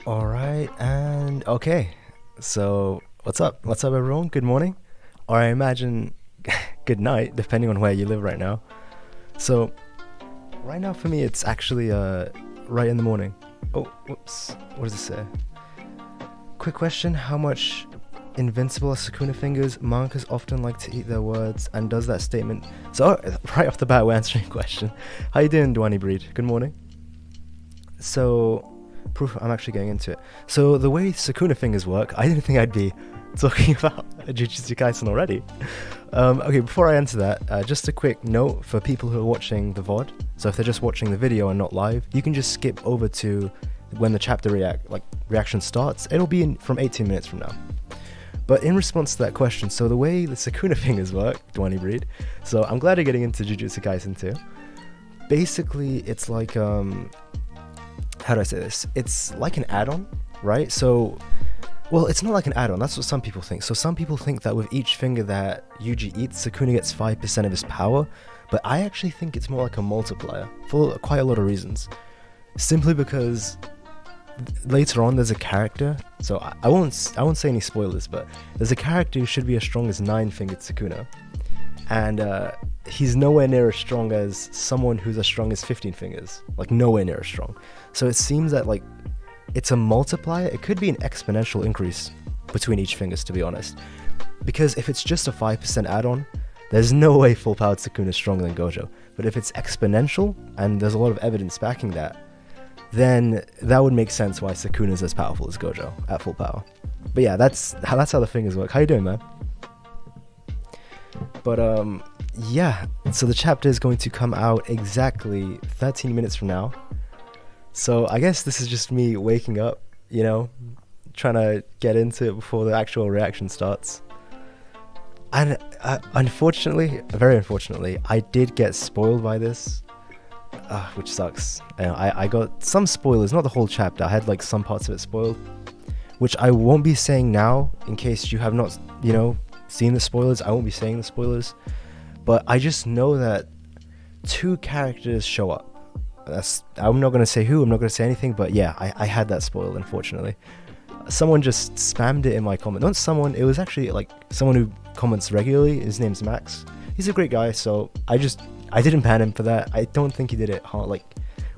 All right, and okay. So, what's up? What's up, everyone? Good morning, or I imagine good night, depending on where you live right now. So, right now for me, it's actually right in the morning. Oh, whoops. What does it say? Quick question: how much invincible are Sakuna fingers? Mangas often like to eat their words, and does that statement? So, right off the bat, we're answering a question. How you doing, Dwani Breed? Good morning. So, proof I'm actually getting into it. So the way Sakuna fingers work, I didn't think I'd be talking about Jujutsu Kaisen already. Okay, before I answer that, just a quick note for people who are watching the VOD. So if they're just watching the video and not live, you can just skip over to when the chapter reaction starts. It'll be from 18 minutes from now. But in response to that question, so the way the Sakuna fingers work, Dwani Breed, so I'm glad you're getting into Jujutsu Kaisen too. Basically, it's like how do I say this? It's like an add-on, right? So, well, it's not like an add-on. That's what some people think. So some people think that with each finger that Yuji eats, Sukuna gets 5% of his power. But I actually think it's more like a multiplier for quite a lot of reasons. Simply because later on there's a character. So I won't say any spoilers, but there's a character who should be as strong as 9-fingered Sukuna. And he's nowhere near as strong as someone who's as strong as 15 fingers. Like, nowhere near as strong. So it seems that, like, it's a multiplier. It could be an exponential increase between each fingers, to be honest. Because if it's just a 5% add-on, there's no way full-powered Sukuna is stronger than Gojo. But if it's exponential, and there's a lot of evidence backing that, then that would make sense why Sukuna is as powerful as Gojo at full power. But yeah, that's how the fingers work. How you doing, man? But yeah, so the chapter is going to come out exactly 13 minutes from now. So I guess this is just me waking up, trying to get into it before the actual reaction starts. And unfortunately, very unfortunately, I did get spoiled by this, which sucks. I got some spoilers, not the whole chapter. I had like some parts of it spoiled, which I won't be saying now in case you have not, seen the spoilers. I won't be saying the spoilers, but I just know that 2 characters show up. I'm not going to say who, I'm not going to say anything, but yeah, I had that spoiled, unfortunately. Someone just spammed it in my comment. Not someone, it was actually like someone who comments regularly. His name's Max. He's a great guy, so I didn't ban him for that. I don't think he did it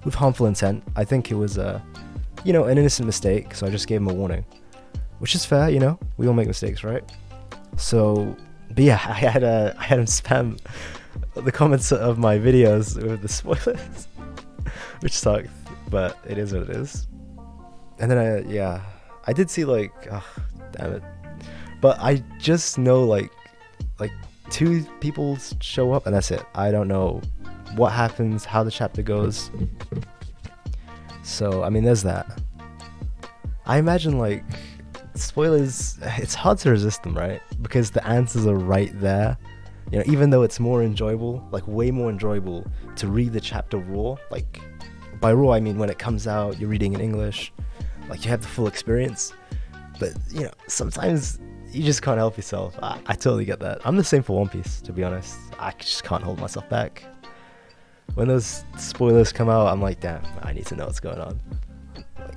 with harmful intent. I think it was an innocent mistake, so I just gave him a warning, which is fair. We all make mistakes, right? So, but yeah, I had him spam the comments of my videos with the spoilers, which sucked, but it is what it is. And then I did see damn it, but I just know like 2 people show up and that's it. I don't know what happens, how the chapter goes. So I mean, there's that. I imagine spoilers, it's hard to resist them, right? Because the answers are right there. Even though it's more enjoyable, way more enjoyable to read the chapter raw. By raw, I mean when it comes out, you're reading in English, you have the full experience. But, sometimes you just can't help yourself. I totally get that. I'm the same for One Piece, to be honest. I just can't hold myself back. When those spoilers come out, I'm like, damn, I need to know what's going on.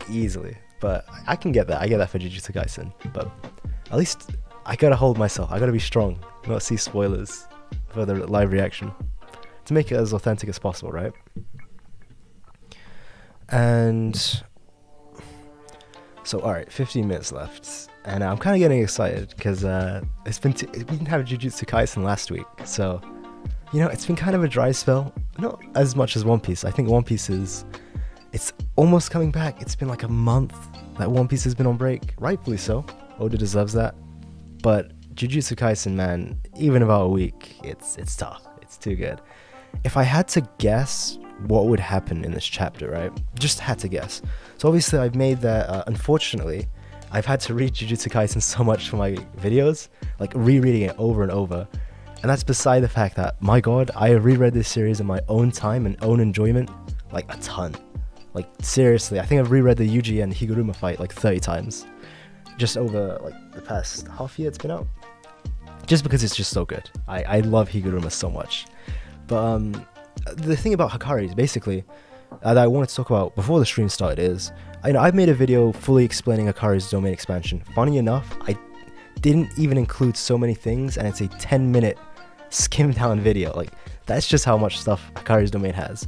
Easily. But I can get that. I get that for Jujutsu Kaisen. But at least I gotta hold myself. I gotta be strong. Not see spoilers for the live reaction. To make it as authentic as possible, right? And so, alright, 15 minutes left. And I'm kind of getting excited because we didn't have Jujutsu Kaisen last week. So, it's been kind of a dry spell. Not as much as One Piece. I think One Piece it's almost coming back. It's been like a month that One Piece has been on break. Rightfully so. Oda deserves that. But Jujutsu Kaisen, man, even about a week, it's tough. It's too good. If I had to guess what would happen in this chapter, right? Just had to guess. So obviously I've made that, unfortunately, I've had to read Jujutsu Kaisen so much for my videos, rereading it over and over. And that's beside the fact that, my god, I reread this series in my own time and own enjoyment, a ton. Seriously, I think I've reread the Yuji and Higuruma fight 30 times. Just over the past half year it's been out. Just because it's just so good. I love Higuruma so much. But the thing about Hakari is basically that I wanted to talk about before the stream started is, I've made a video fully explaining Hakari's domain expansion. Funny enough, I didn't even include so many things, and it's a 10-minute skim down video. Like, that's just how much stuff Hakari's domain has.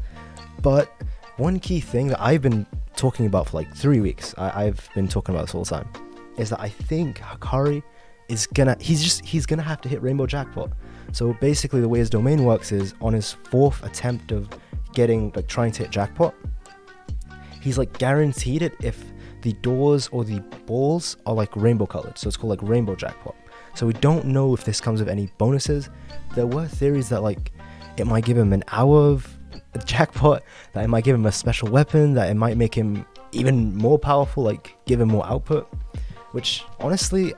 But one key thing that I've been talking about for like 3 weeks, I've been talking about this all the time, is that I think Hakari is he's gonna have to hit Rainbow Jackpot. So basically the way his domain works is, on his 4th attempt of trying to hit Jackpot, he's like guaranteed it if the doors or the balls are like rainbow colored. So it's called like Rainbow Jackpot. So we don't know if this comes with any bonuses. There were theories that like it might give him an hour of jackpot, that it might give him a special weapon, that it might make him even more powerful, like give him more output, which honestly,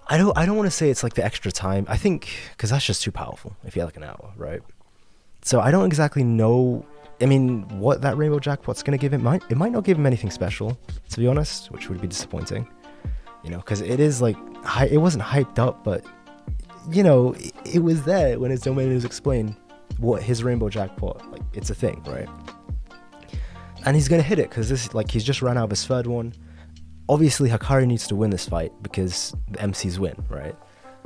I don't want to say it's like the extra time. I think, because that's just too powerful if you had like an hour, right? So I don't exactly know, what that Rainbow Jackpot's going to give him. It might not give him anything special, to be honest, which would be disappointing, because it is like, it wasn't hyped up, but, it was there when his domain was explained what his Rainbow Jackpot, like, it's a thing, right? And he's going to hit it, because this, like, he's just ran out of his 3rd one. Obviously, Hakari needs to win this fight because the MCs win, right?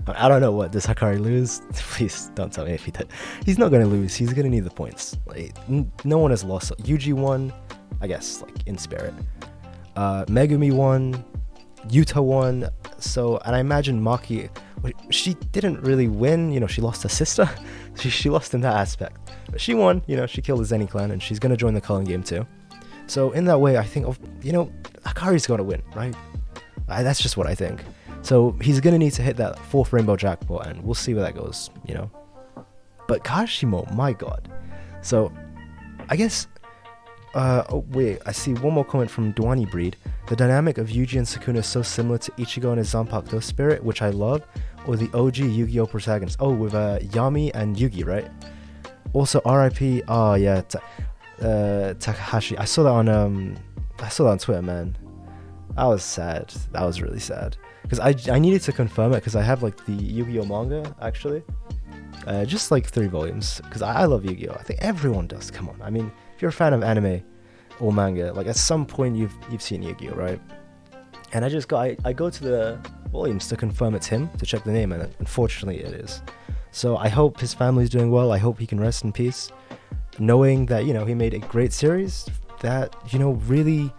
I don't know, does Hakari lose? Please don't tell me if he did. He's not going to lose. He's going to need the points. Like, no one has lost. Yuji won, I guess, like, in spirit. Megumi won. Yuta won. So, and I imagine Maki, she didn't really win. She lost her sister. She lost in that aspect. But she won. She killed the Zeni clan, and she's going to join the culling game too. So in that way, I think, Hakari's going to win, right? That's just what I think. So he's going to need to hit that 4th Rainbow Jackpot, and we'll see where that goes, But Kashimo, my god. So, I guess, oh wait, I see one more comment from Duani Breed. The dynamic of Yuji and Sukuna is so similar to Ichigo and his Zanpakuto spirit, which I love, or the OG Yu-Gi-Oh protagonist. Oh, with Yami and Yugi, right? Also, RIP, Takahashi. I saw that on Twitter, man. That was sad. That was really sad. Because I needed to confirm it, because I have like the Yu-Gi-Oh manga, actually. Just like 3 volumes. Because I love Yu-Gi-Oh! I think everyone does. Come on. If you're a fan of anime or manga, like at some point you've seen Yu-Gi-Oh! Right? And I go to the volumes to confirm it's him, to check the name, and unfortunately it is. So I hope his family's doing well. I hope he can rest in peace, knowing that, he made a great series that, really,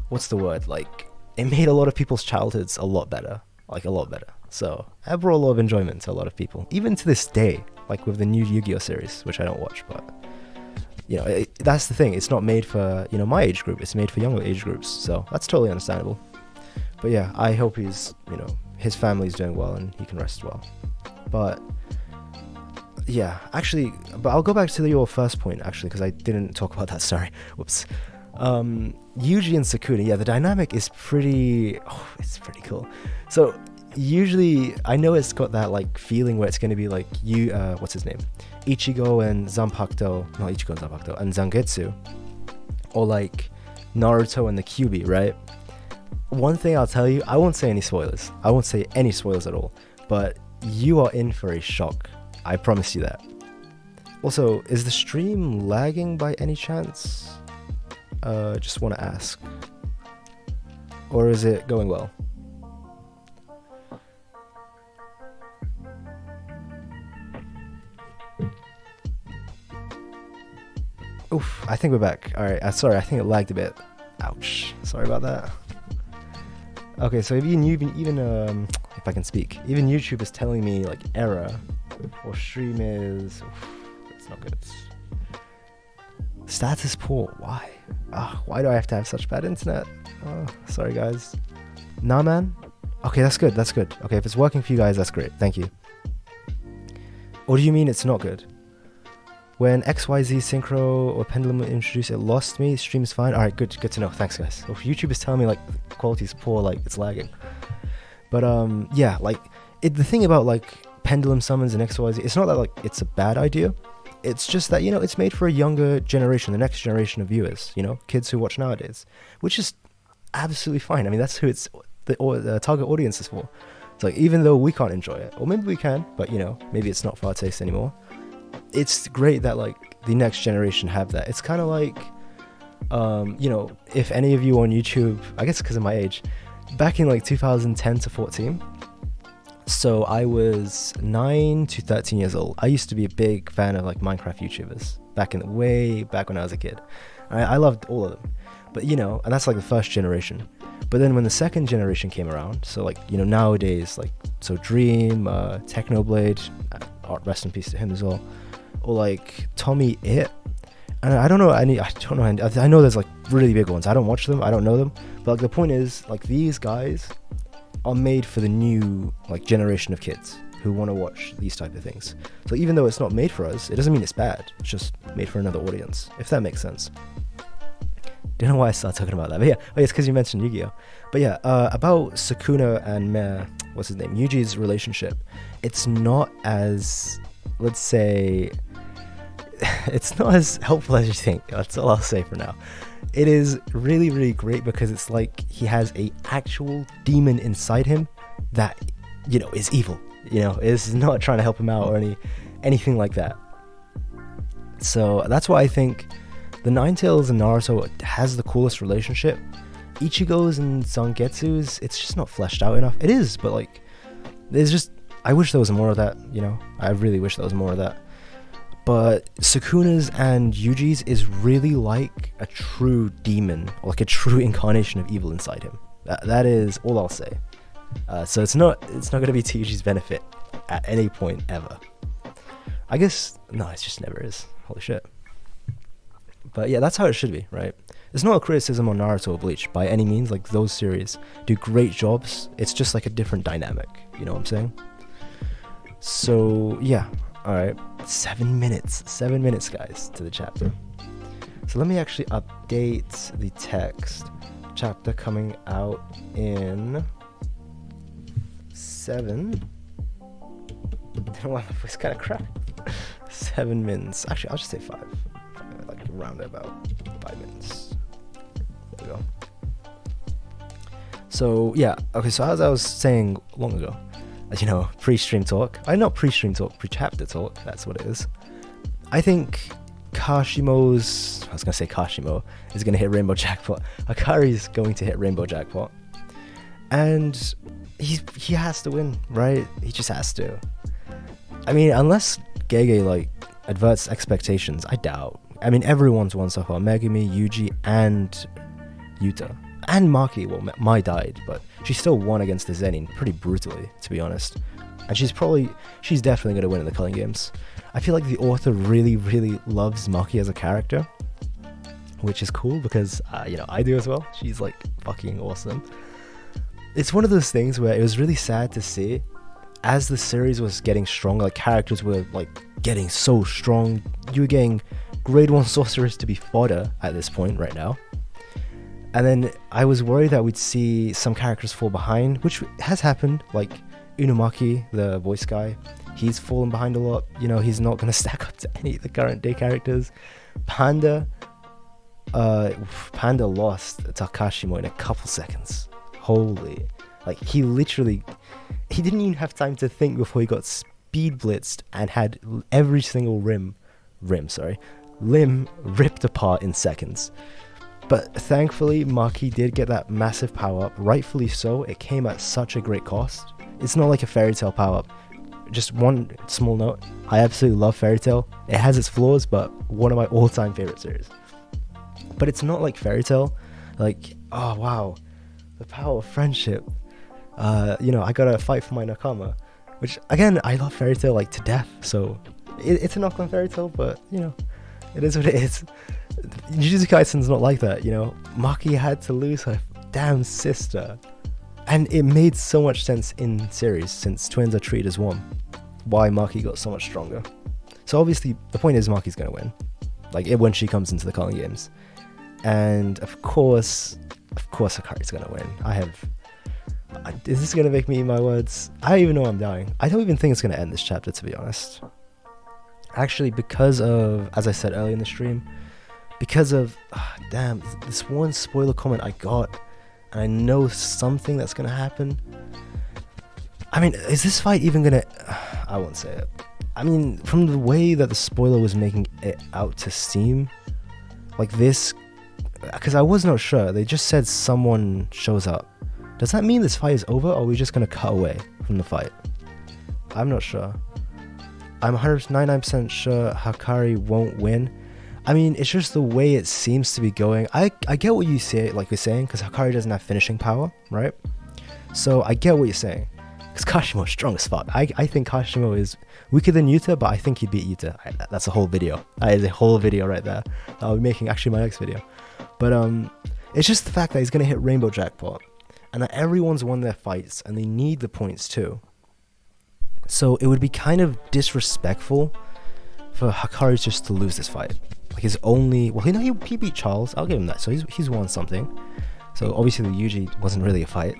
what's the word? Like, it made a lot of people's childhoods a lot better. Like, a lot better. So, I brought a lot of enjoyment to a lot of people. Even to this day, like with the new Yu-Gi-Oh! Series, which I don't watch, but, that's the thing. It's not made for, my age group. It's made for younger age groups. So, that's totally understandable. But yeah, I hope he's, his family's doing well and he can rest well. But yeah, actually, but I'll go back to your first point, actually, because I didn't talk about that, sorry. Whoops. Yuji and Sukuna, yeah, the dynamic is it's pretty cool. So, usually, I know it's got that, like, feeling where it's going to be, like, what's his name? Ichigo and and Zangetsu. Or, like, Naruto and the Kyuubi, right? One thing I'll tell you, I won't say any spoilers. I won't say any spoilers at all. But you are in for a shock. I promise you that. Also, is the stream lagging by any chance? Just want to ask. Or is it going well? Oof, I think we're back. Alright, sorry, I think it lagged a bit. Ouch. Sorry about that. Okay, so even if I can speak, even YouTube is telling me, like, error. Or stream is... That's not good. Status poor. Why? Why do I have to have such bad internet? Sorry, guys. Nah, man. Okay, that's good. That's good. Okay, if it's working for you guys, that's great. Thank you. Or do you mean it's not good? When XYZ Synchro or Pendulum introduced, it lost me. Stream's fine. Alright, good to know. Thanks, guys. Well, if YouTube is telling me, like, the quality's poor, like, it's lagging. But, yeah, like, the thing about, like, Pendulum summons and XYZ, it's not that, like, it's a bad idea. It's just that, it's made for a younger generation, the next generation of viewers, kids who watch nowadays, which is absolutely fine. That's who the target audience is for. It's like, even though we can't enjoy it, or maybe we can, but, maybe it's not for our taste anymore. It's great that, like, the next generation have that. It's kind of like, if any of you on YouTube, I guess because of my age, back in like 2010 to 14, so I was 9 to 13 years old. I used to be a big fan of like Minecraft YouTubers way back when I was a kid. I loved all of them, but and that's like the first generation. But then when the second generation came around, so like nowadays, like so Dream, Technoblade, rest in peace to him as well, or like Tommy It. And I don't know I know there's like really big ones. I don't watch them, I don't know them, but like the point is, like, these guys are made for the new like generation of kids who want to watch these type of things. So even though it's not made for us, it doesn't mean it's bad. It's just made for another audience, if that makes sense. Don't know why I started talking about that, but yeah, it's because you mentioned Yu-Gi-Oh. But yeah, about Sukuna and what's his name, Yuji's relationship, it's not as, let's say, it's not as helpful as you think. That's all I'll say for now. It is really, really great because it's like he has a actual demon inside him that, is evil. Is not trying to help him out or anything like that. So that's why I think the Ninetales and Naruto has the coolest relationship. Ichigo's and Zangetsu's, it's just not fleshed out enough. It is, but like, I wish there was more of that, I really wish there was more of that. But Sukuna's and Yuji's is really like a true demon, or like a true incarnation of evil inside him. That is all I'll say. So it's not going to be to Yuji's benefit at any point ever. I guess, no, it just never is. Holy shit. But yeah, that's how it should be, right? It's not a criticism on Naruto or Bleach by any means. Like, those series do great jobs. It's just like a different dynamic. You know what I'm saying? So yeah, all right. 7 minutes, guys, to the chapter. So let me actually update the text. Chapter coming out in 7. I don't know why my voice kind of cracked. 7 minutes. Actually, I'll just say 5. Like round about 5 minutes. There we go. So yeah, okay. So as I was saying long ago, pre-stream talk. Not pre-stream talk, pre-chapter talk. That's what it is. I think Kashimo is going to hit Rainbow Jackpot. Hakari is going to hit Rainbow Jackpot, and he has to win, right? He just has to. I mean, unless Gege like adverts expectations, I doubt. I mean, everyone's won so far. Megumi, Yuji, and Yuta. And Maki, well, Mai died, but she still won against the Zenin pretty brutally, to be honest. And she's definitely going to win in the Culling Games. I feel like the author really, really loves Maki as a character, which is cool because, I do as well. She's like fucking awesome. It's one of those things where it was really sad to see as the series was getting stronger, like characters were like getting so strong. You were getting grade 1 sorcerers to be fodder at this point right now. And then I was worried that we'd see some characters fall behind, which has happened, like Inumaki, the voice guy. He's fallen behind a lot. He's not going to stack up to any of the current day characters. Panda lost to Kashimo in a couple seconds. Holy. Like, he didn't even have time to think before he got speed blitzed and had every single limb ripped apart in seconds. But thankfully, Maki did get that massive power-up, rightfully so. It came at such a great cost. It's not like a Fairy Tail power-up. Just one small note, I absolutely love Fairy Tail. It has its flaws, but one of my all-time favorite series. But it's not like Fairy Tail, like, oh wow, the power of friendship. I gotta fight for my Nakama, which, again, I love Fairy Tail like to death, so it's a knock on Fairy Tail, but, it is what it is. Jujutsu Kaisen's not like that, Maki had to lose her damn sister. And it made so much sense in series, since twins are treated as one, why Maki got so much stronger. So obviously, the point is Maki's going to win, when she comes into the Culling Games. And of course Hakari's going to win. Is this going to make me eat my words? I don't even know I'm dying. I don't even think it's going to end this chapter, to be honest. Actually, because of, as I said earlier in the stream, this one spoiler comment I got, and I know something that's going to happen. I mean, is this fight even going to... I won't say it. I mean, from the way that the spoiler was making it out to seem, like this, because I was not sure. They just said someone shows up. Does that mean this fight is over, or are we just gonna cut away from the fight? I'm not sure. I'm 199% sure Hakari won't win. I mean, it's just the way it seems to be going. I get what you say, like you're saying, because Hakari doesn't have finishing power, right? So I get what you're saying. Because Kashimo's strong as fuck. I think Kashimo is weaker than Yuta, but I think he'd beat Yuta. That's a whole video. That is a whole video right there. I'll be making actually my next video. But it's just the fact that he's going to hit Rainbow Jackpot. And that everyone's won their fights, and they need the points too. So it would be kind of disrespectful for Hakari just to lose this fight. Like his only, well, he beat Charles. I'll give him that. So he's won something. So obviously the Yuji wasn't really a fight.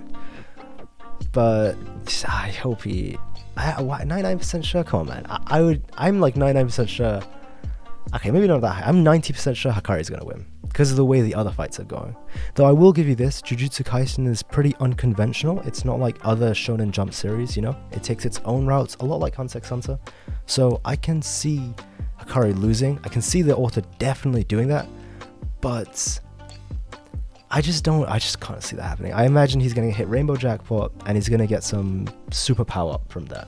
But I hope he. 99% sure. Come on, man. I'm like 99% sure. Okay, maybe not that high. I'm 90% sure Hakari's gonna win because of the way the other fights are going. Though I will give you this: Jujutsu Kaisen is pretty unconventional. It's not like other Shonen Jump series, you know. It takes its own routes, a lot like Hunter x Hunter. So I can see Hakari losing. I can see the author definitely doing that, but I just can't see that happening. I imagine he's gonna hit Rainbow Jackpot and he's gonna get some superpower up from that.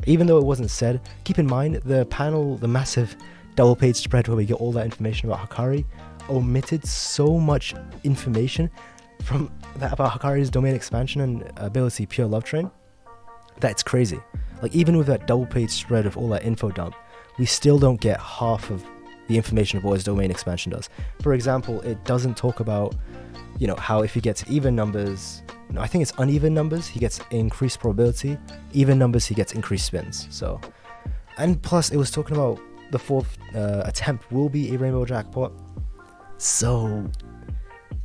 Even though it wasn't said, keep in mind the panel, the massive double page spread where we get all that information about Hakari, omitted so much information from that about Hakari's domain expansion and ability Pure Love Train that it's crazy. Like even with that double page spread of all that info dump, we still don't get half of the information of what his domain expansion does. For example, it doesn't talk about, you know, how if he gets even numbers, no, I think it's uneven numbers, he gets increased probability, even numbers he gets increased spins. So, and plus it was talking about the fourth attempt will be a Rainbow Jackpot. So,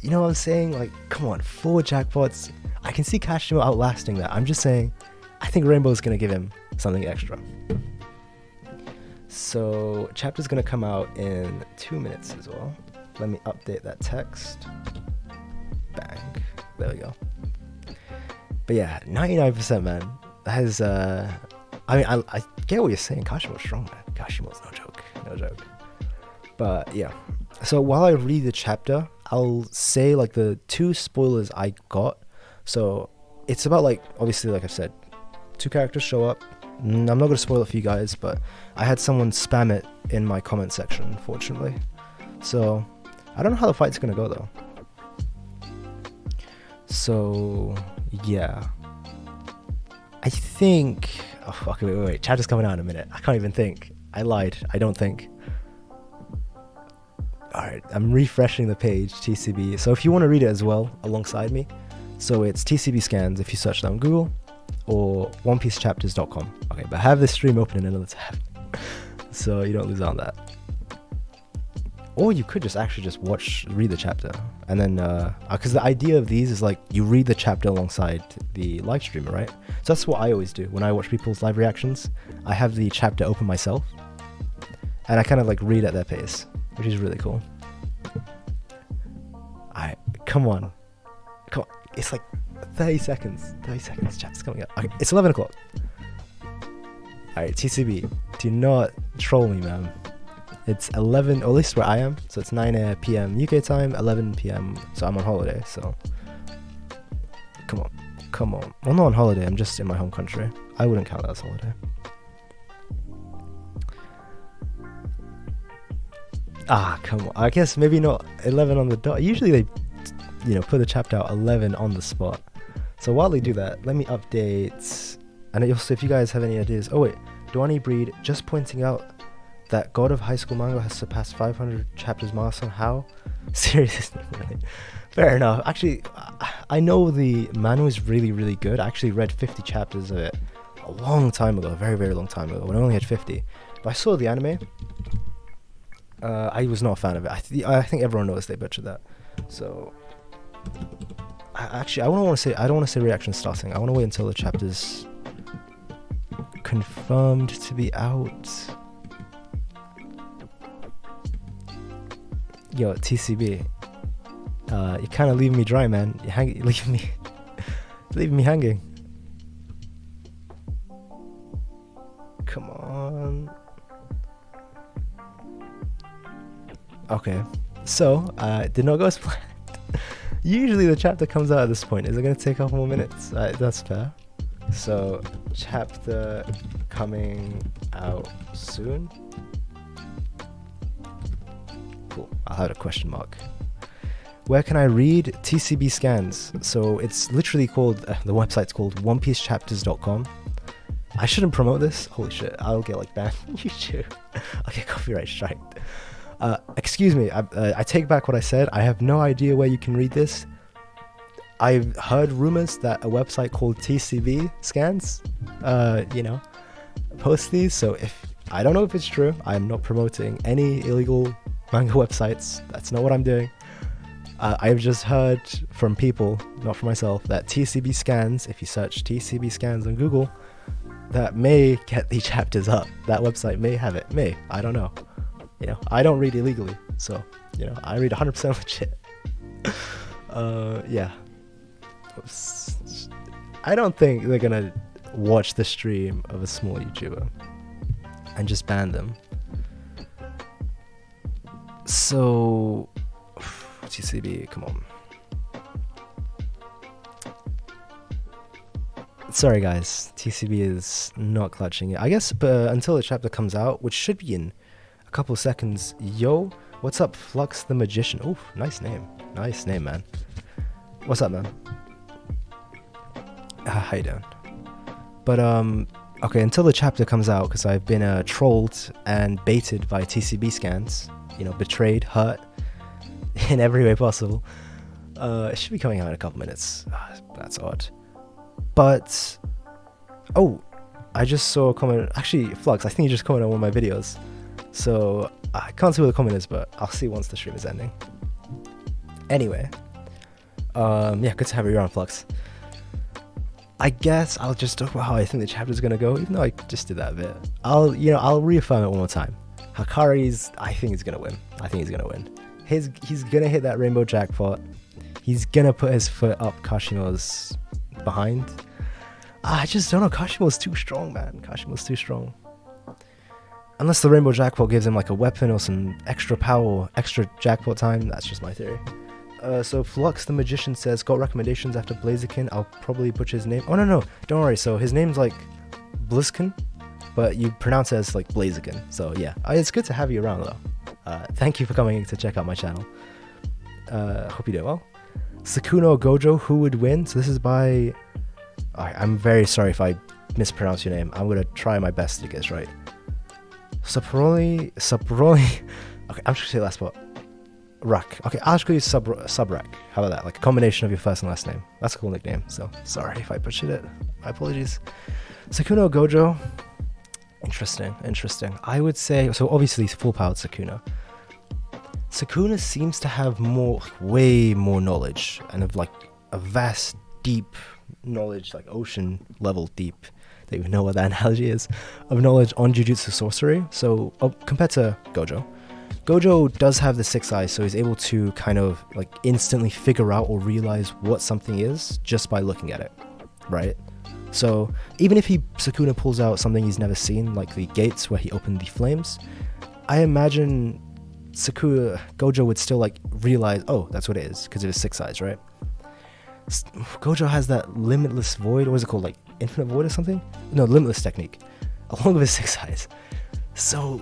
you know what I'm saying? Like, come on, 4 jackpots. I can see Kashimo outlasting that. I'm just saying, I think Rainbow's gonna give him something extra. So, chapter's gonna come out in 2 minutes as well. Let me update that text. Bang. There we go. But yeah, 99%, man. That is, I mean, I get what you're saying. Kashimo's strong, man. Kashimo's no joke. But yeah. So while I read the chapter, I'll say like the 2 spoilers I got. So it's about like, obviously, like I've said, 2 characters show up. I'm not going to spoil it for you guys, but I had someone spam it in my comment section, unfortunately. So I don't know how the fight's going to go though. So yeah, I think, oh, okay, wait, chapter's coming out in a minute. I can't even think. I lied. I don't think. Alright, I'm refreshing the page, TCB. So if you want to read it as well, alongside me, so it's TCB scans if you search that on Google, or onepiecechapters.com. Okay, but have this stream open in another tab, so you don't lose out on that. Or you could just actually just read the chapter, and then, because the idea of these is like, you read the chapter alongside the live streamer, right? So that's what I always do when I watch people's live reactions. I have the chapter open myself, and I kind of like read at their pace, which is really cool. Alright, come on. It's like 30 seconds, chapter's coming up. Okay, it's 11 o'clock. Alright, TCB, do not troll me, man. It's 11, or at least where I am, so it's 9 p.m. UK time, 11 p.m. So I'm on holiday, so come on. Well, not on holiday, I'm just in my home country. I wouldn't count that as holiday. Ah, come on. I guess maybe not 11 on the dot. Usually they, you know, put the chapter out 11 on the spot. So while they do that, let me update. And also, if you guys have any ideas, oh wait, Duani Breed just pointing out that God of High School Manga has surpassed 500 chapters milestone. How? Seriously, really? Fair enough. Actually, I know the manga is really, really good. I actually read 50 chapters of it a long time ago, a very, very long time ago, when I only had 50. But I saw the anime. I was not a fan of it. I think everyone knows they butchered that. So, I don't want to say reaction starting. I want to wait until the chapter's confirmed to be out. Yo, TCB, you kind of leaving me dry, man. Leaving me hanging. Come on. Okay, so did not go as planned. Usually the chapter comes out at this point. Is it going to take a couple more minutes? That's fair. So, chapter coming out soon. Cool. I'll have a question mark. Where can I read TCB scans? So it's literally called, the website's called onepiecechapters.com. I shouldn't promote this. Holy shit, I'll get like banned on YouTube. I'll get copyright striked. Excuse me, I take back what I said. I have no idea where you can read this. I've heard rumors that a website called TCB scans, post these. So I don't know if it's true. I'm not promoting any illegal manga websites. That's not what I'm doing. I've just heard from people, not from myself, that TCB scans, if you search TCB scans on Google, that may get these chapters up. That website may have it. May. I don't know. I don't read illegally. So, I read 100% legit. Yeah. I don't think they're gonna watch the stream of a small YouTuber and just ban them. So, TCB, come on. Sorry guys, TCB is not clutching it. I guess, but until the chapter comes out, which should be in a couple seconds. Yo, what's up, Flux the Magician? Oh, nice name. Nice name, man. What's up, man? How you doing? But, okay, until the chapter comes out, because I've been trolled and baited by TCB scans, betrayed, hurt, in every way possible. It should be coming out in a couple minutes. That's odd. But, oh, I just saw a comment. Actually, Flux, I think you just commented on one of my videos. So, I can't see what the comment is, but I'll see once the stream is ending. Anyway, yeah, good to have you around, Flux. I guess I'll just talk about how I think the chapter is gonna go, even though I just did that a bit. I'll reaffirm it one more time. Hakari's, I think he's gonna win. He's gonna hit that rainbow jackpot. He's gonna put his foot up Kashimo's behind. I just don't know. Kashimo's too strong, man. Kashimo's too strong. Unless the rainbow jackpot gives him like a weapon or some extra power or extra jackpot time. That's just my theory. So Flux the Magician says, got recommendations after Blaziken. I'll probably butcher his name. Oh, no, don't worry. So his name's like Blizken, but you pronounce it as like Blaziken. So yeah, it's good to have you around though. Thank you for coming to check out my channel. Hope you do well. Sakuno Gojo, who would win? So this is by... I'm very sorry if I mispronounce your name. I'm going to try my best to get this right. Saproli... Okay, I'm just going to say last part. Rak. Okay, I'll just call you Subrak. How about that? Like a combination of your first and last name. That's a cool nickname. So sorry if I butchered it. My apologies. Sakuno Gojo. Interesting. I would say... So obviously full-powered Sakuna. Sakuna seems to have way more knowledge, and of like a vast, deep knowledge, like ocean level deep, don't even know what that analogy is, of knowledge on Jujutsu sorcery. So compared to Gojo. Gojo does have the 6 eyes, so he's able to kind of like instantly figure out or realize what something is just by looking at it, right? So even if Sakuna pulls out something he's never seen, like the gates where he opened the flames, I imagine Gojo would still like realize, oh, that's what it is, because it is 6 eyes, right? Gojo has that limitless void, what is it called, like infinite void or something? No, limitless technique, along with his 6 eyes. So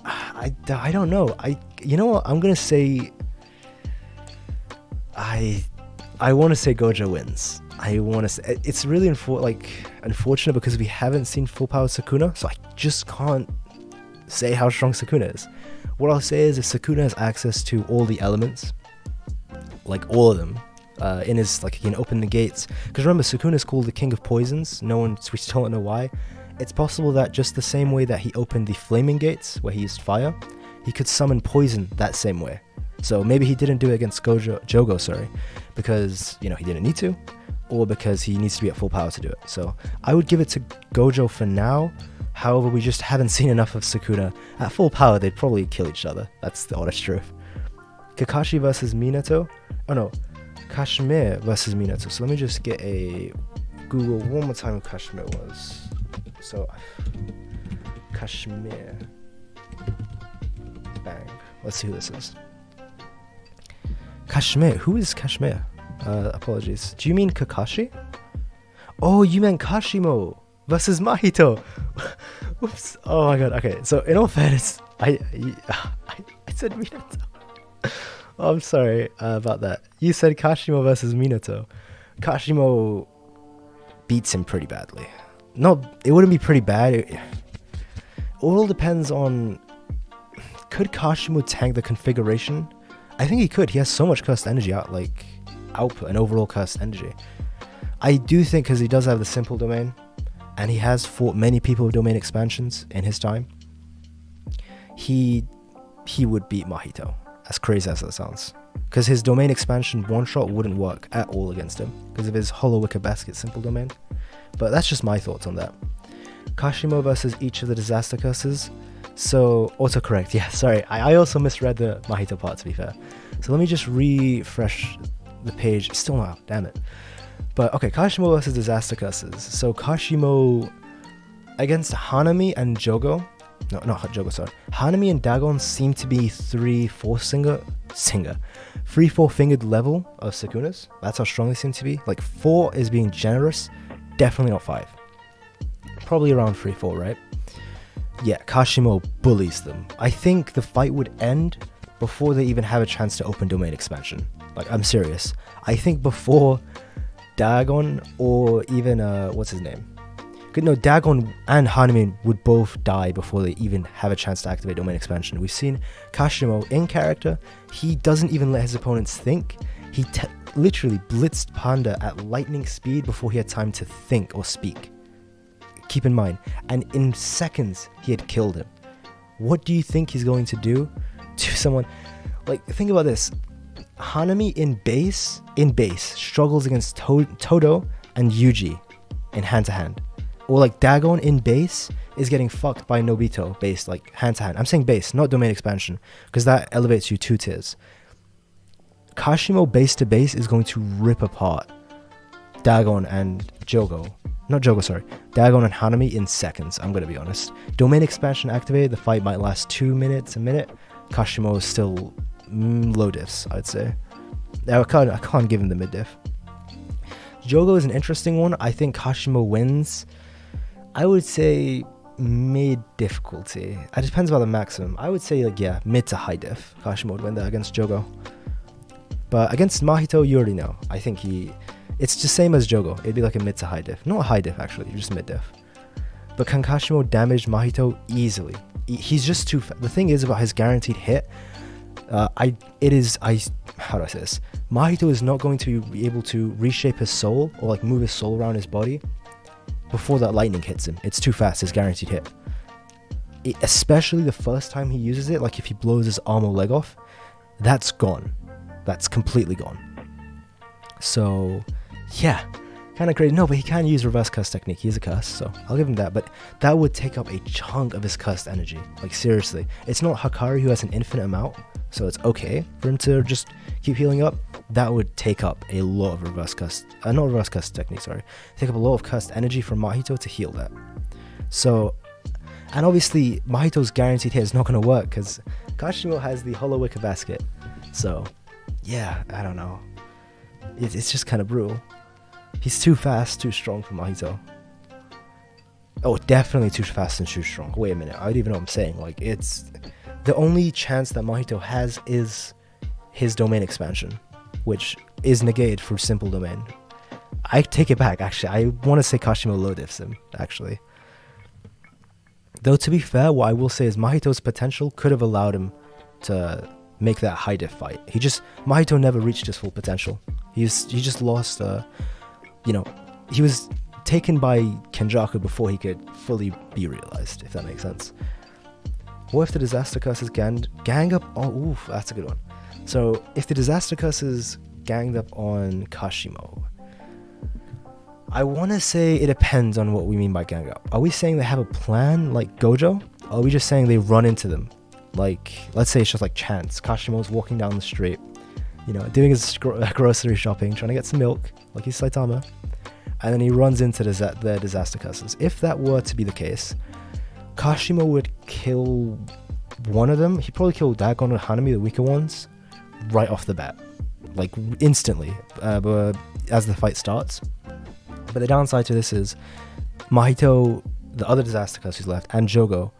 I don't know. You know what? I'm gonna say I want to say Gojo wins. I want to say it's really unfortunate because we haven't seen full power Sakuna, so I just can't say how strong Sakuna is. What I'll say is if Sakuna has access to all the elements, like all of them, in his, like, he can open the gates. Because remember, Sukuna is called the King of Poisons. We still don't know why. It's possible that just the same way that he opened the Flaming Gates, where he used fire, he could summon poison that same way. So maybe he didn't do it against Jogo, because, he didn't need to, or because he needs to be at full power to do it. So I would give it to Gojo for now. However, we just haven't seen enough of Sukuna. At full power, they'd probably kill each other. That's the honest truth. Kakashi versus Minato. Oh no, Kashmir versus Minato. So let me just get a Google one more time who Kashmir was. So, Kashmir. Bang. Let's see who this is. Kashmir. Who is Kashmir? Apologies. Do you mean Kakashi? Oh, you meant Kashimo versus Mahito. Oops. Oh my god. Okay. So in all fairness, I said Minato. Oh, I'm sorry about that. You said Kashimo versus Minato. Kashimo beats him pretty badly. No, it wouldn't be pretty bad. It all depends on... Could Kashimo tank the configuration? I think he could. He has so much cursed energy output and overall cursed energy. I do think because he does have the simple domain, and he has fought many people with domain expansions in his time, he would beat Mahito. As crazy as that sounds. Because his domain expansion one-shot wouldn't work at all against him because of his Hollow Wicker Basket simple domain. But that's just my thoughts on that. Kashimo versus each of the disaster curses. So, autocorrect, yeah, sorry. I also misread the Mahito part, to be fair. So let me just refresh the page. Still not, damn it. But okay, Kashimo versus disaster curses. So Kashimo against Hanami and Jogo. No, not Jogo, sorry. Hanami and Dagon seem to be 3-4 fingered level of Sukunas. That's how strong they seem to be. Like 4 is being generous, definitely not 5. Probably around 3-4, right? Yeah, Kashimo bullies them. I think the fight would end before they even have a chance to open domain expansion. Like, I'm serious. I think before Dagon or even, what's his name? No, Dagon and Hanami would both die before they even have a chance to activate domain expansion. We've seen Kashimo in character. He doesn't even let his opponents think. He literally blitzed Panda at lightning speed before he had time to think or speak. Keep in mind. And in seconds, he had killed him. What do you think he's going to do to someone? Like, think about this. Hanami in base struggles against Todo and Yuji in hand-to-hand. Or like Dagon in base is getting fucked by Nobito base, like hand-to-hand. I'm saying base, not domain expansion, because that elevates you 2 tiers. Kashimo base to base is going to rip apart Dagon and Jogo. Not Jogo, sorry. Dagon and Hanami in seconds, I'm going to be honest. Domain expansion activated, the fight might last 2 minutes, a minute. Kashimo is still low diffs, I'd say. I can't give him the mid diff. Jogo is an interesting one. I think Kashimo wins. I would say mid difficulty. It depends about the maximum. I would say, like, yeah, mid to high diff. Kashimo would win that against Jogo. But against Mahito, you already know. I think it's the same as Jogo. It'd be like a mid to high diff. Not a high diff, actually. Just mid diff. But can Kashimo damage Mahito easily? He's just too... The thing is about his guaranteed hit, how do I say this? Mahito is not going to be able to reshape his soul or like move his soul around his body before that lightning hits him. It's too fast, his guaranteed hit. Especially the first time he uses it, like if he blows his arm or leg off, that's gone. That's completely gone. So, yeah, kind of crazy. No, but he can use reverse curse technique. He is a curse, so I'll give him that. But that would take up a chunk of his cursed energy. Like, seriously. It's not Hakari who has an infinite amount, so it's okay for him to just keep healing up. That would take up a lot of reverse curse, not reverse curse technique, sorry. Take up a lot of cursed energy from Mahito to heal that. So, and obviously, Mahito's guaranteed hit is not going to work because Kashimo has the Hollow Wicker Basket. So, yeah, I don't know. It's just kind of brutal. He's too fast, too strong for Mahito. Oh, definitely too fast and too strong. Wait a minute, I don't even know what I'm saying. Like, it's... The only chance that Mahito has is his domain expansion, which is negated through simple domain. I take it back, actually. I want to say Kashimo low diffs him, actually. Though, to be fair, what I will say is Mahito's potential could have allowed him to make that high diff fight. Mahito never reached his full potential. He just lost, he was taken by Kenjaku before he could fully be realized, if that makes sense. What if the disaster curses gang up? Oh, oof, that's a good one. So, if the disaster curses ganged up on Kashimo, I want to say it depends on what we mean by gang up. Are we saying they have a plan, like Gojo? Or are we just saying they run into them? Like, let's say it's just like chance. Kashimo's walking down the street, doing his grocery shopping, trying to get some milk, like he's Saitama, and then he runs into the disaster curses. If that were to be the case, Kashimo would kill one of them, he'd probably kill Dagon or Hanami, the weaker ones, right off the bat. Like, instantly, but as the fight starts. But the downside to this is, Mahito, the other disaster curse who's left, and Jogo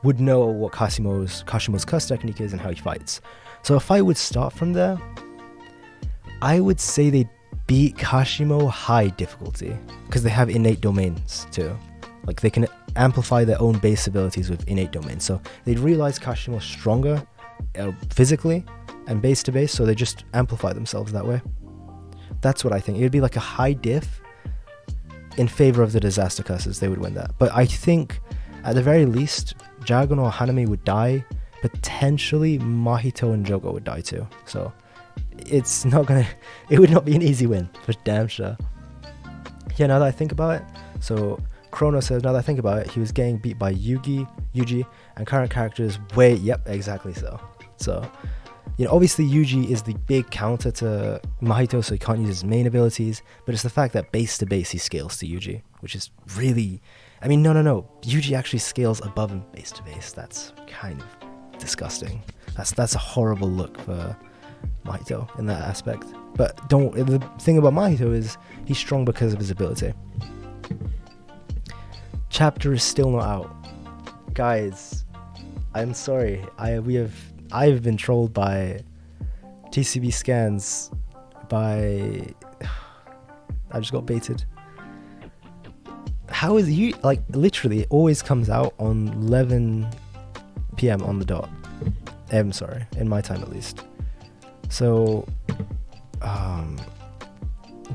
would know what Kashimo's curse technique is and how he fights. So a fight would start from there. I would say they beat Kashimo high difficulty, because they have innate domains too. Like, they can amplify their own base abilities with innate domains. So they'd realize Kashimo's stronger physically and base to base, so they just amplify themselves that way. That's what I think. It would be like a high diff in favor of the disaster curses. They would win that. But I think at the very least, Jagon or Hanami would die. Potentially Mahito and Jogo would die too. So it would not be an easy win for damn sure. Yeah, now that I think about it, so Chrono says, now that I think about it, he was getting beat by Yuji, and current characters yep, exactly so. So, you know, obviously Yuji is the big counter to Mahito, so he can't use his main abilities, but it's the fact that base to base he scales to Yuji, which is really, I mean, no, Yuji actually scales above him base to base. That's kind of disgusting. That's a horrible look for Mahito in that aspect. But the thing about Mahito is he's strong because of his ability. Chapter is still not out. Guys, I'm sorry. I've been trolled by TCB scans I just got baited. How is you, like, literally it always comes out on 11 PM on the dot. I'm sorry, in my time at least. So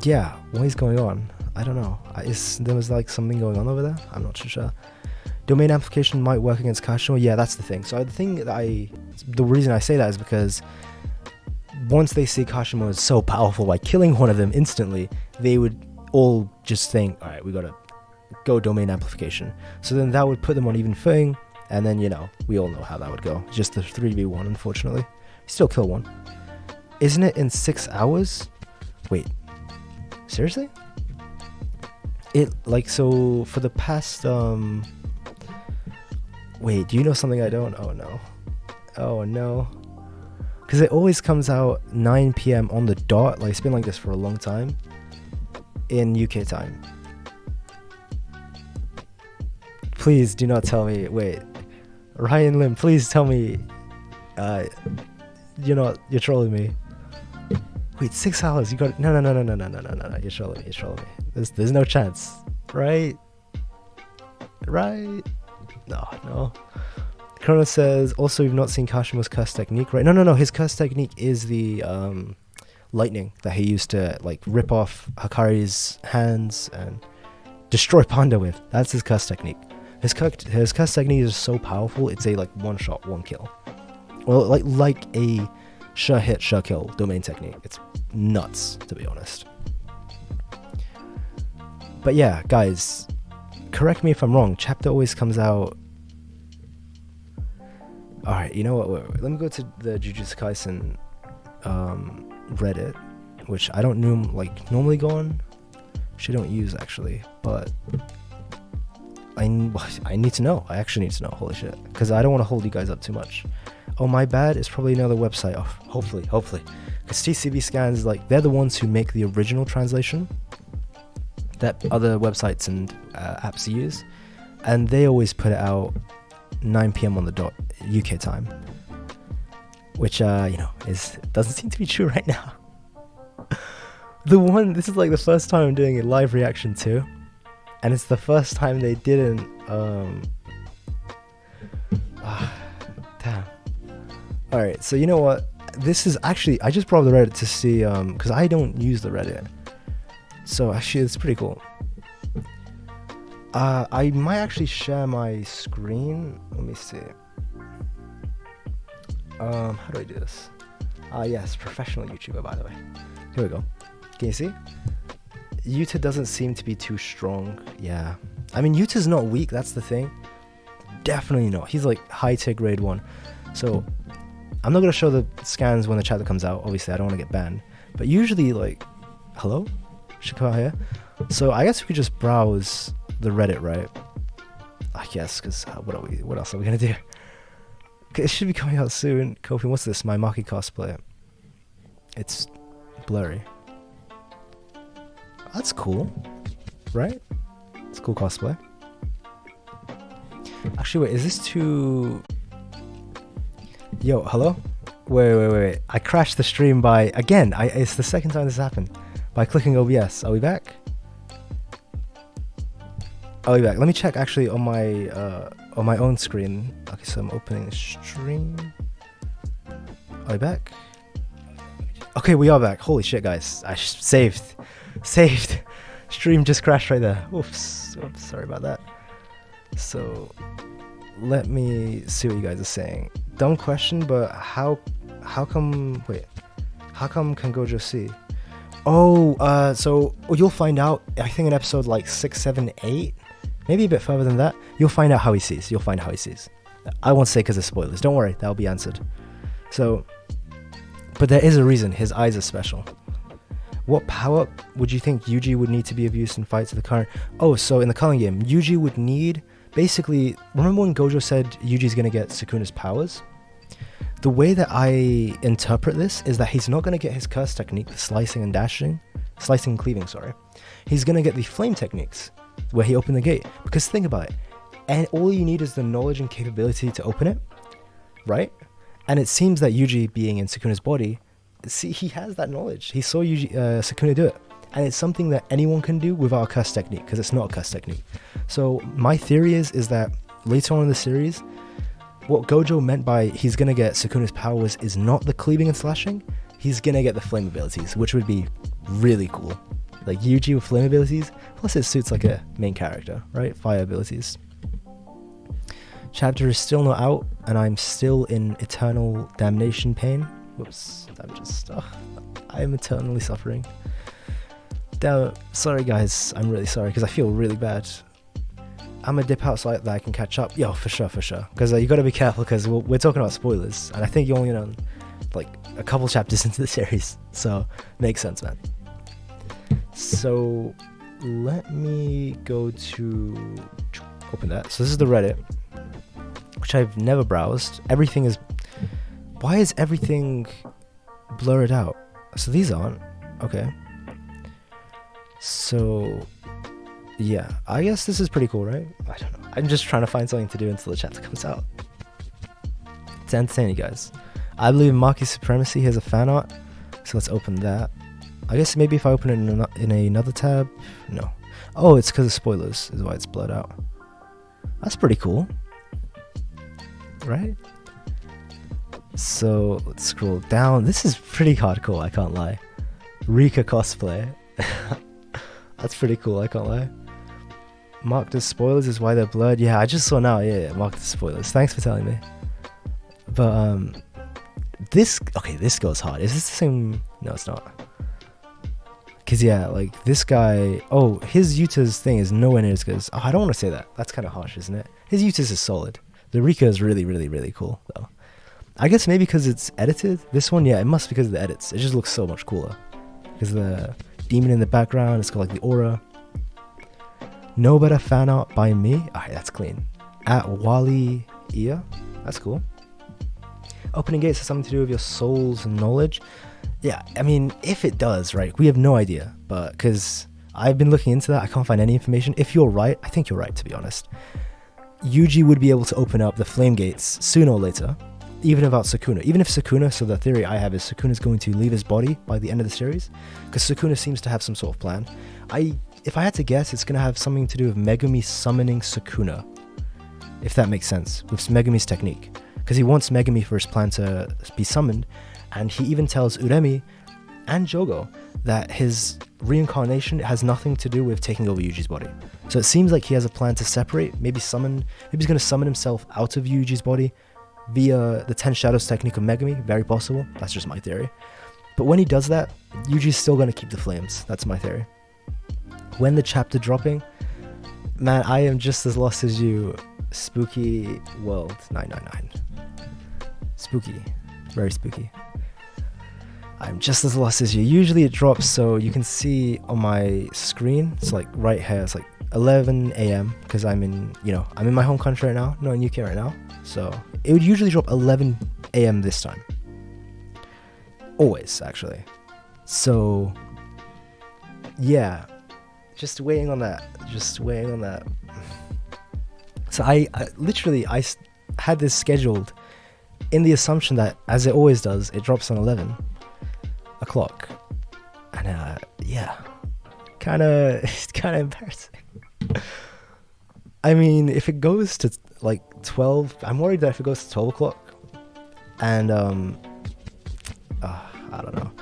yeah, what is going on? I don't know. There was like something going on over there? I'm not too sure. Domain amplification might work against Kashimo. Yeah, that's the thing. So the reason I say that is because once they see Kashimo is so powerful, by killing one of them instantly, they would all just think, all right, we gotta go domain amplification. So then that would put them on even footing, and then, you know, we all know how that would go. Just the 3v1, unfortunately. Still kill one. Isn't it in 6 hours? Wait, seriously? So for the past, wait, do you know something I don't? Oh no. Because it always comes out 9 PM on the dot. Like, it's been like this for a long time in UK time. Please do not tell me, wait, Ryan Lim, please tell me, you're trolling me. Wait, 6 hours, you got, no, you're trolling me. There's no chance, right? No. Chrono says, also we've not seen Kashimo's curse technique, right? No, his curse technique is the lightning that he used to, like, rip off Hakari's hands and destroy Panda with. That's his curse technique. His curse technique is so powerful, it's a, like, one shot, one kill. Well, like a sure hit, sure kill domain technique. It's nuts, to be honest. But yeah, guys, correct me if I'm wrong. Chapter always comes out. Alright, you know what? Wait. Let me go to the Jujutsu Kaisen Reddit, which I don't normally go on. Which I don't use, actually. But I need to know. I actually need to know. Holy shit. Because I don't want to hold you guys up too much. Oh, my bad. It's probably another website off. Hopefully. Because TCB scans, like, they're the ones who make the original translation that other websites and apps use. And they always put it out 9 PM on the dot UK time. Which, doesn't seem to be true right now. This is like the first time I'm doing a live reaction too. And it's the first time they didn't, damn. Alright, so you know what? This is actually, I just brought the Reddit to see, because I don't use the Reddit. So actually, it's pretty cool. I might actually share my screen. Let me see. How do I do this? Yes, professional YouTuber, by the way. Here we go. Can you see? Yuta doesn't seem to be too strong. Yeah. I mean, Yuta's not weak, that's the thing. Definitely not. He's like high tier grade 1. So, I'm not going to show the scans when the chapter comes out. Obviously, I don't want to get banned. But usually, like, hello? Should come out here. So, I guess we could just browse the Reddit, right? I guess, because what else are we going to do? It should be coming out soon. Kofi, what's this? My MAKI cosplay. It's blurry. That's cool, right? It's a cool cosplay. Actually, wait, is this too... Yo, hello? Wait. I crashed the stream by... Again, it's the second time this happened. By clicking OBS. Are we back? Are we back? Let me check actually on my own screen. Okay, so I'm opening the stream. Are we back? Okay, we are back. Holy shit, guys. I saved. Stream just crashed right there. Oops, sorry about that. So, let me see what you guys are saying. Dumb question, but how come can Gojo see? Oh, so you'll find out, I think in episode like 6, 7, 8, maybe a bit further than that, you'll find out how he sees. I won't say because of spoilers. Don't worry, that'll be answered. So, but there is a reason. His eyes are special. What power would you think Yuji would need to be of use in fights of the current? Oh, so in the current game, Yuji would need... Basically, remember when Gojo said Yuji's going to get Sukuna's powers? The way that I interpret this is that he's not going to get his curse technique, the slicing and cleaving, sorry. He's going to get the flame techniques, where he opened the gate. Because think about it, and all you need is the knowledge and capability to open it, right? And it seems that Yuji, being in Sukuna's body, see, he has that knowledge. He saw Sukuna do it. And it's something that anyone can do without a curse technique, because it's not a curse technique. So my theory is that later on in the series, what Gojo meant by he's going to get Sukuna's powers is not the cleaving and slashing, he's going to get the flame abilities, which would be really cool. Like Yuji with flame abilities, plus it suits like a main character, right? Fire abilities. Chapter is still not out, and I'm still in eternal damnation pain. Whoops, I am eternally suffering. Damn, sorry guys, I'm really sorry, because I feel really bad. I'm gonna dip out so that I can catch up. Yo, for sure. Because you gotta be careful, because we're talking about spoilers, and I think you're only on like a couple chapters into the series, so makes sense, man. So let me go to open that. So this is the Reddit, which I've never browsed. Why is everything blurred out? So these aren't. Okay. So, yeah, I guess this is pretty cool, right? I don't know. I'm just trying to find something to do until the chapter comes out. To entertain you guys. I believe in MAKI supremacy. Here's a fan art. So let's open that. I guess maybe if I open it in another tab. No. Oh, it's because of spoilers is why it's blurred out. That's pretty cool. Right? So let's scroll down. This is pretty hardcore, I can't lie. Rika cosplay. That's pretty cool, I can't lie. Marked as spoilers is why they're blurred. Yeah, I just saw now. Yeah, marked as spoilers. Thanks for telling me. But this goes hard. Is this the same? No, it's not. Cause yeah, like this guy. Oh, his Yuta's thing is nowhere near as good as. Oh, I don't want to say that. That's kind of harsh, isn't it? His Yuta's is solid. The Rika is really cool though. I guess maybe because it's edited. This one, yeah, it must be because of the edits. It just looks so much cooler. Because the demon in the background, it's got like the aura. No better fan art by me. Alright, that's clean. At Wally Ia. That's cool. Opening gates has something to do with your soul's knowledge. Yeah, I mean, if it does, right? We have no idea. But because I've been looking into that, I can't find any information. If you're right, I think you're right, to be honest. Yuji would be able to open up the flame gates sooner or later. Even without Sukuna. Even if Sukuna, so the theory I have is Sukuna's going to leave his body by the end of the series. Because Sukuna seems to have some sort of plan. If I had to guess, it's going to have something to do with Megumi summoning Sukuna. If that makes sense. With Megumi's technique. Because he wants Megumi for his plan to be summoned. And he even tells Uremi and Jogo that his reincarnation has nothing to do with taking over Yuji's body. So it seems like he has a plan to separate, maybe he's going to summon himself out of Yuji's body via the 10 Shadows technique of Megumi. Very possible. That's just my theory. But when he does that, Yuji's still going to keep the flames. That's my theory. When the chapter dropping, man, I am just as lost as you. Spooky World 999. Spooky. Very spooky. I'm just as lost as you. Usually it drops so you can see on my screen, it's like right here, it's like 11 a.m. because I'm in my home country right now, not in UK right now. So it would usually drop 11 a.m. this time. Always, actually. So yeah, just waiting on that. So I had this scheduled in the assumption that, as it always does, it drops on 11 o'clock. And yeah, it's kind of embarrassing. I mean, if it goes to like 12, I'm worried that if it goes to 12 o'clock, and I don't know.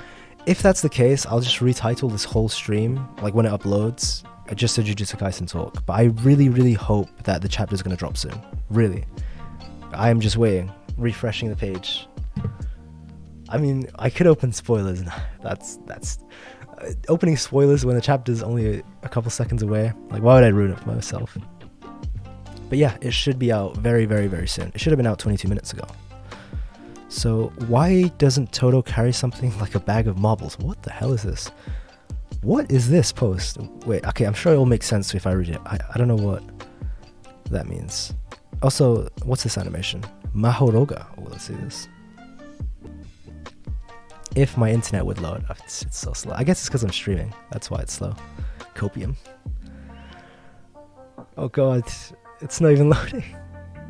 If that's the case, I'll just retitle this whole stream, like when it uploads, just a Jujutsu Kaisen talk. But I really, really hope that the chapter is going to drop soon. Really. I am just waiting, refreshing the page. I mean, I could open spoilers. That's opening spoilers when the chapter is only a couple seconds away. Like, why would I ruin it for myself? But yeah, it should be out very, very, very soon. It should have been out 22 minutes ago. So why doesn't Toto carry something like a bag of marbles? What the hell is this? What is this post? Wait, okay, I'm sure it will make sense if I read it. I don't know what that means. Also, what's this animation? Mahoroga. Oh, let's see this. If my internet would load. It's so slow. I guess it's because I'm streaming. That's why it's slow. Copium. Oh god, it's not even loading.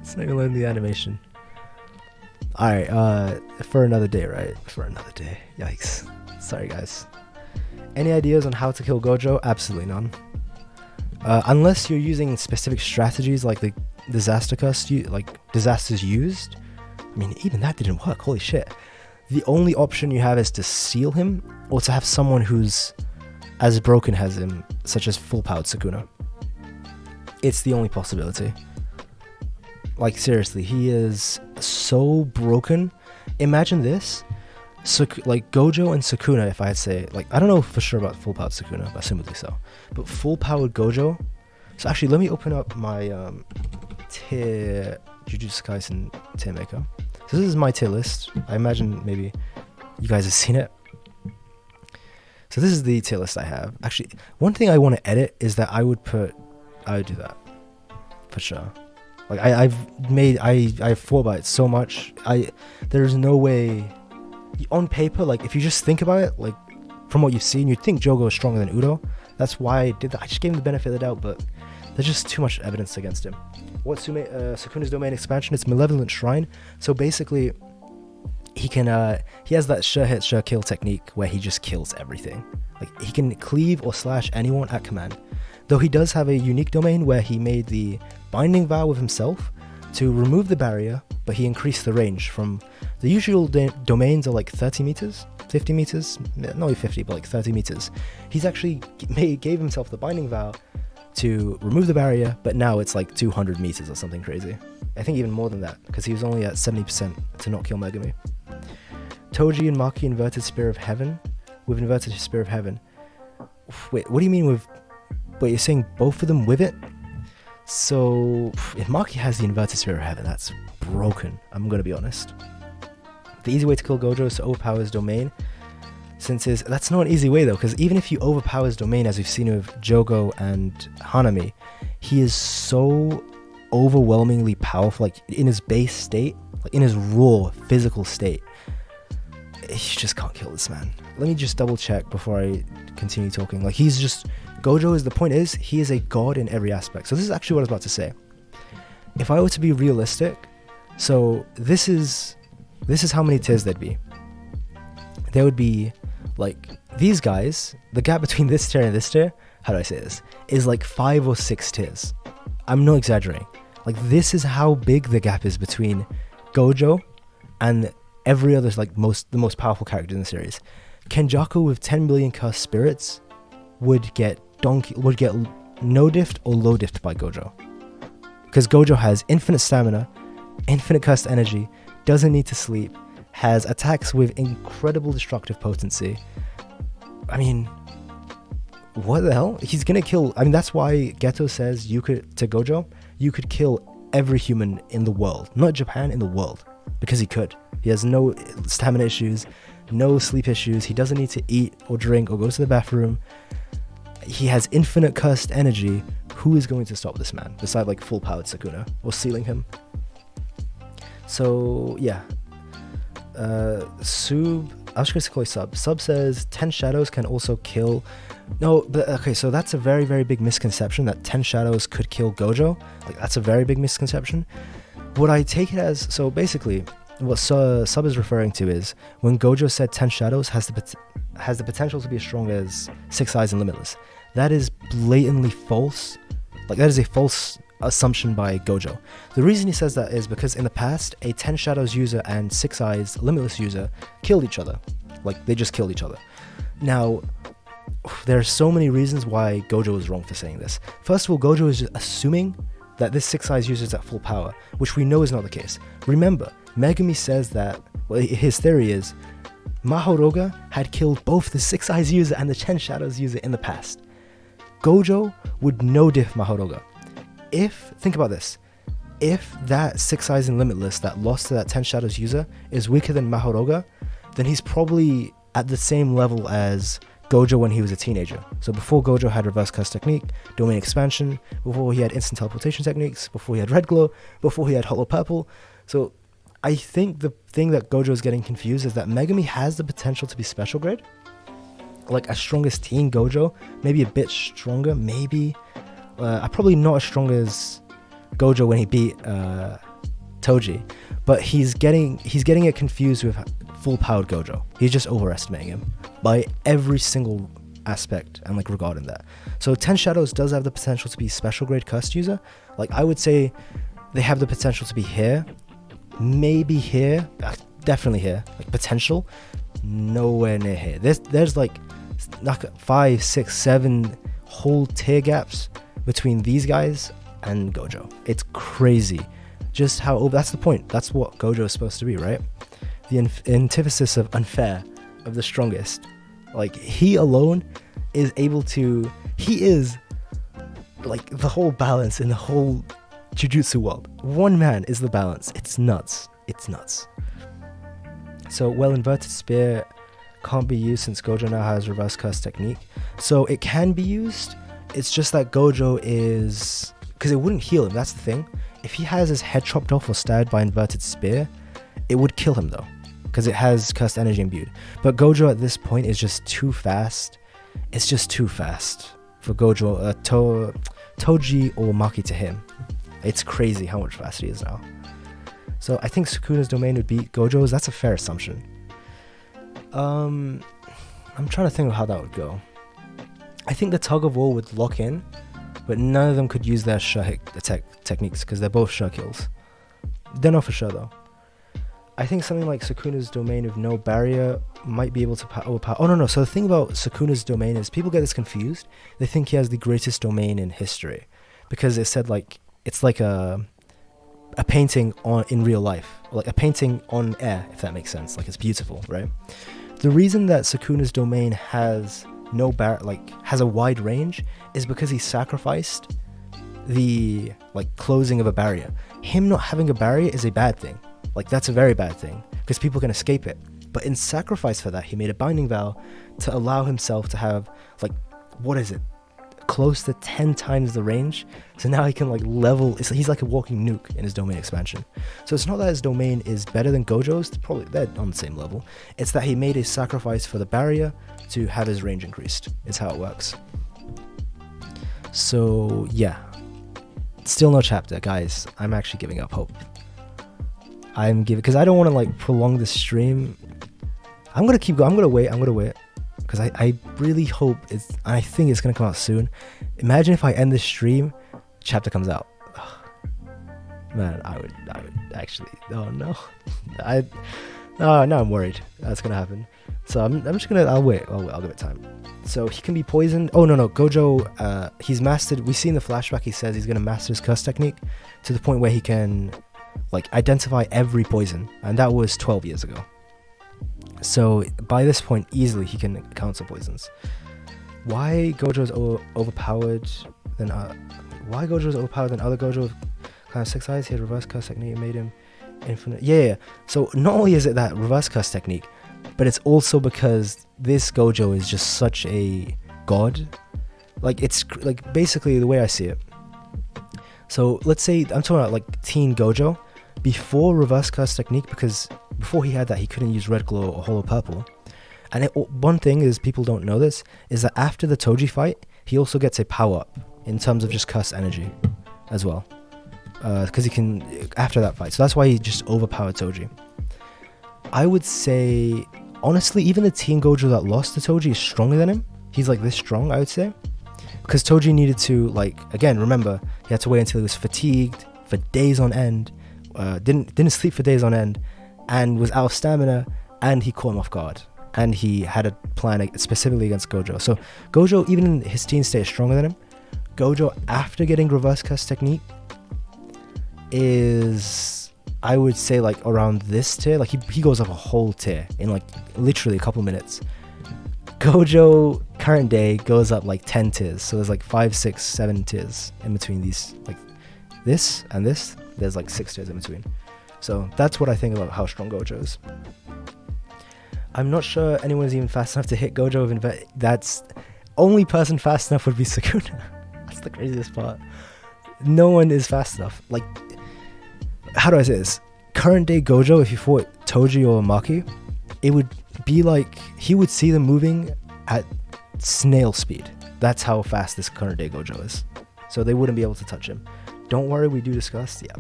It's not even loading the animation. Alright, for another day, right? For another day. Yikes. Sorry, guys. Any ideas on how to kill Gojo? Absolutely none. Unless you're using specific strategies like the disasters used. I mean, even that didn't work. Holy shit. The only option you have is to seal him, or to have someone who's as broken as him, such as full-powered Sukuna. It's the only possibility. Like, seriously, he is so broken. Imagine this. Like, Gojo and Sukuna, if I had say, like, I don't know for sure about full-powered Sukuna, but assumedly so. But full-powered Gojo. So actually, let me open up my tier, Jujutsu Kaisen tier maker. So this is my tier list. I imagine maybe you guys have seen it. So this is the tier list I have. Actually, one thing I want to edit is that I would do that. For sure. Like, I've thought about it so much. There's no way, on paper, like, if you just think about it, like, from what you've seen, you'd think Jogo is stronger than Udo. That's why I did that. I just gave him the benefit of the doubt, but there's just too much evidence against him. What's Sukuna's domain expansion? It's Malevolent Shrine. So basically, he has that sure hit, sure kill technique where he just kills everything. Like, he can cleave or slash anyone at command. Though he does have a unique domain where he made the binding vow with himself to remove the barrier, but he increased the range from the usual domains are like 30 meters, 50 meters, not only 50, but like 30 meters. He's actually gave himself the binding vow to remove the barrier, but now it's like 200 meters or something crazy. I think even more than that, because he was only at 70% to not kill Megumi. Toji and Maki inverted Spear of Heaven, with inverted Spear of Heaven. Wait, what do you mean with... Wait, you're saying both of them with it? So, if Maki has the inverted Spear of Heaven, that's broken, I'm gonna be honest. The easy way to kill Gojo is to overpower his domain. That's not an easy way though, because even if you overpower his domain, as we've seen with Jogo and Hanami, he is so overwhelmingly powerful, like in his base state, like in his raw physical state. You just can't kill this man. Let me just double check before I continue talking. Like, the point is, he is a god in every aspect. So this is actually what I was about to say. If I were to be realistic, so this is how many tiers there'd be. There would be, like, these guys, the gap between this tier and this tier, how do I say this, is like 5 or 6 tiers. I'm not exaggerating. Like, this is how big the gap is between Gojo and every other, like, the most powerful character in the series. Kenjaku with 10 billion cursed spirits would get no diffed or low diffed by Gojo. Because Gojo has infinite stamina, infinite cursed energy, doesn't need to sleep, has attacks with incredible destructive potency. I mean, what the hell? He's gonna kill... I mean, that's why Geto says to Gojo, you could kill every human in the world. Not Japan, in the world. Because he could. He has no stamina issues, no sleep issues, he doesn't need to eat or drink or go to the bathroom. He has infinite cursed energy. who is going to stop this man besides like full powered Sukuna or sealing him? So yeah, I was going to call you Sub says 10 shadows can also kill. No, but okay, so that's a very, very big misconception that 10 shadows could kill Gojo. Like, that's a very big misconception. What I take it as, so basically, what Sub is referring to is when Gojo said 10 shadows has the potential to be as strong as 6 eyes and Limitless. That is blatantly false. Like, that is a false assumption by Gojo. The reason he says that is because in the past, a 10 shadows user and 6 eyes Limitless user killed each other. Like, they just killed each other. Now, there are so many reasons why Gojo is wrong for saying this. First of all, Gojo is just assuming that this 6 eyes user is at full power, which we know is not the case. Remember, Megumi says that, well, his theory is Mahoroga had killed both the 6 eyes user and the 10 shadows user in the past. Gojo would no diff Mahoroga. Think about this, if that 6 eyes and Limitless that lost to that 10 shadows user is weaker than Mahoroga, then he's probably at the same level as Gojo when he was a teenager. So before Gojo had reverse curse technique, domain expansion, before he had instant teleportation techniques, before he had red glow, before he had hollow purple. So I think the thing that Gojo is getting confused is that Megumi has the potential to be special grade, like as strong as teen Gojo, maybe a bit stronger, maybe. Probably not as strong as Gojo when he beat Toji, but he's getting it confused with full powered Gojo. He's just overestimating him by every single aspect and like regarding that. So 10 shadows does have the potential to be special grade cursed user. Like, I would say they have the potential to be here, maybe here, definitely here, like potential, nowhere near here. There's like 5, 6, 7 whole tier gaps between these guys and Gojo. It's crazy just how that's the point. That's what Gojo is supposed to be, right? The antithesis of unfair, of the strongest. Like, he alone is able to, he is like the whole balance in the whole Jujutsu world. One man is the balance. It's nuts. So, well, inverted spear can't be used since Gojo now has reverse curse technique. So it can be used. It's just that Gojo is, because it wouldn't heal him. That's the thing. If he has his head chopped off or stabbed by inverted spear, it would kill him though, because it has cursed energy imbued. But Gojo at this point is just too fast. It's just too fast for Gojo, Toji or Maki to him. It's crazy how much faster he is now. So I think Sukuna's domain would beat Gojo's. That's a fair assumption. I'm trying to think of how that would go. I think the tug of war would lock in, but none of them could use their techniques because they're both sure kills. They're not for sure though. I think something like Sukuna's domain with no barrier might be able to overpower. Oh no. So the thing about Sukuna's domain is people get this confused. They think he has the greatest domain in history because it said like it's like a painting in real life, like a painting on air, if that makes sense. Like, it's beautiful, right? The reason that Sukuna's domain has no has a wide range is because he sacrificed the closing of a barrier. Him not having a barrier is a bad thing. Like, that's a very bad thing because people can escape it. But in sacrifice for that, he made a binding vow to allow himself to have close to 10 times the range. So now he can level. He's like a walking nuke in his domain expansion. So it's not that his domain is better than Gojo's. Probably they're on the same level. It's that he made a sacrifice for the barrier to have his range increased. Is how it works. So yeah, still no chapter, guys. I'm actually giving up hope. Because I don't want to prolong the stream. I'm gonna keep going. I'm gonna wait because I really hope I think it's gonna come out soon. Imagine if I end this stream, chapter comes out. Ugh. Man, I would actually. Oh no, now I'm worried that's gonna happen. So I'm just gonna. I'll wait. I'll give it time. So he can be poisoned. Oh no, Gojo. He's mastered. We see in the flashback he says he's gonna master his curse technique to the point where he can identify every poison, and that was 12 years ago. So by this point, easily he can counter poisons. Why Gojo's overpowered than other Gojo with kind of 6 eyes? He had reverse curse technique and made him infinite. Yeah. So not only is it that reverse curse technique, but it's also because this Gojo is just such a god. It's basically the way I see it. So let's say I'm talking about like Teen Gojo before reverse curse technique, because before he had that he couldn't use red glow or hollow purple. And one thing is, people don't know this, is that after the Toji fight he also gets a power up in terms of just curse energy as well, because he can after that fight. So that's why he just overpowered Toji. I would say honestly even the Teen Gojo that lost to Toji is stronger than him. He's like this strong, I would say, because Toji needed to, like, again, remember, he had to wait until he was fatigued for days on end, didn't sleep for days on end, and was out of stamina, and he caught him off guard, and he had a plan specifically against Gojo. So Gojo, even in his teen state, is stronger than him. Gojo, after getting reverse curse technique, is, I would say, like around this tier. Like he goes up a whole tier in like literally a couple minutes. Gojo current day goes up like 10 tiers, so there's like 5, 6, 7 tiers in between these, like this and this, there's like 6 tiers in between. So that's what I think about how strong Gojo is. I'm not sure anyone is even fast enough to hit Gojo with that's only person fast enough would be Sukuna. That's the craziest part. No one is fast enough. Like, how do I say this? Current day Gojo, if you fought Toji or Maki, it would be like he would see them moving at snail speed. That's how fast this current day Gojo is. So they wouldn't be able to touch him. Don't worry, we do discuss. Yeah.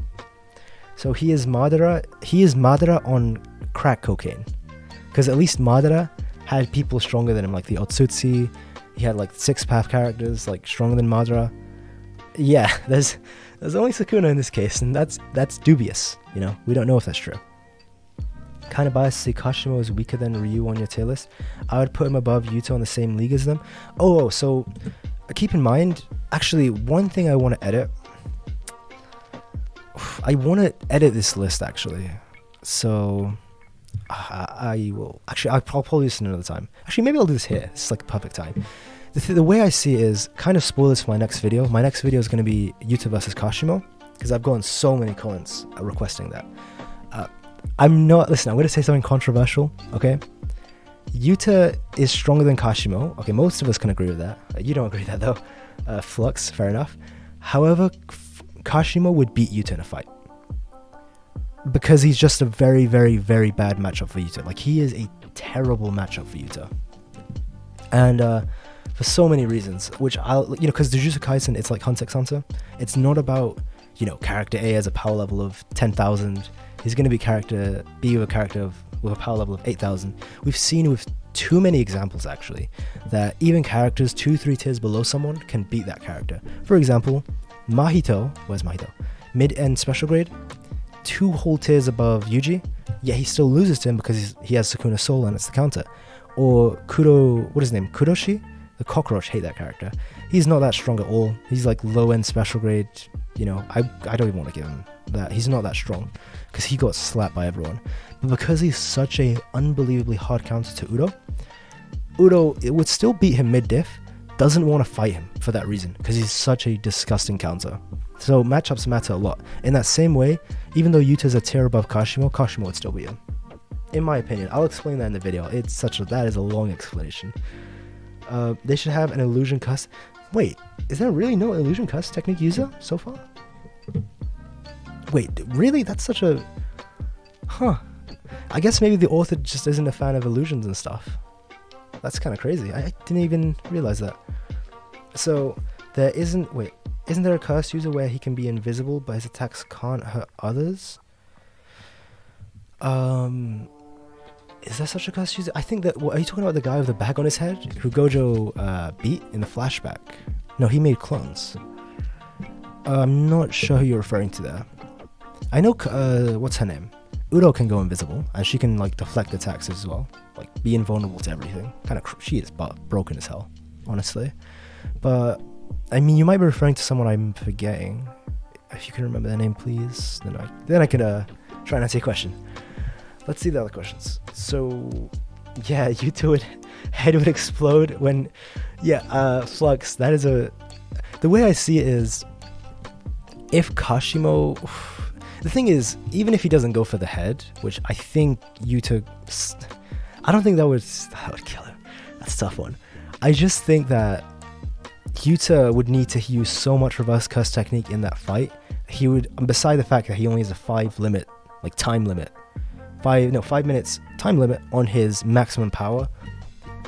So he is Madara. He is Madara on crack cocaine, because at least Madara had people stronger than him, like the Otsutsuki. He had like 6 path characters like stronger than Madara. Yeah, there's only Sukuna in this case, and that's dubious. You know, we don't know if that's true. Kind of biased to say Kashimo is weaker than Ryu on your tier list. I would put him above Yuta on the same league as them. Oh, so keep in mind, actually, one thing I want to edit. I want to edit this list, actually. So I will. Actually, I'll probably do this another time. Actually, maybe I'll do this here. It's like a perfect time. The way I see it is, kind of spoilers for my next video. My next video is going to be Yuta versus Kashimo, because I've gotten so many comments requesting that. I'm going to say something controversial, okay? Yuta is stronger than Kashimo. Okay, most of us can agree with that. You don't agree with that, though. Flux, fair enough. However, Kashimo would beat Yuta in a fight, because he's just a very, very, very bad matchup for Yuta. Like, he is a terrible matchup for Yuta. And for so many reasons, which because Jujutsu Kaisen, it's like Hunter x Hunter. It's not about, character A has a power level of 10,000. He's going to be character B with a character with a power level of 8,000. We've seen with too many examples, actually, that even characters 2-3 tiers below someone can beat that character. For example, Mahito, where's Mahito? Mid-end special grade, 2 whole tiers above Yuji, yet he still loses to him because he has Sukuna Soul and it's the counter. Or what is his name? Kuroshi? The cockroach, hate that character. He's not that strong at all. He's like low-end special grade. I don't even want to give him that. He's not that strong because he got slapped by everyone. But because he's such a unbelievably hard counter to Udo, it would still beat him mid-diff, doesn't want to fight him for that reason, because he's such a disgusting counter. So matchups matter a lot. In that same way, even though Yuta's a tier above Kashimo would still beat him. In my opinion. I'll explain that in the video. That is a long explanation. They should have an illusion curse. Wait, is there really no illusion curse technique user so far? Wait, really? That's such a... Huh. I guess maybe the author just isn't a fan of illusions and stuff. That's kind of crazy. I didn't even realize that. So, isn't there a curse user where he can be invisible but his attacks can't hurt others? Is there such a curse user? I think that... are you talking about the guy with the bag on his head who Gojo beat in the flashback? No, he made clones. I'm not sure who you're referring to there. I know... what's her name? Udo can go invisible, and she can like deflect attacks as well. Like, be invulnerable to everything. She is broken as hell, honestly. But, I mean, you might be referring to someone I'm forgetting. If you can remember their name, please. Then I can try and answer your question. Let's see the other questions. So, yeah, head would explode when... Yeah, Flux, that is the way I see it is, if Kashimo... The thing is, even if he doesn't go for the head, which I think Yuta... I don't think that would kill him. That's a tough one. I just think that Yuta would need to use so much reverse curse technique in that fight. He would, beside the fact that he only has a 5 limit, like time limit, 5 minutes time limit on his maximum power,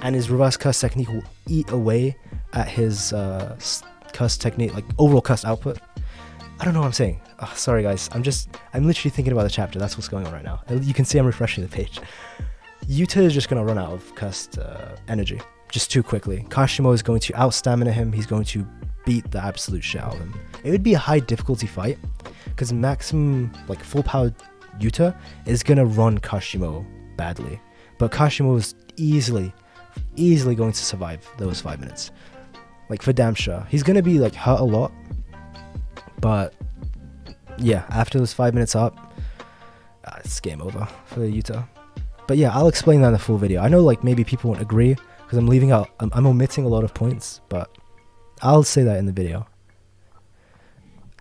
and his reverse curse technique will eat away at his curse technique, like overall curse output. I don't know what I'm saying. Oh, sorry guys, I'm literally thinking about the chapter. That's what's going on right now. You can see I'm refreshing the page. Yuta is just going to run out of cursed energy just too quickly. Kashimo is going to out stamina him. He's going to beat the absolute shit out of him. It would be a high difficulty fight because maximum, like full powered Yuta is going to run Kashimo badly, but Kashimo is easily going to survive those 5 minutes, like for damn sure. He's going to be like hurt a lot, but yeah, after those 5 minutes up, it's game over for Yuta. But yeah, I'll explain that in the full video. I know like maybe people won't agree because I'm omitting a lot of points, but I'll say that in the video.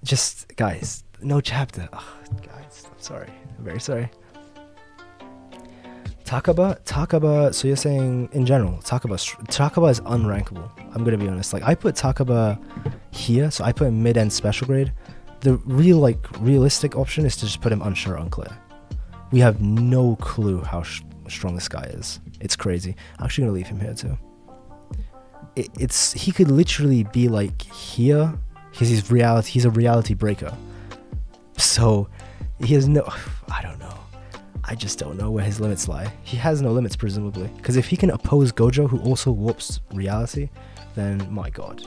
Just guys, no chapter. Oh, guys, I'm sorry. I'm very sorry. Takaba, so you're saying in general, Takaba is unrankable. I'm gonna be honest. Like I put Takaba here, so I put him mid-end special grade. The realistic option is to just put him unsure, unclear. We have no clue how strong this guy is. It's crazy. I'm actually gonna leave him here too. He could literally be like here because he's a reality breaker. So he has no, I don't know. I just don't know where his limits lie. He has no limits presumably, because if he can oppose Gojo, who also warps reality, then my god.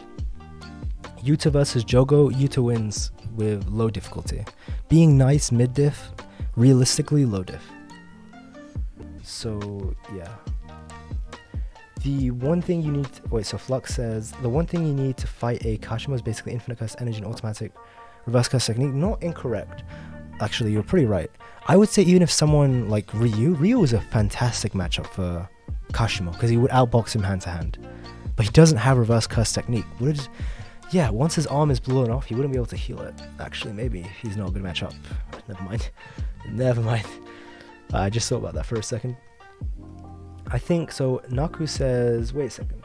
Yuta versus Jogo, Yuta wins with low difficulty. Being nice mid diff, realistically low diff. So yeah. The one thing you need so Flux says the one thing you need to fight a Kashimo is basically infinite curse energy and automatic reverse curse technique. Not incorrect. Actually, you're pretty right. I would say even if someone like Ryu is a fantastic matchup for Kashimo because he would outbox him hand to hand. But he doesn't have reverse curse technique. Yeah, once his arm is blown off, he wouldn't be able to heal it. Actually, maybe he's not a good matchup. Never mind. I just thought about that for a second. I think so. Naku says, wait a second.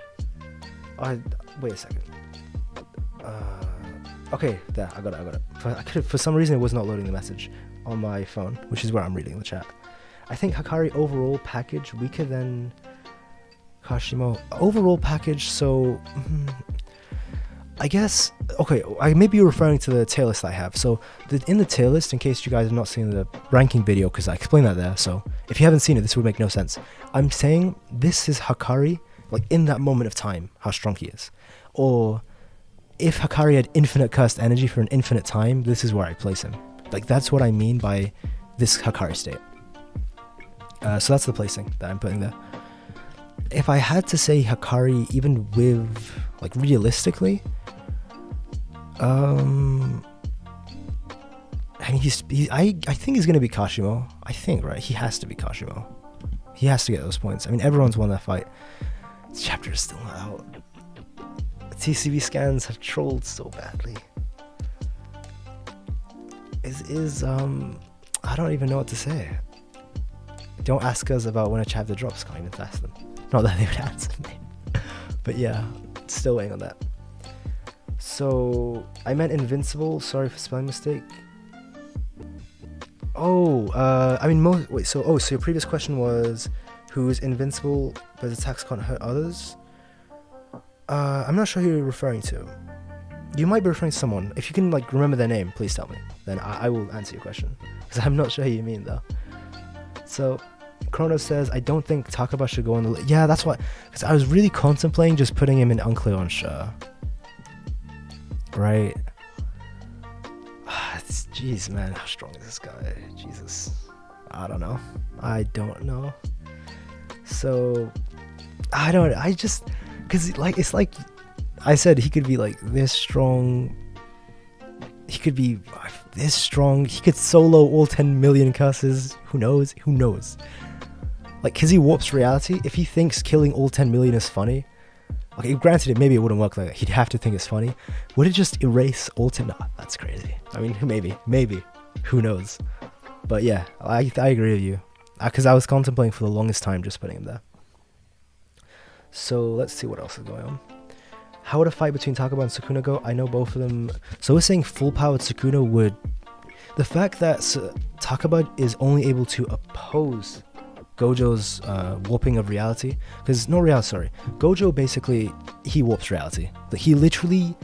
Okay, there, I got it. For some reason, it was not loading the message on my phone, which is where I'm reading the chat. I think Hakari overall package weaker than Kashimo. Overall package, so I guess, okay, maybe you're referring to the tier list I have. So in the tier list, in case you guys have not seen the ranking video, because I explained that there, so if you haven't seen it, this would make no sense. I'm saying this is Hakari, like in that moment of time, how strong he is. Or if Hakari had infinite cursed energy for an infinite time, this is where I place him. Like that's what I mean by this Hakari state. So that's the placing that I'm putting there. If I had to say Hakari, even with, like realistically, I mean, I think he's gonna be Kashimo. I think, right? He has to be Kashimo. He has to get those points. I mean, everyone's won that fight. This chapter is still not out. TCB scans have trolled so badly. I don't even know what to say. Don't ask us about when a chapter drops. Can't even ask them. Not that they would answer me. But yeah, still waiting on that. So I meant invincible. Sorry for spelling mistake. I mean, so your previous question was who is invincible but his attacks can't hurt others? I'm not sure who you're referring to. You might be referring to someone. If you can like remember their name, please tell me. Then I will answer your question, because I'm not sure who you mean though. So Chrono says, I don't think Takaba should go on the list. Yeah, that's why, because I was really contemplating just putting him in unclear on sure. Right? Jeez, man, how strong is this guy? Jesus. I don't know. So, because like, it's like I said, he could be like this strong. He could be this strong. He could solo all 10 million curses. Who knows? Like, because he warps reality. If he thinks killing all 10 million is funny, okay, granted, maybe it wouldn't work like that. He'd have to think it's funny. Would it just erase all 10? Nah, that's crazy. I mean, maybe. Who knows? But yeah, I agree with you. Because I was contemplating for the longest time just putting him there. So let's see what else is going on. how would a fight between Takaba and Sukuna go? I know both of them. So we're saying full-powered Sukuna would... The fact that Takaba is only able to oppose Gojo's warping of reality, because not reality, sorry. Gojo basically, he warps reality. Like, he literally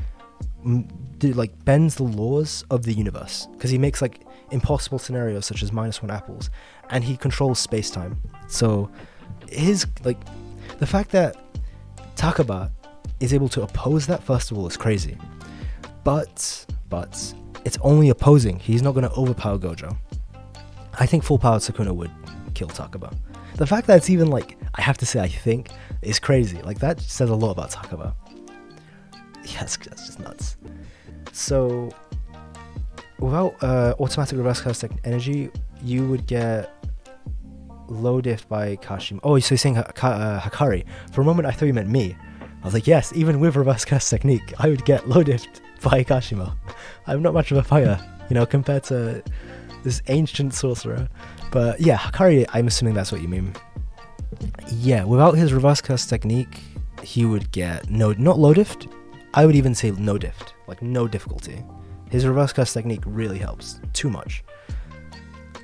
bends the laws of the universe, because he makes like impossible scenarios such as -1 apples, and he controls space-time. So his the fact that Takaba is able to oppose that, first of all, is crazy. But it's only opposing. He's not going to overpower Gojo. I think full-powered Sukuna would kill Takaba. The fact that it's even I have to say I think, is crazy. Like, that says a lot about Takaba. Yeah, that's just nuts. So without automatic reverse curse energy, you would get low diff by Kashimo. Oh, so you're saying Hakari. For a moment I thought you meant me. I was like, yes, even with reverse curse technique, I would get low diffed by Kashimo. I'm not much of a fighter, compared to this ancient sorcerer. But yeah, Hakari, I'm assuming that's what you mean. Yeah, without his reverse curse technique, he would get not low diffed. I would even say no diffed, like no difficulty. His reverse curse technique really helps, too much.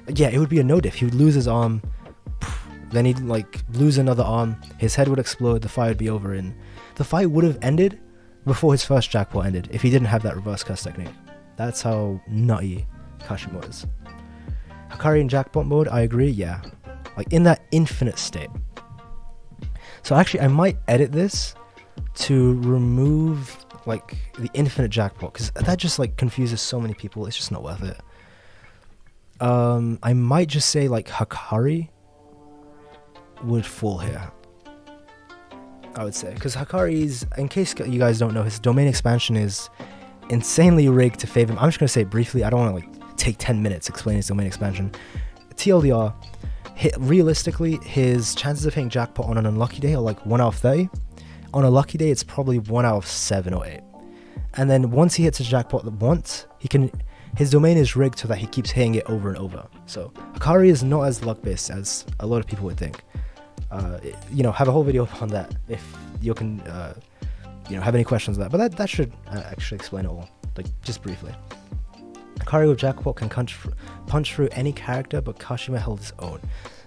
Yeah, it would be a no diff. He would lose his arm, then he'd lose another arm, his head would explode, the fight would be over, and the fight would have ended before his first jackpot ended if he didn't have that reverse curse technique. That's how nutty Kashimo is. Hakari in jackpot mode, I agree, yeah. In that infinite state. So actually, I might edit this to remove the infinite jackpot, because that just confuses so many people. It's just not worth it. I might just say Hakari would fall here, I would say, because Hakari's, in case you guys don't know, his domain expansion is insanely rigged to favor him. I'm just going to say it briefly. I don't want to take 10 minutes explaining his domain expansion. TLDR, realistically, his chances of hitting jackpot on an unlucky day are 1 out of 30. On a lucky day, it's probably 1 out of 7 or 8. And then once he hits his jackpot once, his domain is rigged so that he keeps hitting it over and over. So Hakari is not as luck-based as a lot of people would think. Have a whole video on that if you can, have any questions on that. But that should actually explain it all, just briefly. Hakari with jackpot can punch through any character, but Kashimo held his own.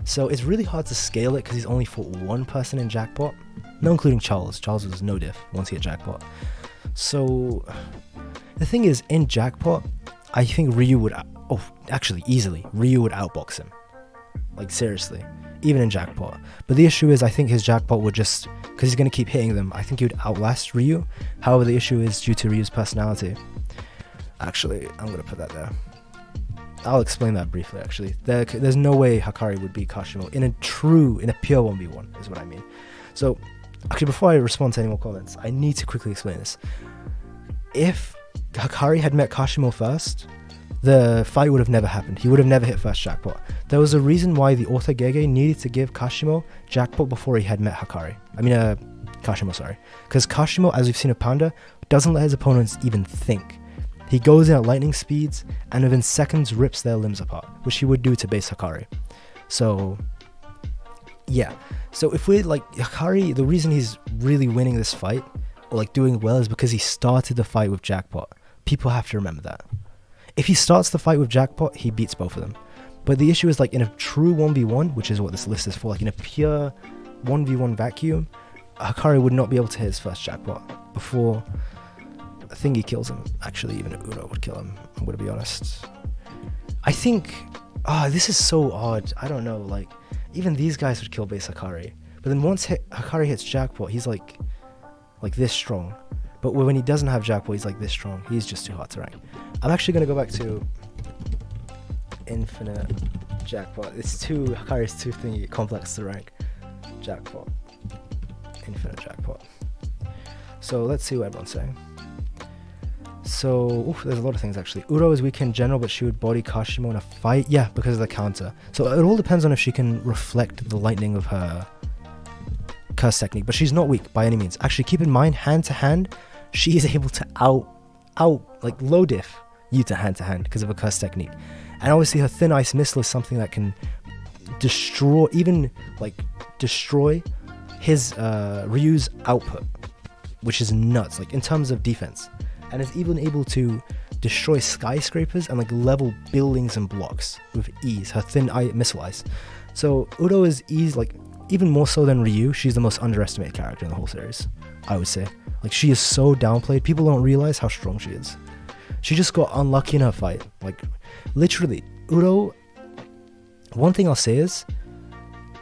So it's really hard to scale it because he's only fought one person in jackpot, no including Charles. Charles was no diff once he hit jackpot. So the thing is, in jackpot, I think Ryu would, easily, Ryu would outbox him. Seriously, even in jackpot. But the issue is, I think his jackpot would just, because he's going to keep hitting them, I think he would outlast Ryu. However, the issue is due to Ryu's personality. Actually, I'm going to put that there. I'll explain that briefly, actually. There's no way Hakari would beat Kashimo in a pure 1v1, is what I mean. So, actually, before I respond to any more comments, I need to quickly explain this. If Hakari had met Kashimo first, the fight would have never happened. He would have never hit first jackpot. There was a reason why the author Gege needed to give Kashimo jackpot before he had met Kashimo, sorry. Because Kashimo, as we've seen with Panda, doesn't let his opponents even think. He goes in at lightning speeds and within seconds rips their limbs apart, which he would do to base Hakari. So, yeah. So if we're Hakari, the reason he's really winning this fight, or doing well, is because he started the fight with jackpot. People have to remember that. If he starts the fight with jackpot, he beats both of them. But the issue is in a true 1v1, which is what this list is for, in a pure 1v1 vacuum, Hakari would not be able to hit his first jackpot before Thingy kills him. Actually, even Uro would kill him, I'm going to be honest. I think, this is so odd. I don't know, even these guys would kill base Hakari. But then once Hakari hits jackpot, he's like this strong. But when he doesn't have jackpot, he's this strong. He's just too hard to rank. I'm actually going to go back to infinite jackpot. Hakari's too thingy complex to rank. Jackpot. Infinite jackpot. So let's see what everyone's saying. So, there's a lot of things actually. Uro is weak in general, but she would body Kashimo in a fight. Yeah, because of the counter. So it all depends on if she can reflect the lightning of her curse technique. But she's not weak by any means. Actually, keep in mind, hand to hand, she is able to low diff you to hand because of a curse technique. And obviously her thin ice missile is something that can destroy his Ryu's output. which is nuts, like in terms of defense, and is even able to destroy skyscrapers and like level buildings and blocks with ease. Her thin missile eyes. So Udo is like even more so than Ryu. She's the most underestimated character in the whole series, I would say. Like, she is so downplayed. People don't realize how strong she is. She just got unlucky in her fight. Like, literally, Udo. One thing I'll say is,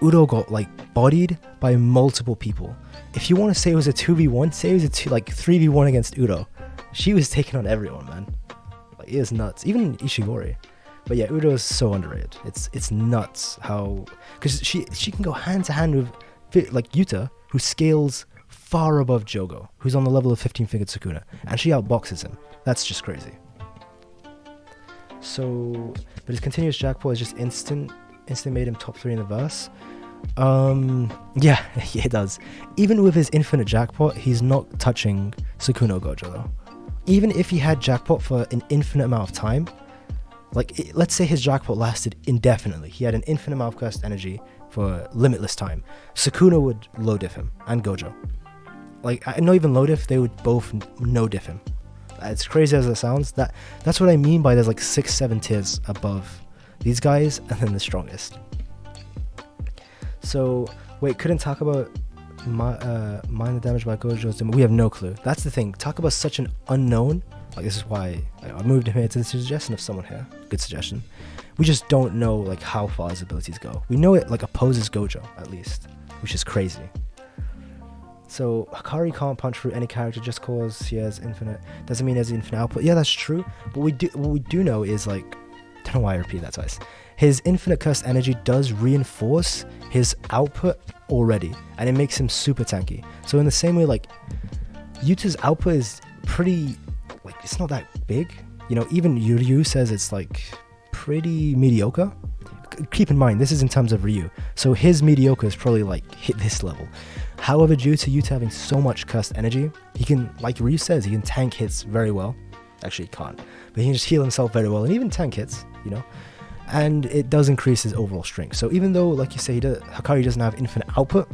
Udo got like bodied by multiple people. If you want to say it was a 2v1, say it was a 3v1 against Udo. She was taking on everyone, man. Like, it is nuts. Even Ishigori. But yeah, Udo is so underrated. It's nuts how, because she can go hand to hand with like Yuta, who scales far above Jogo, who's on the level of 15-fingered Sukuna, and she outboxes him. That's just crazy. So, but his continuous jackpot is just instant made him top 3 in the verse. Yeah, it does. Even with his infinite jackpot, he's not touching Sukuna Gojo though. Even if he had jackpot for an infinite amount of time, like, let's say his jackpot lasted indefinitely. He had an infinite amount of cursed energy for limitless time. Sukuna would low diff him, and Gojo. Like, not even low diff, they would both no diff him. As crazy as it sounds, that's what I mean by there's like 6-7 tiers above these guys, and then the strongest. So, wait, couldn't talk about minor damage by Gojo's. We have no clue. That's the thing. Talk about such an unknown. Like, this is why I moved him here to the suggestion of someone here. Good suggestion. We just don't know like how far his abilities go. We know it like opposes Gojo at least, which is crazy. So Hakari can't punch through any character just cause he has infinite. Doesn't mean he has infinite output. Yeah, that's true. But what we do know is, like, don't know why I repeat that twice. His infinite cursed energy does reinforce his output already, and it makes him super tanky. So in the same way, like, Yuta's output is pretty, like, it's not that big. You know, even Ryu says it's like pretty mediocre. Keep in mind, this is in terms of Ryu. So his mediocre is probably like hit this level. However, due to Yuta having so much cursed energy, he can, like Ryu says, he can tank hits very well. Actually, he can't. But he can just heal himself very well and even tank hits, you know. And it does increase his overall strength. So even though, like you say, Hakari doesn't have infinite output,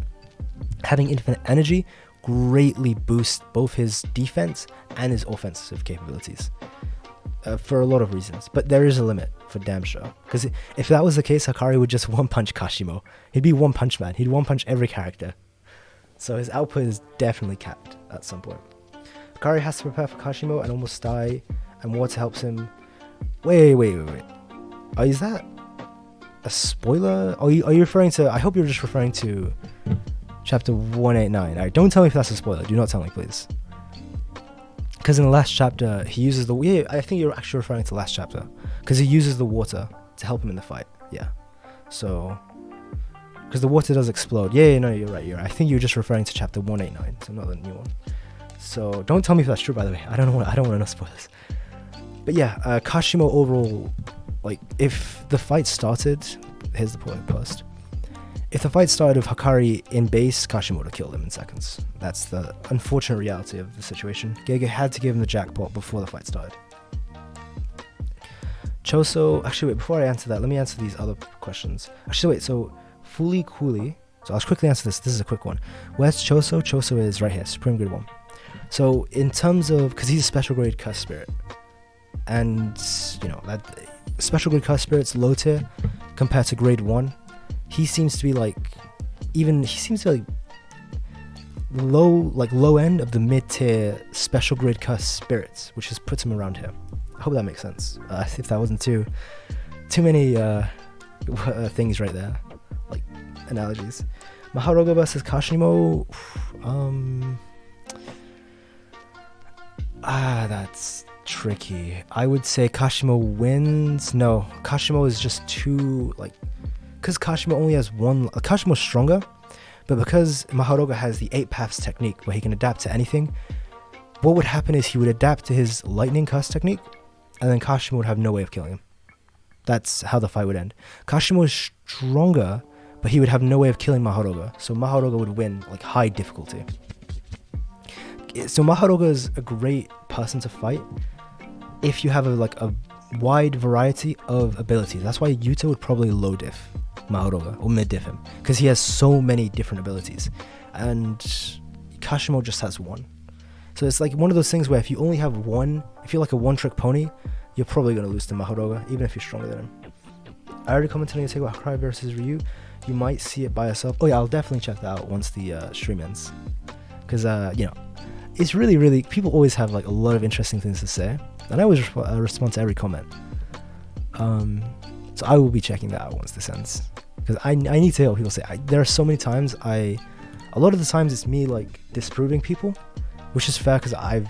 having infinite energy greatly boosts both his defense and his offensive capabilities. For a lot of reasons, but there is a limit for damn sure. Because if that was the case, Hakari would just one punch Kashimo. He'd be one punch man. He'd one punch every character. So his output is definitely capped at some point. Hakari has to prepare for Kashimo and almost die, and water helps him. Wait. Oh, is that a spoiler? Are you referring to? I hope you're just referring to chapter 189. Alright, don't tell me if that's a spoiler. Do not tell me, please. Because in the last chapter, he uses the... Yeah, I think you're actually referring to the last chapter. Because he uses the water to help him in the fight. Yeah. So... Because the water does explode. Yeah, no, you're right. I think you're just referring to chapter 189. So not the new one. So don't tell me if that's true, by the way. I don't want to know spoilers. But yeah, Kashimo overall... Like, if the fight started... Here's the post. If the fight started with Hakari in base, Kashimo would have killed him in seconds. That's the unfortunate reality of the situation. Gege had to give him the jackpot before the fight started. Choso... Actually, wait, before I answer that, let me answer these other questions. Actually, wait, so... Fuli Kuli... So I'll quickly answer this. This is a quick one. Where's Choso? Choso is right here, Supreme Grade 1. So, in terms of... Because he's a special grade cuss spirit. And, you know, that special grade cuss spirit's low tier compared to grade 1. He seems to be like, low end of the mid tier special grade cuss spirits, which just puts him around here. I hope that makes sense. If that wasn't too many things right there, like analogies. Maharoga versus Kashimo. That's tricky. I would say Kashimo wins. No, Kashimo is just too, like, because Kashimo only has one. Kashimo's stronger, but because Maharoga has the 8 paths technique where he can adapt to anything, what would happen is he would adapt to his lightning curse technique, and then Kashimo would have no way of killing him. That's how the fight would end. Kashimo is stronger, but he would have no way of killing Maharoga, so Maharoga would win like high difficulty. So Maharoga is a great person to fight if you have a wide variety of abilities. That's why Yuta would probably low diff Maharoga or mid diff him, because he has so many different abilities, and Kashimo just has one. So it's like one of those things where if you only have one, if you're like a one-trick pony, you're probably going to lose to Mahoroga, even if you're stronger than him. I already commented on your take about Hakari versus Ryu. You might see it by yourself. Oh yeah, I'll definitely check that out once the stream ends. Because, it's really, really, people always have like a lot of interesting things to say. And I always respond to every comment. So I will be checking that out once this ends. Because I need to hear what people say. There are so many times a lot of the times it's me like disproving people, which is fair because I've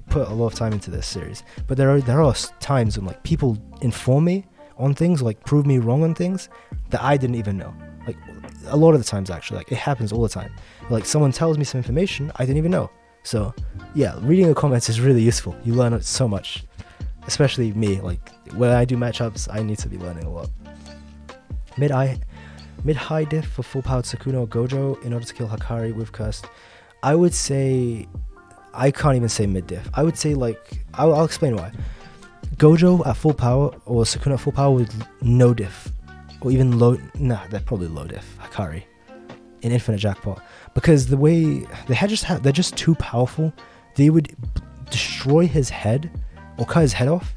put a lot of time into this series. But there are times when like people inform me on things, like prove me wrong on things that I didn't even know. Like a lot of the times actually, like it happens all the time. Like someone tells me some information I didn't even know. So yeah, reading the comments is really useful. You learn so much, especially me. Like when I do matchups, I need to be learning a lot. Mid-high diff for full powered Sukuna or Gojo in order to kill Hakari with Cursed. I would say, I can't even say mid diff. I would say like, I'll explain why. Gojo at full power or Sukuna at full power with no diff, or even low, they're probably low diff, Hakari in Infinite Jackpot, because the way they're just too powerful. They would destroy his head or cut his head off,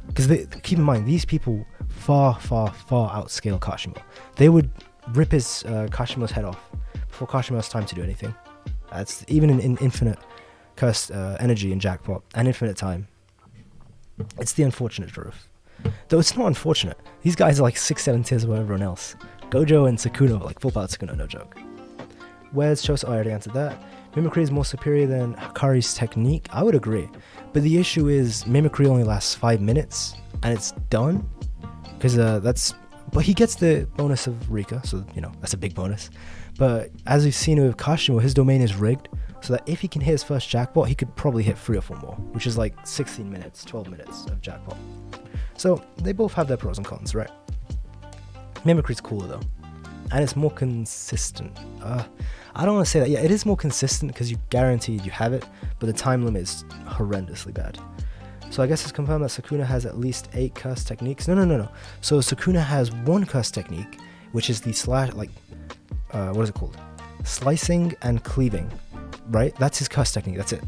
because keep in mind, these people far outscale Kashimo. They would rip his Kashimo's head off before Kashimo has time to do anything. That's even in Infinite Cursed Energy and Jackpot and Infinite Time. It's the unfortunate truth. Though it's not unfortunate. These guys are like 6-7 tiers above everyone else. Gojo and Sukuna are like full power Sukuna, no joke. Where's Choso? I already answered that. Mimicry is more superior than Hakari's technique. I would agree. But the issue is Mimicry only lasts 5 minutes and it's done. Because but he gets the bonus of Rika, so that's a big bonus. But as we've seen with Kashimo, his domain is rigged, so that if he can hit his first jackpot, he could probably hit 3 or 4 more, which is like 16 minutes, 12 minutes of jackpot. So they both have their pros and cons, right? Mimicry's cooler though, and it's more consistent. I don't want to say that. Yeah, it is more consistent because you guaranteed you have it, but the time limit is horrendously bad. So I guess it's confirmed that Sukuna has at least 8 curse techniques. No. So Sukuna has 1 curse technique, which is the what is it called? Slicing and cleaving, right? That's his curse technique, that's it.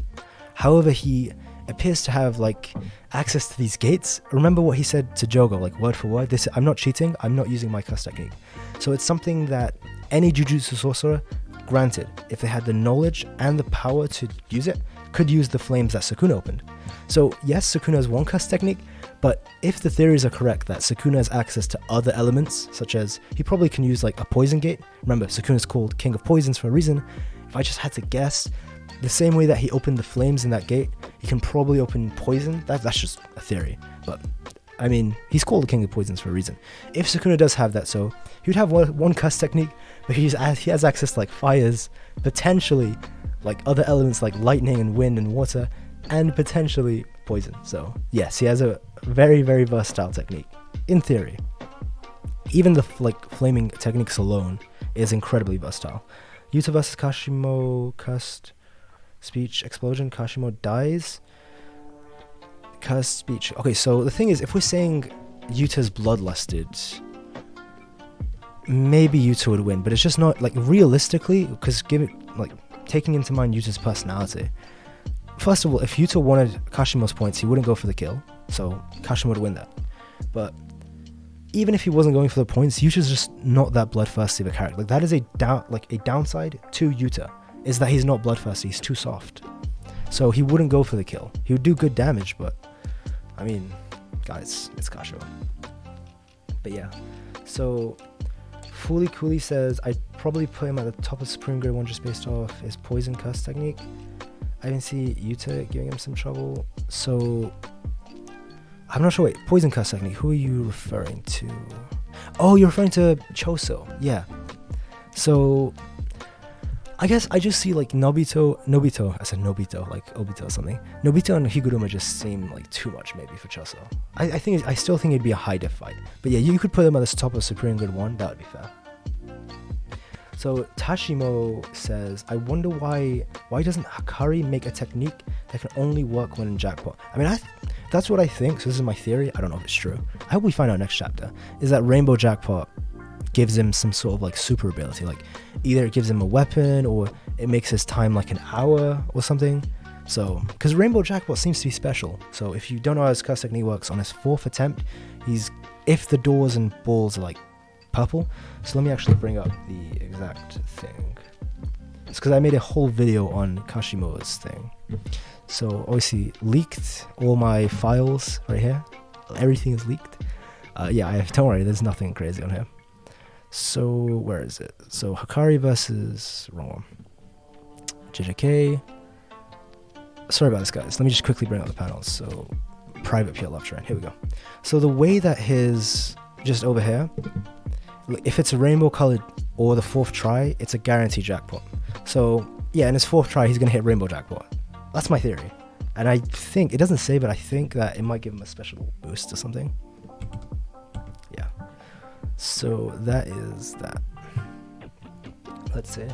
However, he appears to have like access to these gates. Remember what he said to Jogo, like word for word? I'm not cheating, I'm not using my curse technique. So it's something that any Jujutsu sorcerer, granted, if they had the knowledge and the power to use it, could use the flames that Sukuna opened. So yes, Sukuna has 1 curse technique, but if the theories are correct that Sukuna has access to other elements, such as he probably can use like a poison gate. Remember, Sukuna's called King of Poisons for a reason. If I just had to guess, the same way that he opened the flames in that gate, he can probably open poison. That's just a theory, but I mean, he's called the King of Poisons for a reason. If Sukuna does have that, so he would have one curse technique, but he has access to like fires, potentially like other elements like lightning and wind and water, and potentially poison. So yes, he has a very, very versatile technique, in theory. Even the flaming techniques alone is incredibly versatile. Yuta versus Kashimo, cursed speech explosion, Kashimo dies. Cursed speech. Okay, so the thing is, if we're saying Yuta's bloodlusted, maybe Yuta would win, but it's just not like realistically, because taking into mind Yuta's personality. First of all, if Yuta wanted Kashimo's points, he wouldn't go for the kill, so Kashimo would win that. But even if he wasn't going for the points, Yuta's just not that bloodthirsty of a character. Like that is a downside to Yuta, is that he's not bloodthirsty, he's too soft. So he wouldn't go for the kill. He would do good damage, but I mean, guys, it's Kashimo. But yeah, so Fooly Cooley says, I'd probably put him at the top of Supreme Grade 1 just based off his poison curse technique. I didn't see Yuta giving him some trouble, so I'm not sure. Wait, poison curse technique, who are you referring to? Oh, you're referring to Choso. Yeah. So I guess I just see like Nobito, I said Nobito, like Obito or something. Nobito and Higuruma just seem like too much maybe for Choso. I still think it'd be a high diff fight. But yeah, you could put them at the top of Supreme Grade 1, that would be fair. So Tashimo says, I wonder why doesn't Hakari make a technique that can only work when in Jackpot? I mean, that's what I think, so this is my theory. I don't know if it's true. I hope we find out next chapter. Is that Rainbow Jackpot gives him some sort of like super ability, like either it gives him a weapon or it makes his time like an hour or something. So, because Rainbow Jackpot seems to be special. So if you don't know how his curse technique works, on his 4th attempt, if the doors and balls are like purple. So let me actually bring up the exact thing. It's because I made a whole video on Kashimo's thing. So obviously leaked all my files right here. Everything is leaked. Don't worry, there's nothing crazy on here. So where is it? So Hakari versus wrong one. JJK. Sorry about this, guys. Let me just quickly bring up the panels. So private pure love train. Here we go. So the way that his just over here, if it's a rainbow colored or the 4th try, it's a guaranteed jackpot. So yeah, in his 4th try, he's gonna hit rainbow jackpot. That's my theory. And I think, it doesn't say, but I think that it might give him a special boost or something. Yeah. So that is that. Let's see.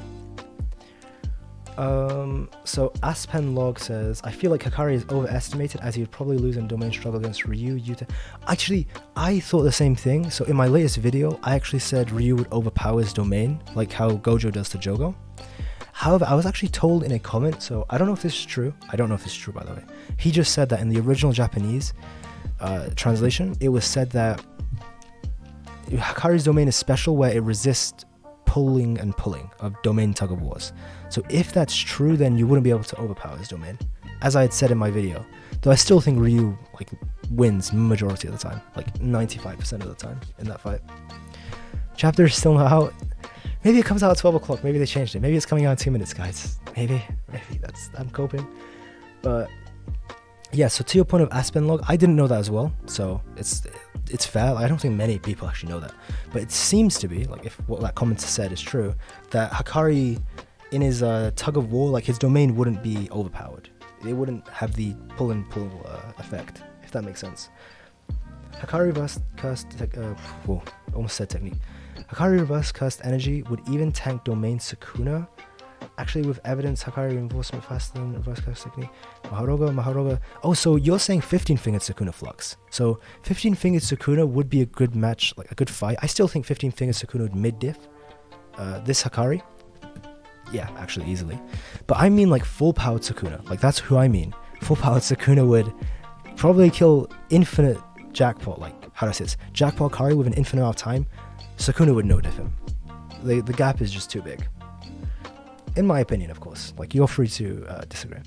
So Aspen Log says, I feel like Hakari is overestimated as he would probably lose in domain struggle against Ryu, Yuta. Actually, I thought the same thing. So in my latest video, I actually said Ryu would overpower his domain, like how Gojo does to Jogo. However, I was actually told in a comment, so I don't know if this is true. I don't know if this is true, by the way. He just said that in the original Japanese translation, it was said that Hakari's domain is special where it resists pulling and pulling of domain tug of wars. So if that's true, then you wouldn't be able to overpower his domain, as I had said in my video. Though I still think Ryu wins majority of the time, like 95% of the time in that fight. Chapter is still not out. Maybe it comes out at 12 o'clock. Maybe they changed it. Maybe it's coming out in 2 minutes, guys. Maybe I'm coping. But yeah, so to your point of Aspen Log, I didn't know that as well. So it's fair. I don't think many people actually know that. But it seems to be, like if what that commenter said is true, that Hakari in his tug of war, like his domain wouldn't be overpowered. It wouldn't have the pull and pull effect, if that makes sense. Hakari reverse cursed, almost said technique. Hakari reverse cursed energy would even tank domain Sukuna. Actually, with evidence, Hakari reinforcement faster than reverse cursed technique. Maharoga. Oh, so you're saying 15-fingered Sukuna flux. So 15-fingered Sukuna would be a good match, like a good fight. I still think 15-fingered Sukuna would mid-diff this Hakari. Yeah, actually, easily. But I mean like full-powered Sukuna. Like, that's who I mean. Full-powered Sukuna would probably kill infinite jackpot, like, how do I say this? Jackpot Hakari with an infinite amount of time. Sukuna would no-diff him. The gap is just too big. In my opinion, of course. Like, you're free to disagree.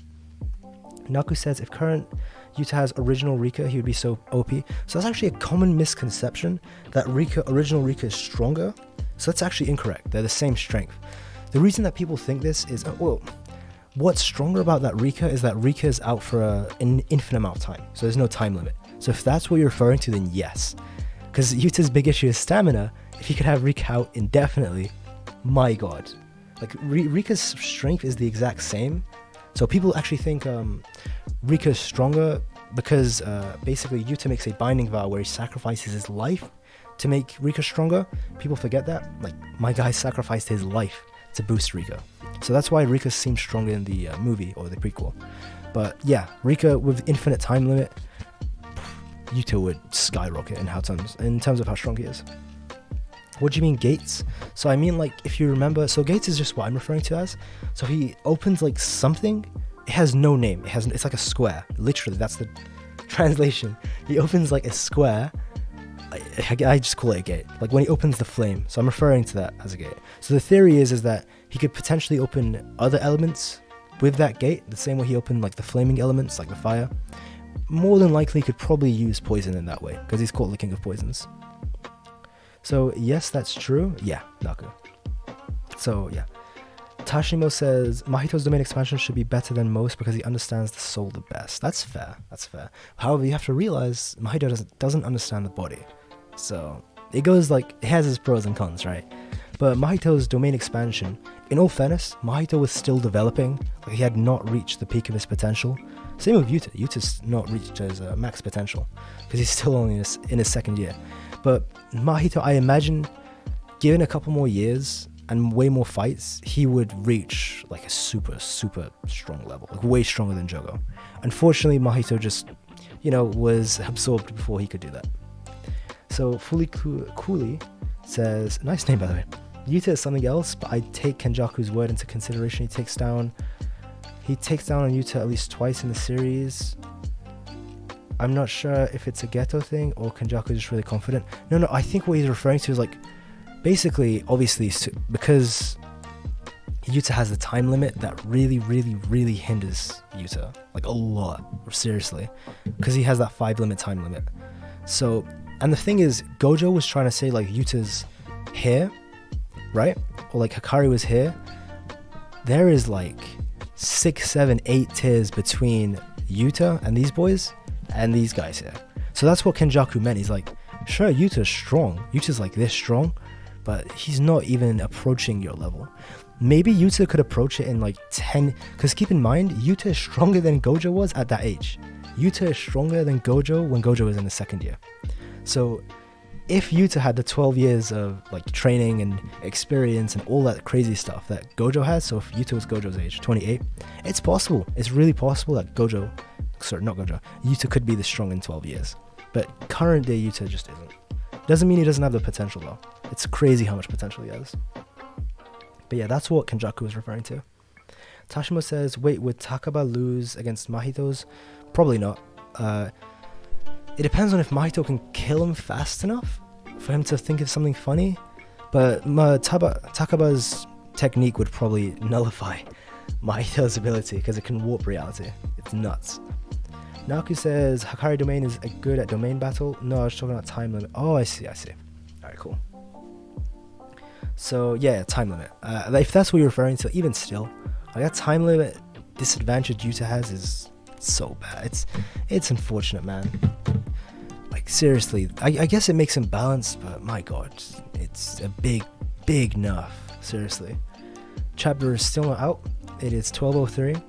Naku says, if current Yuta has original Rika, he would be so OP. So that's actually a common misconception, that original Rika is stronger. So that's actually incorrect. They're the same strength. The reason that people think this is, what's stronger about that Rika is that Rika is out for an infinite amount of time. So there's no time limit. So if that's what you're referring to, then yes. Because Yuta's big issue is stamina. If he could have Rika out indefinitely, my god. Like, Rika's strength is the exact same. So people actually think Rika is stronger because basically Yuta makes a binding vow where he sacrifices his life to make Rika stronger. People forget that. Like, my guy sacrificed his life to boost Rika. So that's why Rika seems stronger in the movie or the prequel. But yeah, Rika with infinite time limit, Yuta would skyrocket in terms of how strong he is. What do you mean gates? So I mean, like, if you remember, so gates is just what I'm referring to as. So he opens like something, it has no name. It's like a square. Literally, that's the translation. He opens like a square. I just call it a gate. Like when he opens the flame. So I'm referring to that as a gate. So the theory is that he could potentially open other elements with that gate, the same way he opened like the flaming elements, like the fire. More than likely, he could probably use poison in that way, because he's called the king of poisons. So yes, that's true. Yeah, Naku. So yeah. Kashimo says, Mahito's domain expansion should be better than most because he understands the soul the best. That's fair. However, you have to realize Mahito doesn't understand the body. So it goes like, it has its pros and cons, right? But Mahito's domain expansion, in all fairness, Mahito was still developing. Like, he had not reached the peak of his potential. Same with Yuta. Yuta's not reached his max potential because he's still only in his second year. But Mahito, I imagine, given a couple more years and way more fights, he would reach like a super, super strong level, like way stronger than Jogo. Unfortunately, Mahito just, was absorbed before he could do that. So Fully Cooley says, nice name by the way. Yuta is something else, but I take Kenjaku's word into consideration. He takes down He takes down on Yuta at least twice in the series. I'm not sure if it's a Geto thing or Kenjaku is just really confident. No, I think what he's referring to is like, basically, obviously, because Yuta has the time limit that really hinders Yuta. Like a lot, seriously. Because he has that 5 limit time limit. So, and the thing is, Gojo was trying to say like Yuta's here, right? Or like Hakari was here. There is like 6, 7, 8 tiers between Yuta and these boys and these guys here. So that's what Kenjaku meant. He's like, sure, Yuta's strong. Yuta's like this strong, but he's not even approaching your level. Maybe Yuta could approach it in like 10, because keep in mind, Yuta is stronger than Gojo was at that age. Yuta is stronger than Gojo when Gojo was in the 2nd year. So if Yuta had the 12 years of like training and experience and all that crazy stuff that Gojo has, so if Yuta was Gojo's age, 28, it's possible. It's really possible that Yuta could be this strong in 12 years. But current day Yuta just isn't. Doesn't mean he doesn't have the potential though. It's crazy how much potential he has. But yeah, that's what Kenjaku was referring to. Tashimo says, wait, would Takaba lose against Mahito's? Probably not. It depends on if Mahito can kill him fast enough for him to think of something funny. But Takaba's technique would probably nullify Mahito's ability because it can warp reality. It's nuts. Naku says, Hakari domain is good at domain battle. No, I was talking about time limit. Oh, I see. Alright, cool. So yeah, time limit. If that's what you're referring to, even still, like that time limit disadvantage Yuta has is so bad. It's unfortunate, man. Like seriously, I guess it makes him balanced, but my god, it's a big nerf. Seriously. Chapter is still not out. It is 12:03.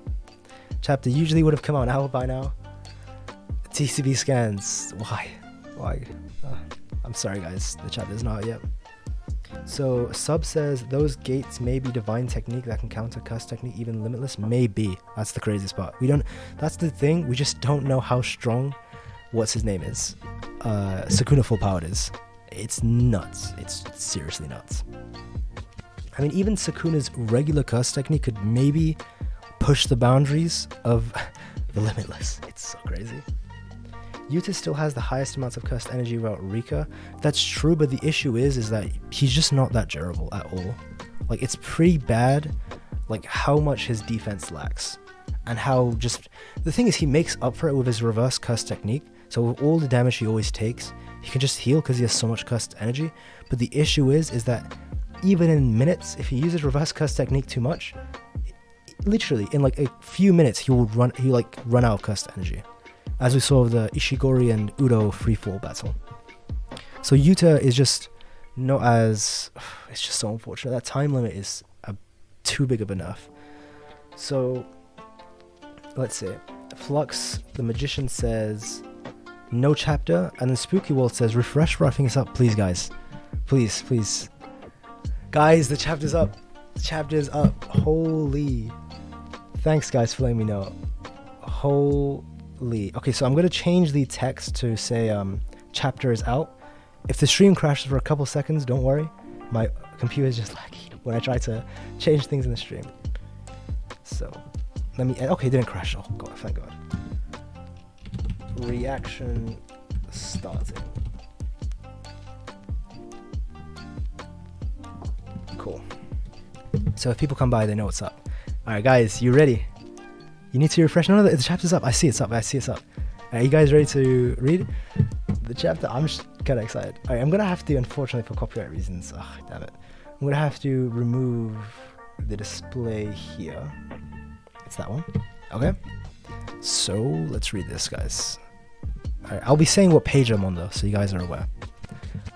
Chapter usually would have come out an hour by now. TCB scans. Why? I'm sorry guys, the chapter is not out yet. So Sub says those gates may be divine technique that can counter cuss technique even limitless. Maybe. That's the craziest part. That's the thing, we just don't know how strong what's his name is. Sukuna full powered is. It's nuts. It's seriously nuts. I mean, even Sukuna's regular cuss technique could maybe push the boundaries of the limitless. It's so crazy. Yuta still has the highest amounts of cursed energy without Rika. That's true, but the issue is that he's just not that durable at all. Like, it's pretty bad, like, how much his defense lacks. And how just... The thing is, he makes up for it with his reverse curse technique. So with all the damage he always takes, he can just heal because he has so much cursed energy. But the issue is that even in minutes, if he uses reverse curse technique too much, literally, in like a few minutes, he'll run out of cursed energy. As we saw with the Ishigori and Udo freefall battle. So Yuta is just not as... It's just so unfortunate. That time limit is too big of a nerf. So, let's see. Flux, the magician, says, no chapter. And then Spooky World says, refresh wrapping us up. Please, guys. Please. Guys, the chapter's up. The chapter's up. Holy. Thanks, guys, for letting me know. Okay, so I'm going to change the text to say chapter is out. If the stream crashes for a couple seconds, don't worry. My computer is just laggy when I try to change things in the stream. So, okay, it didn't crash. Oh, God, thank God. Reaction starting. Cool. So if people come by, they know what's up. Alright, guys, you ready? You need to refresh. No, the chapter's up. I see it's up. Are you guys ready to read the chapter? I'm just kind of excited. Alright, I'm going to have to, unfortunately, for copyright reasons, damn it. I'm going to have to remove the display here. It's that one. Okay. So, let's read this, guys. Alright, I'll be saying what page I'm on, though, so you guys are aware.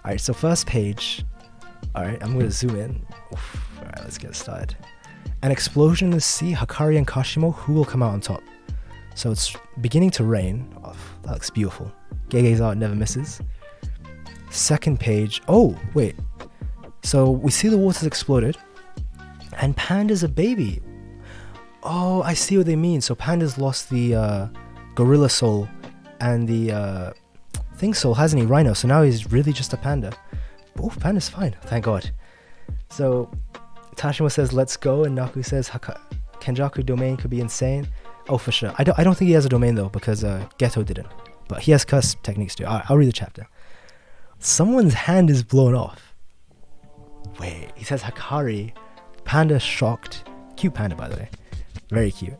Alright, so first page. Alright, I'm going to zoom in. Alright, let's get started. An explosion in the sea, Hakari and Kashimo, who will come out on top? So it's beginning to rain. Oh, that looks beautiful. Gege's art never misses. Second page. Oh, wait. So we see the waters exploded. And Panda's a baby. Oh, I see what they mean. So Panda's lost the gorilla soul and the thing soul, hasn't he? Rhino. So now he's really just a panda. Oh, Panda's fine. Thank God. So... Tashimo says, let's go, and Naku says, Kenjaku domain could be insane. Oh, for sure. I don't think he has a domain though, because Geto didn't. But he has curse techniques too. I'll read the chapter. Someone's hand is blown off. Wait, he says Hakari. Panda shocked. Cute panda, by the way. Very cute.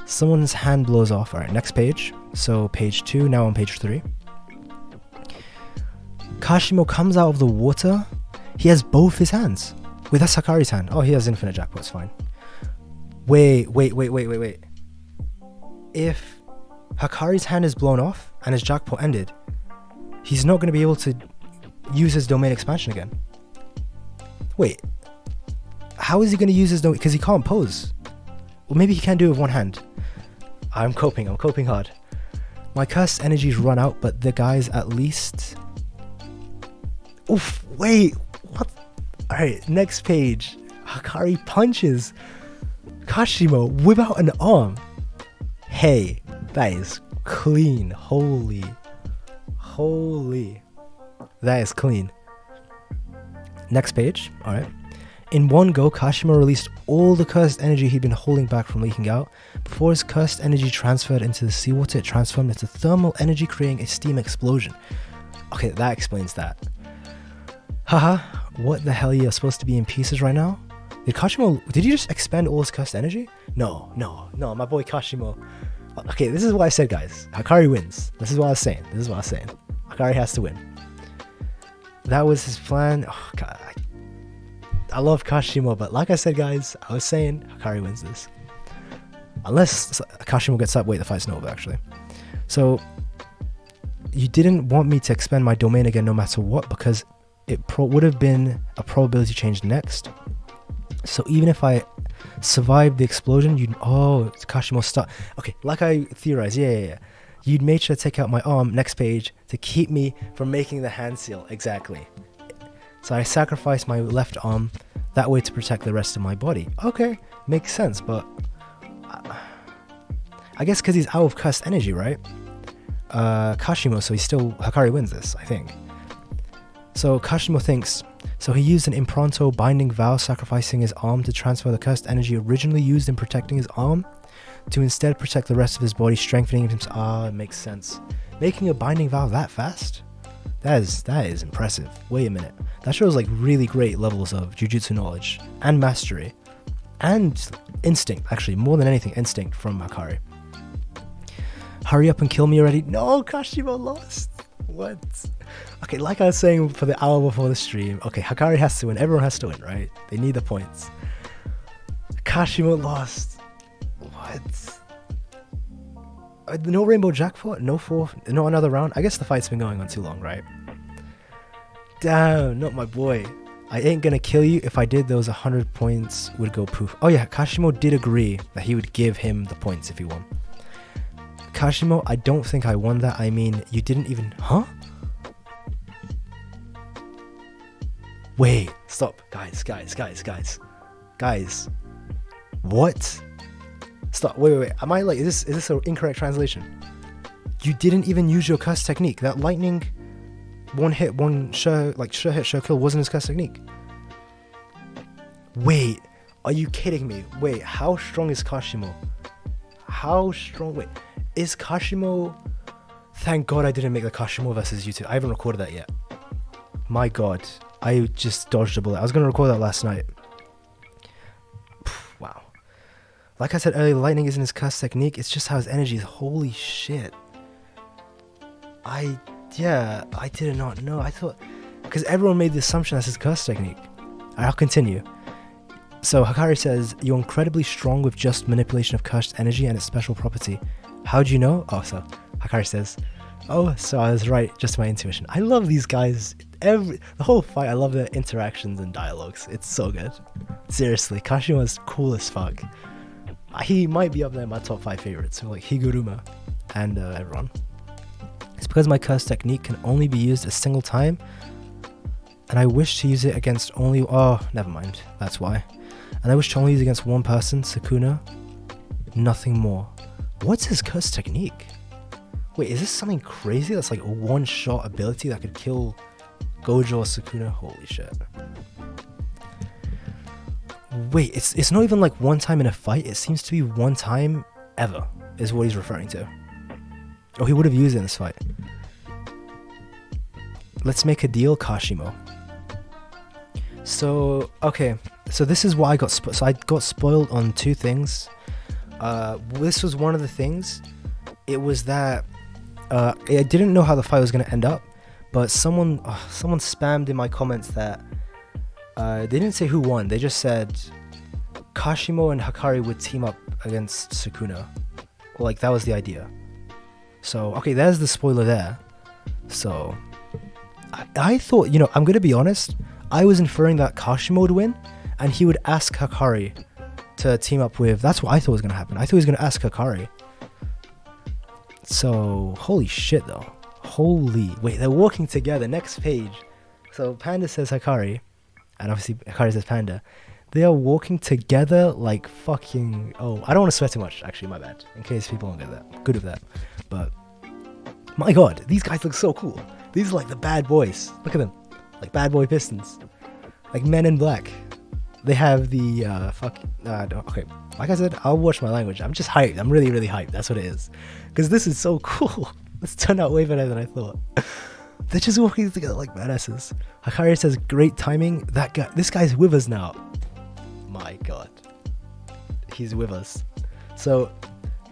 Someone's hand blows off. Alright, next page. So page 2, now on page 3. Kashimo comes out of the water. He has both his hands. Wait, that's Hakari's hand. Oh, he has infinite jackpots, fine. Wait. If Hakari's hand is blown off and his jackpot ended, he's not going to be able to use his domain expansion again. Wait, how is he going to use his domain? Because he can't pose. Well, maybe he can do it with one hand. I'm coping hard. My cursed energies run out, but the guys at least... Oof, wait, what? Alright, next page. Hakari punches Kashimo without an arm. Hey, that is clean. Holy. That is clean. Next page, alright. In one go, Kashimo released all the cursed energy he'd been holding back from leaking out. Before his cursed energy transferred into the seawater, it transformed into thermal energy, creating a steam explosion. Okay, that explains that. Haha, what the hell, you're supposed to be in pieces right now? Did you just expend all his cursed energy? No, my boy Kashimo. Okay, this is what I said, guys. Hakari wins. This is what I was saying. Hakari has to win. That was his plan. Oh, God. I love Kashimo, but like I said, guys, I was saying Hakari wins this. Unless Kashimo gets up. Wait, the fight's not over, actually. So, you didn't want me to expend my domain again no matter what, because it would have been a probability change next. So even if I survived the explosion, Kashimo start. Okay, like I theorized, yeah. You'd made sure to take out my arm, next page, to keep me from making the hand seal, exactly. So I sacrificed my left arm that way to protect the rest of my body. Okay, makes sense, but I guess because he's out of cursed energy, right? Kashimo, so Hakari wins this, I think. So Kashimo thinks, so he used an impronto binding vow, sacrificing his arm to transfer the cursed energy originally used in protecting his arm to instead protect the rest of his body, strengthening himself. It makes sense. Making a binding vow that fast? That is impressive. Wait a minute. That shows like really great levels of jujutsu knowledge and mastery and instinct, actually, more than anything, instinct from Hakari. Hurry up and kill me already. No, Kashimo lost. What? Okay, like I was saying for the hour before the stream, okay, Hakari has to win. Everyone has to win, right? They need the points. Kashimo lost. What? No rainbow jackpot? No fourth? No another round? I guess the fight's been going on too long, right? Damn, not my boy. I ain't gonna kill you. If I did, those 100 points would go poof. Oh yeah, Kashimo did agree that he would give him the points if he won. Kashimo, I don't think I won that. I mean, you didn't even... Huh? Wait, stop. Guys. What? Stop. Wait. Am I like... Is this an incorrect translation? You didn't even use your curse technique. That lightning... One hit, sure hit, sure kill wasn't his curse technique. Wait, are you kidding me? Wait, how strong is Kashimo? How strong? Wait, is Kashimo... Thank God I didn't make the Kashimo versus YouTube. I haven't recorded that yet. My God, I just dodged a bullet. I was going to record that last night. Wow. Like I said earlier, lightning isn't his curse technique. It's just how his energy is. Holy shit. I did not know. I thought... Because everyone made the assumption that's his curse technique. I'll continue. So Hakari says, you're incredibly strong with just manipulation of cursed energy and its special property. How'd you know? Oh, so Hakari says, so I was right, just my intuition. I love these guys. The whole fight, I love their interactions and dialogues. It's so good. Seriously, Kashima's cool as fuck. He might be up there in my top 5 favorites. So like Higuruma and everyone. It's because my curse technique can only be used a single time, and I wish to use it against only... Oh, never mind. That's why. And I wish to only use it against one person, Sukuna. Nothing more. What's his curse technique? Wait, is this something crazy that's like a one-shot ability that could kill Gojo or Sukuna? Holy shit. Wait, it's not even like one time in a fight. It seems to be one time ever is what he's referring to. Oh, he would have used it in this fight. Let's make a deal, Kashimo. So, okay. So this is why I got so I got spoiled on two things. This was one of the things. It was that I didn't know how the fight was going to end up, but someone spammed in my comments that they didn't say who won. They just said Kashimo and Hakari would team up against Sukuna. Like, that was the idea. So, okay, there's the spoiler there. So, I thought, you know, I'm going to be honest, I was inferring that Kashimo would win, and he would ask Hakari to team up with... That's what I thought was going to happen. I thought he was going to ask Hakari. So, holy shit, though. Wait, they're walking together. Next page. So, Panda says Hakari, and obviously Hakari says Panda. They are walking together like fucking... Oh, I don't want to swear too much, actually, my bad. In case people don't get that. Good with that. But, my god, these guys look so cool. These are like the bad boys. Look at them. Like bad boy Pistons. Like Men in Black. They have the, okay. Like I said, I'll watch my language. I'm just hyped. I'm really, really hyped. That's what it is. Because this is so cool. This turned out way better than I thought. They're just walking together like badasses. Hakari says, great timing. This guy's with us now. My god. He's with us. So,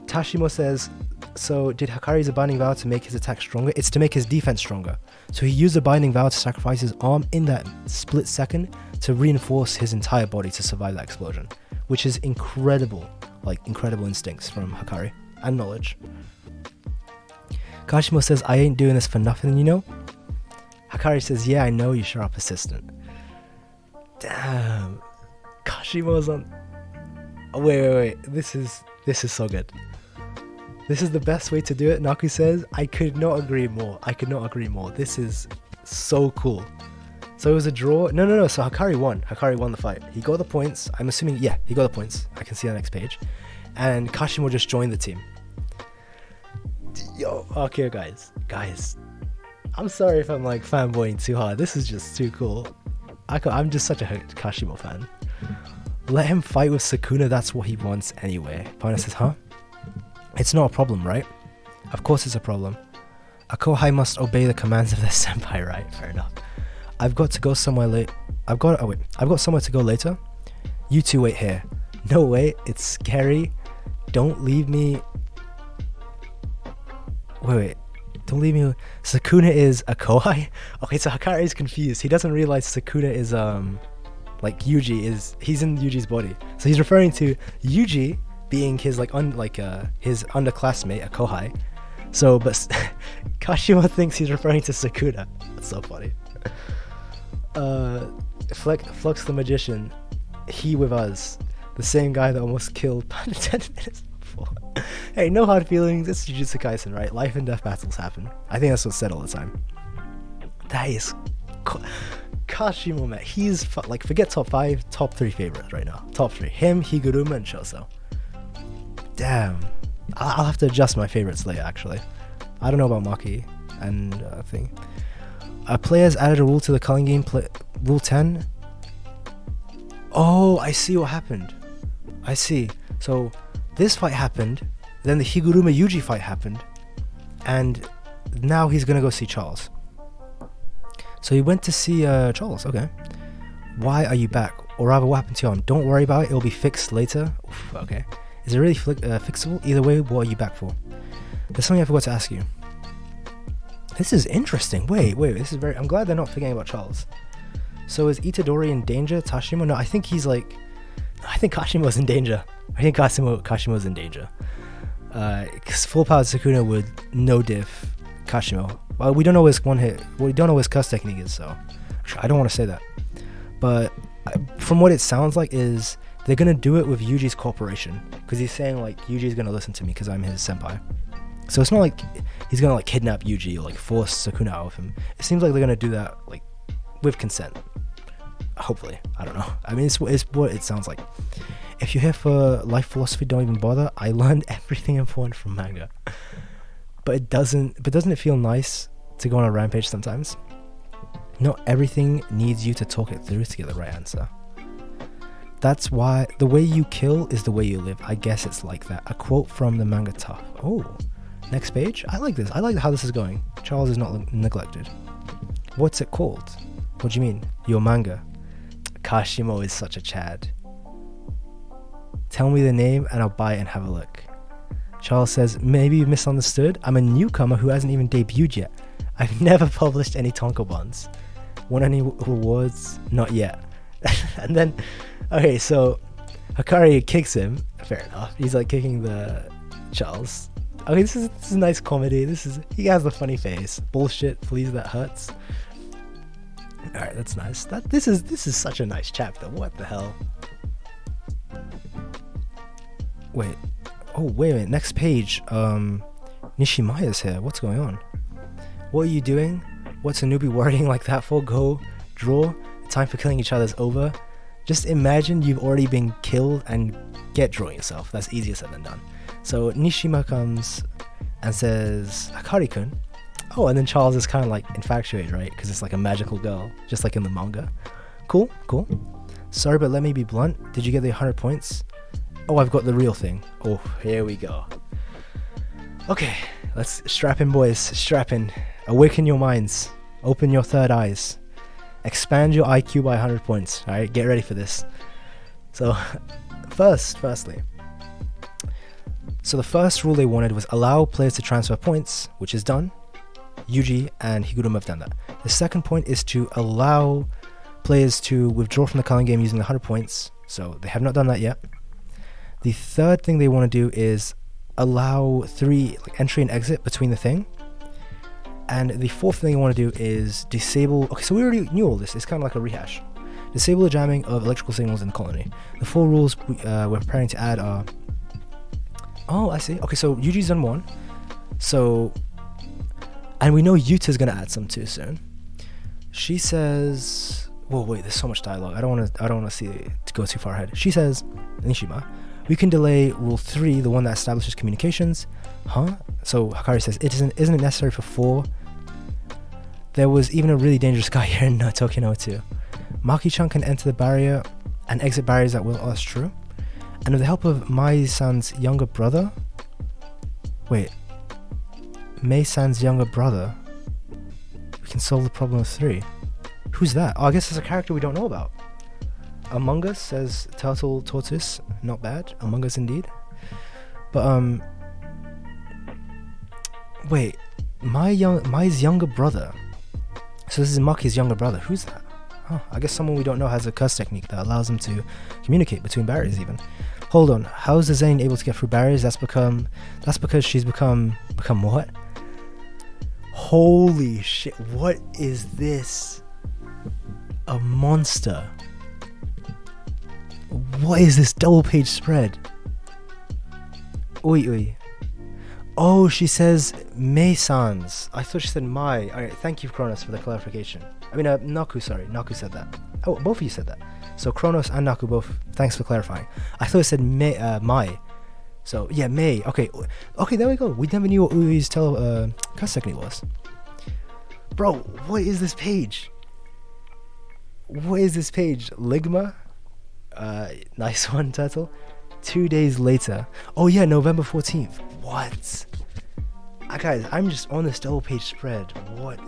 Tashimo says, so did Hakari's binding vow to make his attack stronger? It's to make his defense stronger. So he used a binding vow to sacrifice his arm in that split second to reinforce his entire body to survive that explosion. Which is incredible. Like, incredible instincts from Hakari. And knowledge. Kashimo says, I ain't doing this for nothing, you know? Hakari says, yeah, I know, you sure are persistent. Damn. Kashimo's on... Oh, wait. This is so good. This is the best way to do it, Naku says. I could not agree more. This is so cool. So it was a draw. No. So Hakari won. Hakari won the fight. He got the points. I'm assuming, yeah, he got the points. I can see on the next page. And Kashimo just joined the team. Yo, okay, guys. I'm sorry if I'm like fanboying too hard. This is just too cool. I'm just such a Kashimo fan. Let him fight with Sukuna. That's what he wants anyway. Partner says, huh? It's not a problem, right? Of course it's a problem. A Kohai must obey the commands of their senpai, right? Fair enough. I've got to go somewhere late. I've got somewhere to go later. You two wait here. No way, it's scary. Don't leave me. Wait. Don't leave me. Sukuna is a Kohai? Okay, so Hakari is confused. He doesn't realize Sukuna is like Yuji is. He's in Yuji's body. So he's referring to Yuji being his his underclassmate, a Kohai. So, but Kashimo thinks he's referring to Sukuna. That's so funny. Flux the magician, he with us, the same guy that almost killed Panda 10 minutes before. Hey, no hard feelings. It's Jujutsu Kaisen, right? Life and death battles happen. I think that's what's said all the time. That is Kashimo, man. He's like, forget top 5, top 3 favorites right now. Top 3: him, Higuruma, and Shoso. Damn. I'll have to adjust my favorites later, actually. I don't know about Maki and thing. Players added a rule to the culling game, rule 10. Oh, I see what happened. I see. So this fight happened, then the Higuruma Yuji fight happened, and now he's gonna go see Charles. So he went to see Charles. Okay. Why are you back? Or rather, what happened to your arm? Don't worry about it. It'll be fixed later. Oof, okay. Is it really fixable? Either way, what are you back for? There's something I forgot to ask you. This is interesting. Wait. This is very... I'm glad they're not forgetting about Charles. So is Itadori in danger? Tashimo? No, I think he's like... I think Kashimo's in danger. I think Kashimo's in danger. Because full powered Sukuna would no diff Kashimo. Well, we don't know his one hit. We don't know his cuss technique is, so... I don't want to say that. But from what it sounds like is... They're going to do it with Yuji's cooperation. Because he's saying, like, Yuji's going to listen to me because I'm his senpai. So it's not like he's going to, like, kidnap Yuji or, like, force Sukuna out of him. It seems like they're going to do that, like, with consent. Hopefully. I don't know. I mean, it's what it sounds like. If you're here for life philosophy, don't even bother. I learned everything important from manga. But doesn't it feel nice to go on a rampage sometimes? Not everything needs you to talk it through to get the right answer. That's why the way you kill is the way you live. I guess it's like that. A quote from the manga Tough. Oh, next page. I like this. I like how this is going. Charles is not neglected. What's it called? What do you mean? Your manga. Kashimo is such a Chad. Tell me the name and I'll buy it and have a look. Charles says, maybe you've misunderstood. I'm a newcomer who hasn't even debuted yet. I've never published any tankobons. Won any rewards? Not yet. And then, okay, so Hakari kicks him. Fair enough. He's like kicking the Charles. Okay, this is nice comedy. He has the funny face. Bullshit, please, that hurts. All right, that's nice. This is such a nice chapter. What the hell? Wait. Oh, wait a minute. Next page. Nishimaya's here. What's going on? What are you doing? What's a newbie worrying like that for? Go draw. The time for killing each other's over. Just imagine you've already been killed and get drawing yourself. That's easier said than done. So Nishima comes and says, Hakari-kun. Oh, and then Charles is kind of like infatuated, right? Because it's like a magical girl, just like in the manga. Cool. Sorry, but let me be blunt. Did you get the 100 points? Oh, I've got the real thing. Oh, here we go. Okay, let's strap in, boys. Strap in. Awaken your minds. Open your third eyes. Expand your IQ by 100 points. All right, get ready for this. So, firstly. So the first rule they wanted was allow players to transfer points, which is done. Yuji and Higuruma have done that. The second point is to allow players to withdraw from the current game using the 100 points. So they have not done that yet. The third thing they want to do is allow 3 entry and exit between the thing. And the fourth thing they want to do is disable... Okay, so we already knew all this. It's kind of like a rehash. Disable the jamming of electrical signals in the colony. The 4 rules we're preparing to add are... Oh, I see. Okay, so Yuji's done 1. So... And we know Yuta's going to add some too soon. She says... Whoa, wait, there's so much dialogue. I don't want to see it to go too far ahead. She says, Nishima, we can delay rule 3, the one that establishes communications. Huh? So Hakari says, isn't it necessary for 4? There was even a really dangerous guy here in Tokyo No 2. Maki-chan can enter the barrier and exit barriers at will. Oh, that's true. And with the help of Mai-san's younger brother... Wait. Mei-san's younger brother? We can solve the problem of 3. Who's that? Oh, I guess it's a character we don't know about. Among Us says Turtle Tortoise. Not bad. Among Us indeed. But, wait. Mai's younger brother. So this is Maki's younger brother. Who's that? Oh, I guess someone we don't know has a curse technique that allows them to communicate between barriers even. Hold on. How is the Zane able to get through barriers? That's because she's become what? Holy shit. What is this? A monster. What is this double page spread? Oi. Oh, she says Mei-san's. I thought she said Mai. Alright, thank you, Kronos, for the clarification. I mean, Naku, sorry. Naku said that. Oh, both of you said that. So Kronos and Naku both, thanks for clarifying. I thought it said Mai. So, yeah, Mei. Okay, there we go. We never knew what Ui's curse technique was. Bro, what is this page? What is this page? Ligma? Nice one, Turtle. 2 days later. Oh yeah, November 14th. What? Guys, I'm just on this double page spread. What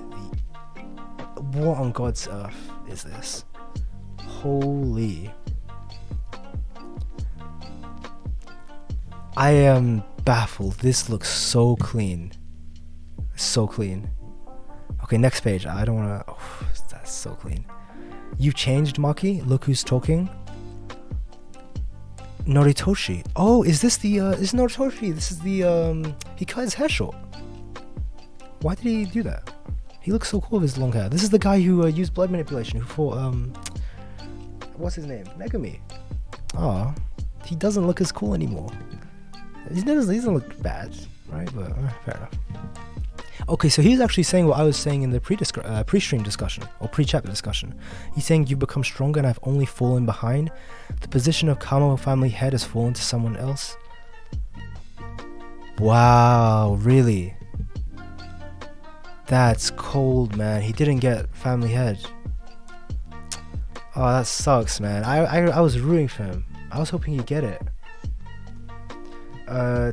on God's earth is this? Holy. I am baffled. This looks so clean. So clean. Okay, next page. I don't wanna... Oh, that's so clean. You've changed, Maki? Look who's talking. Noritoshi. Oh, is this the, is Noritoshi? This is the, he cut his hair short. Why did he do that? He looks so cool with his long hair. This is the guy who used blood manipulation, who fought, what's his name? Megumi. Oh, he doesn't look as cool anymore. He doesn't look bad, right? But, fair enough. Okay, so he's actually saying what I was saying in the pre-stream discussion, or pre-chapter discussion. He's saying you've become stronger and I've only fallen behind. The position of Kamo family head has fallen to someone else. Wow, really? That's cold, man. He didn't get family head. Oh, that sucks, man. I was rooting for him. I was hoping he'd get it.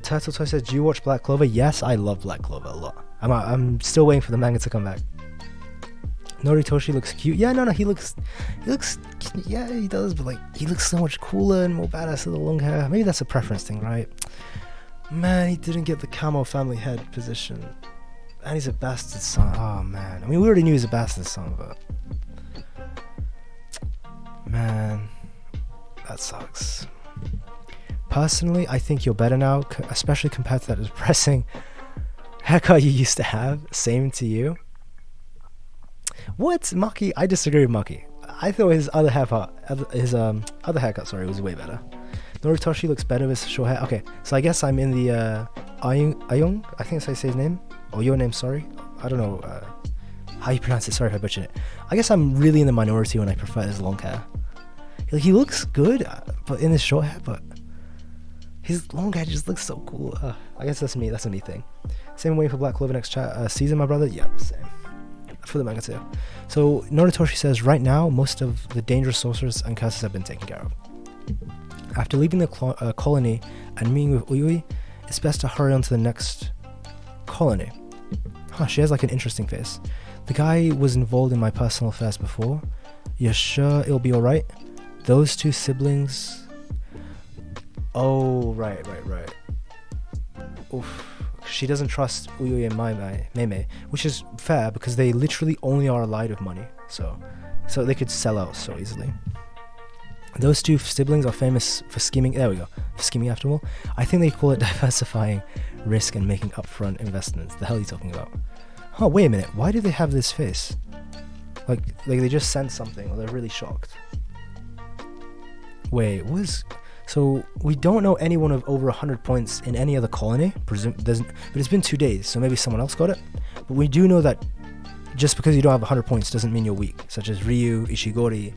Turtle Toy says, do you watch Black Clover? Yes, I love Black Clover a lot. I'm still waiting for the manga to come back. Noritoshi looks cute. Yeah, no, he looks, yeah, he does, but like, he looks so much cooler and more badass with the long hair. Maybe that's a preference thing, right? Man, he didn't get the Camo family head position. And he's a bastard son. Oh, man. I mean, we already knew he was a bastard son, but... Man, that sucks. Personally, I think you're better now, especially compared to that depressing haircut you used to have. Same to you. What? Maki? I disagree with Maki. I thought his other haircut, was way better. Noritoshi looks better with short hair. Okay, so I guess I'm in the Ayong, I think that's how you say his name. Or your name, sorry. I don't know how you pronounce it. Sorry if I butchered it. I guess I'm really in the minority when I prefer his long hair. Like, he looks good, but in his short hair, but his long hair just looks so cool. I guess that's me. That's a me thing. Same way for Black Clover next season, my brother. Yep, same. For the manga too. So Noritoshi says, right now, most of the dangerous sorcerers and curses have been taken care of. After leaving the colony and meeting with Uyui, it's best to hurry on to the next colony. Huh, she has like an interesting face. The guy was involved in my personal affairs before. You're sure it'll be alright? Those two siblings... Oh, right. Oof. She doesn't trust Uyui and Mei, which is fair because they literally only are allied with money. So they could sell out so easily. Those two siblings are famous for scheming. There we go. For scheming after all. I think they call it diversifying risk and making upfront investments. The hell are you talking about? Oh, wait a minute. Why do they have this face? Like they just sense something or they're really shocked. Wait, so we don't know anyone of over 100 points in any other colony. But it's been 2 days, so maybe someone else got it. But we do know that just because you don't have 100 points doesn't mean you're weak. Such as Ryu, Ishigori,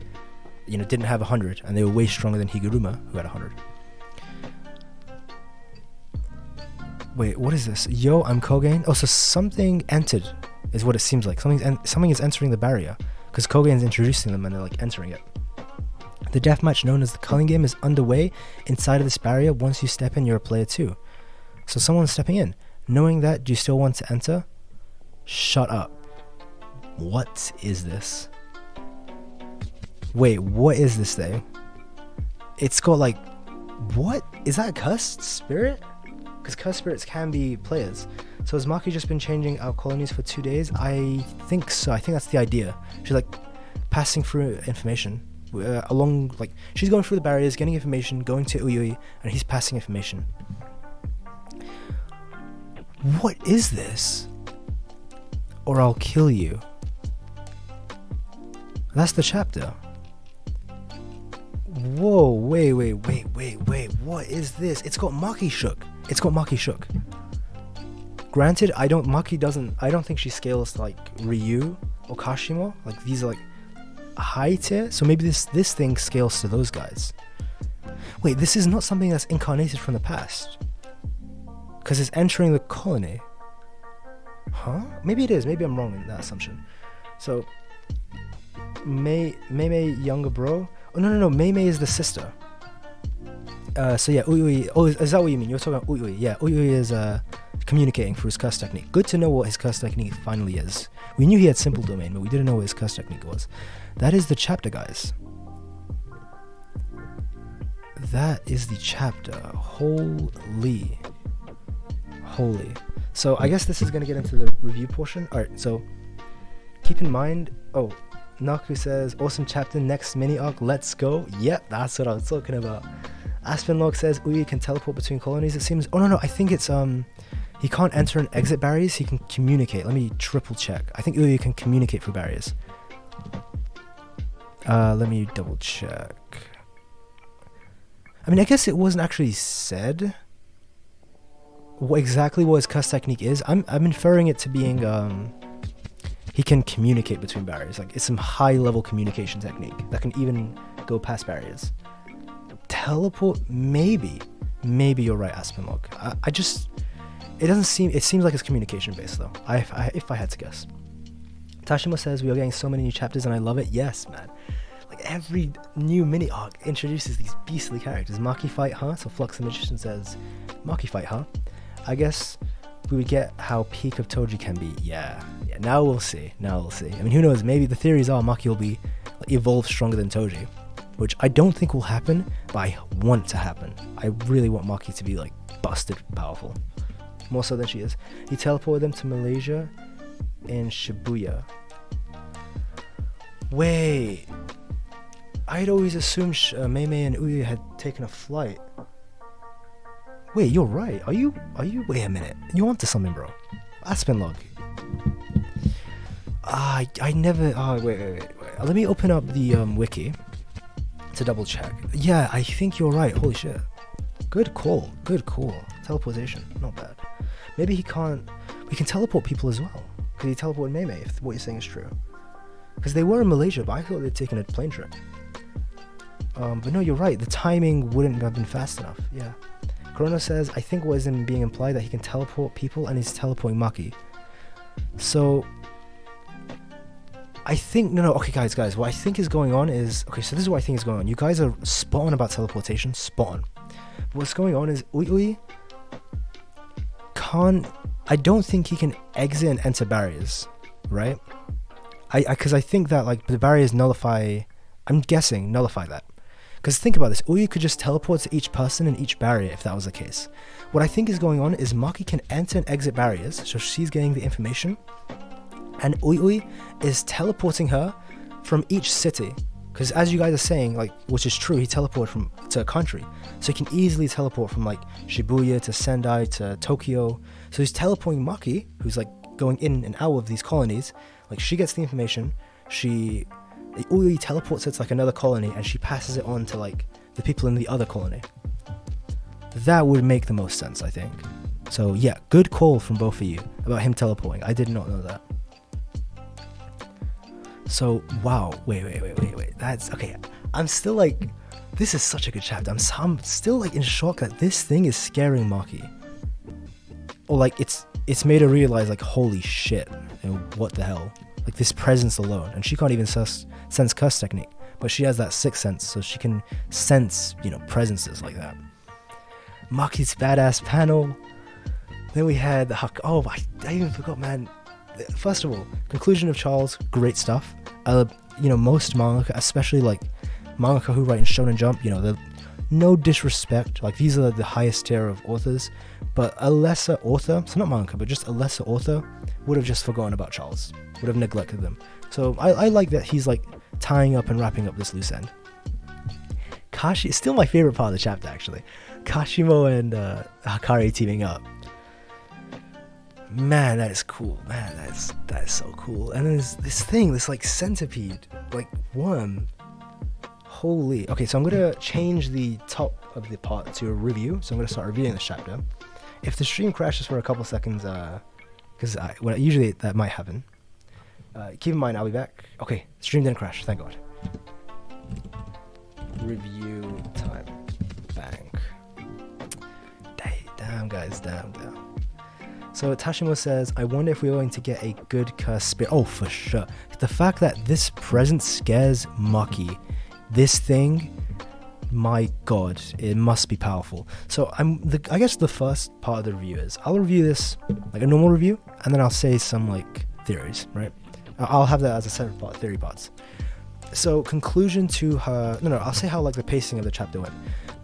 didn't have 100, and they were way stronger than Higuruma, who had 100. Wait, what is this? Yo, I'm Kogen. Oh, so something entered, is what it seems like. Something is entering the barrier, because Kogen's introducing them and they're like entering it. The deathmatch known as the Culling Game is underway inside of this barrier. Once you step in, you're a player too. So someone's stepping in. Knowing that, do you still want to enter? Shut up. What is this? Wait, what is this thing? It's got like... What? Is that a cursed spirit? Because cursed spirits can be players. So has Maki just been changing our colonies for 2 days? I think so. I think that's the idea. She's like passing through information. She's going through the barriers, getting information, going to Uyui, and he's passing information. What is this? Or I'll kill you. That's the chapter. Whoa, wait, what is this? It's got Maki shook. Granted, I don't think she scales to like Ryu or Kashimo. Like, these are like high tier, so maybe this thing scales to those guys. Wait, this is not something that's incarnated from the past, because it's entering the colony. Huh? Maybe it is. Maybe I'm wrong in that assumption. So Mei younger bro. Oh no, Mei is the sister. So yeah, Uyui. Oh, is that what you mean? You're talking about Uyui. Yeah, Uyui is communicating through his curse technique. Good to know what his curse technique finally is. We knew he had simple domain, but we didn't know what his curse technique was. That is the chapter, guys. That is the chapter. Holy. So I guess this is going to get into the review portion. Alright, so keep in mind... Oh, Naku says, awesome chapter, next mini arc, let's go. Yep, that's what I was talking about. Aspenlog says, Uyui can teleport between colonies, it seems. Oh no, I think it's... He can't enter and exit barriers, he can communicate. Let me triple check. I think Uyui can communicate through barriers. Let me double check. I mean, I guess it wasn't actually said what his curse technique is. I'm inferring it to being he can communicate between barriers. Like, it's some high level communication technique that can even go past barriers. Teleport, maybe you're right, Aspenlog. It seems like it's communication based though. If I had to guess. Tashimo says, we are getting so many new chapters and I love it. Yes, man. Like, every new mini arc introduces these beastly characters. Maki fight, huh? So Flux the Magician says, Maki fight, huh? I guess we would get how peak of Toji can be. Yeah, now we'll see. I mean, who knows? Maybe the theories are Maki will be like, evolved stronger than Toji, which I don't think will happen, but I want to happen. I really want Maki to be like busted powerful, more so than she is. He teleported them to Malaysia in Shibuya. Wait, I'd always assumed Mei Mei and Uyu had taken a flight. Wait, you're right. Are you? Wait a minute. You're onto something, bro. Aspen log. I never. Wait. Let me open up the wiki to double check. Yeah, I think you're right. Holy shit. Good call. Teleportation, not bad. Maybe he can't. We can teleport people as well. Because he teleported Mei Mei, if what you're saying is true. Because they were in Malaysia, but I thought they'd taken a plane trip. But no, you're right. The timing wouldn't have been fast enough. Yeah. Chrono says, I think what is being implied that he can teleport people and he's teleporting Maki. So, I think, no, okay guys, what I think is going on is, okay, so this is what I think is going on. You guys are spot on about teleportation, spot on. What's going on is Ui can't, I don't think he can exit and enter barriers, right? Because I think that like the barriers nullify, I'm guessing, nullify that. Because think about this, Uyu could just teleport to each person in each barrier if that was the case. What I think is going on is Maki can enter and exit barriers, so she's getting the information, and Uyu is teleporting her from each city. Because as you guys are saying, like, which is true, he teleported to a country, so he can easily teleport from like Shibuya to Sendai to Tokyo. So he's teleporting Maki, who's like going in and out of these colonies. Like she gets the information, Uyu teleports it to like another colony and she passes it on to like the people in the other colony. That would make the most sense, I think. So yeah, good call from both of you about him teleporting. I did not know that. So wow, wait. That's okay. I'm still like, this is such a good chapter. I'm still like in shock that this thing is scaring Maki. Or like it's made her realize like, holy shit, you know, what the hell? Like this presence alone, and she can't even sense curse technique, but she has that sixth sense, so she can sense, you know, presences like that. Maki's badass panel. Then we had the I even forgot, man. First of all, conclusion of Charles, great stuff. You know, most mangaka, especially like mangaka who write in Shonen Jump, you know, no disrespect, like these are the highest tier of authors, but a lesser author, so not mangaka, but just a lesser author, would have just forgotten about Charles, would have neglected them. So I like that he's like tying up and wrapping up this loose end. Kashi is still my favorite part of the chapter, actually. Kashimo and Hakari teaming up. Man, that is cool. Man, that is so cool. And then there's this thing, this like centipede, like worm. Holy. Okay, so I'm gonna change the top of the part to a review. So I'm gonna start reviewing this chapter. If the stream crashes for a couple seconds, because usually that might happen. Keep in mind, I'll be back. Okay, stream didn't crash. Thank God. Review time. Bang. Damn, guys. Damn. So Tashimo says, I wonder if we're going to get a good curse spirit. Oh, for sure. The fact that this present scares Maki, this thing, my God, it must be powerful. So I guess the first part of the review is, I'll review this like a normal review, and then I'll say some like theories, right? I'll have that as a separate part, theory parts. So conclusion to her, I'll say how like the pacing of the chapter went.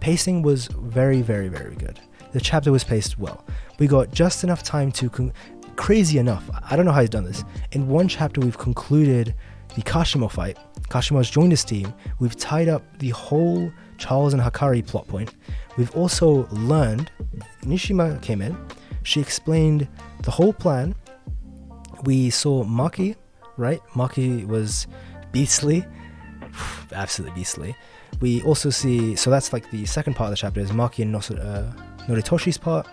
Pacing was very, very, very good. The chapter was paced well. We got just enough time to, crazy enough, I don't know how he's done this. In one chapter, we've concluded the Kashimo fight. Kashimo has joined his team. We've tied up the whole Charles and Hakari plot point. We've also learned, Nishima came in, she explained the whole plan. We saw Maki, right? Maki was beastly, absolutely beastly. We also see, so that's like the second part of the chapter is Maki and Noritoshi's part,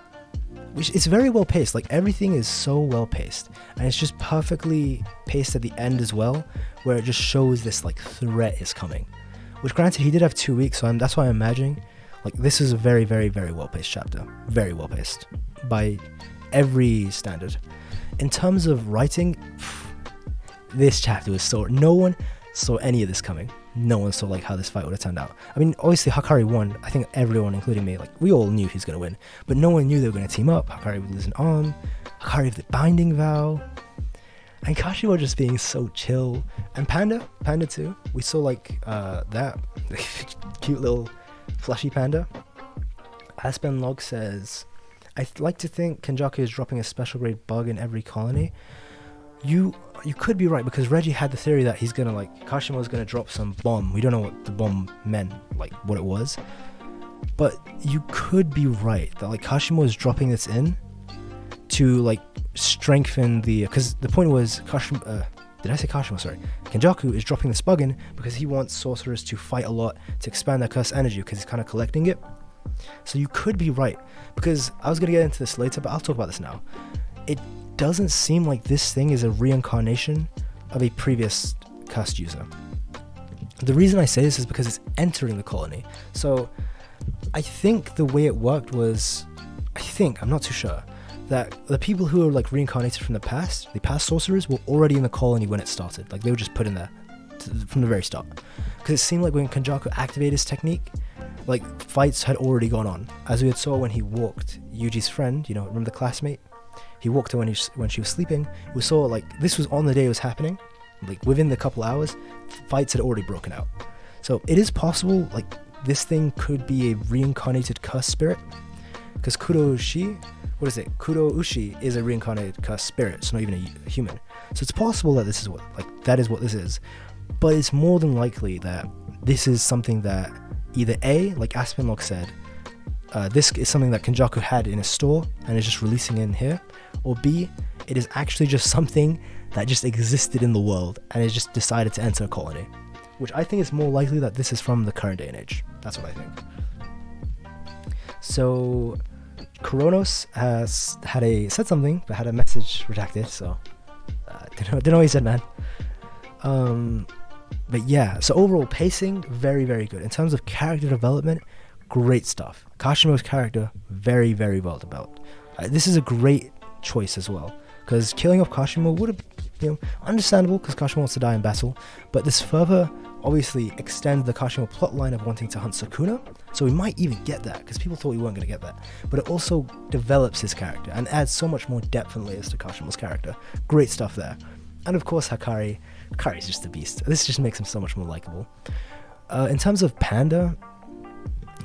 which is very well paced. Like everything is so well paced, and it's just perfectly paced at the end as well, where it just shows this like threat is coming. Which granted, he did have 2 weeks, so that's why I'm imagining like this is a very, very, very well paced chapter, very well paced by every standard. In terms of writing, this chapter was no one saw any of this coming. no one saw like how this fight would have turned out. I mean, obviously Hakari won. I think everyone, including me, like we all knew he's gonna win, but no one knew they were gonna team up. Hakari would lose an arm, Hakari with the binding vow, and Kashimo just being so chill. And Panda too. We saw like that cute little flushy panda. Aspen Log says, I'd like to think Kenjaku is dropping a special grade bug in every colony. You could be right, because Reggie had the theory that he's gonna like Kashimo's gonna drop some bomb. We don't know what the bomb meant, like what it was, but you could be right that like Kashimo is dropping this in to like strengthen the, because the point was Kashimo, did I say Kashimo? Sorry. Kenjaku is dropping this bug in because he wants sorcerers to fight a lot to expand their curse energy, because he's kind of collecting it. So you could be right, because I was gonna get into this later, but I'll talk about this now. It doesn't seem like this thing is a reincarnation of a previous cast user. The reason I say this is because it's entering the colony. So I think the way it worked was, I'm not too sure, that the people who were like reincarnated from the past sorcerers were already in the colony when it started. Like they were just put in there from the very start. Because it seemed like when Kenjaku activated his technique, like fights had already gone on. As we had saw when he walked Yuji's friend, remember the classmate? He walked her when she was sleeping. We saw like this was on the day it was happening. Like within the couple hours, fights had already broken out. So it is possible like this thing could be a reincarnated curse spirit, because Kudo Ushi is a reincarnated curse spirit. It's not even a human. So it's possible that that is what this is. But it's more than likely that this is something that either A, like Aspenlock said, this is something that Kenjaku had in a store and is just releasing in here, or B, it is actually just something that just existed in the world and it just decided to enter a colony, which I think is more likely that this is from the current day and age. That's what I think. So Kronos has said something but had a message redacted, so didn't know what he said, man. But yeah, so overall pacing, very, very good. In terms of character development, great stuff. Kashimo's character, very, very well developed. This is a great choice as well, because killing off Kashimo would have, understandable, because Kashimo wants to die in battle, but this further obviously extends the Kashimo plotline of wanting to hunt Sukuna, so we might even get that, because people thought we weren't going to get that, but it also develops his character and adds so much more depth and layers to Kashimo's character. Great stuff there. And of course Hakari is just a beast. This just makes him so much more likable. In terms of Panda,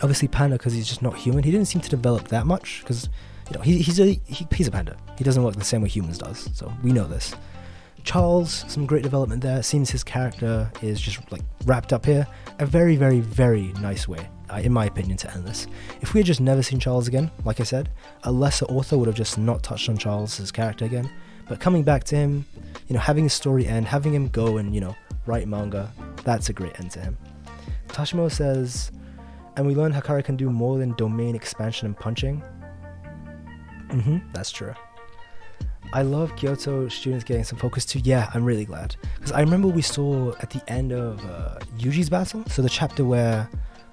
obviously Panda, because he's just not human, he didn't seem to develop that much, because he's a panda. He doesn't work the same way humans does, so we know this. Charles, some great development there. Seems his character is just like wrapped up here a very, very, very nice way, in my opinion, to end this. If we had just never seen Charles again, like I said, a lesser author would have just not touched on Charles' character again, but coming back to him, having his story end, having him go and write manga, that's a great end to him. Tashimo says, and we learned Hakari can do more than domain expansion and punching. That's true. I love Kyoto students getting some focus too. Yeah, I'm really glad, because I remember we saw at the end of Yuji's battle, so the chapter where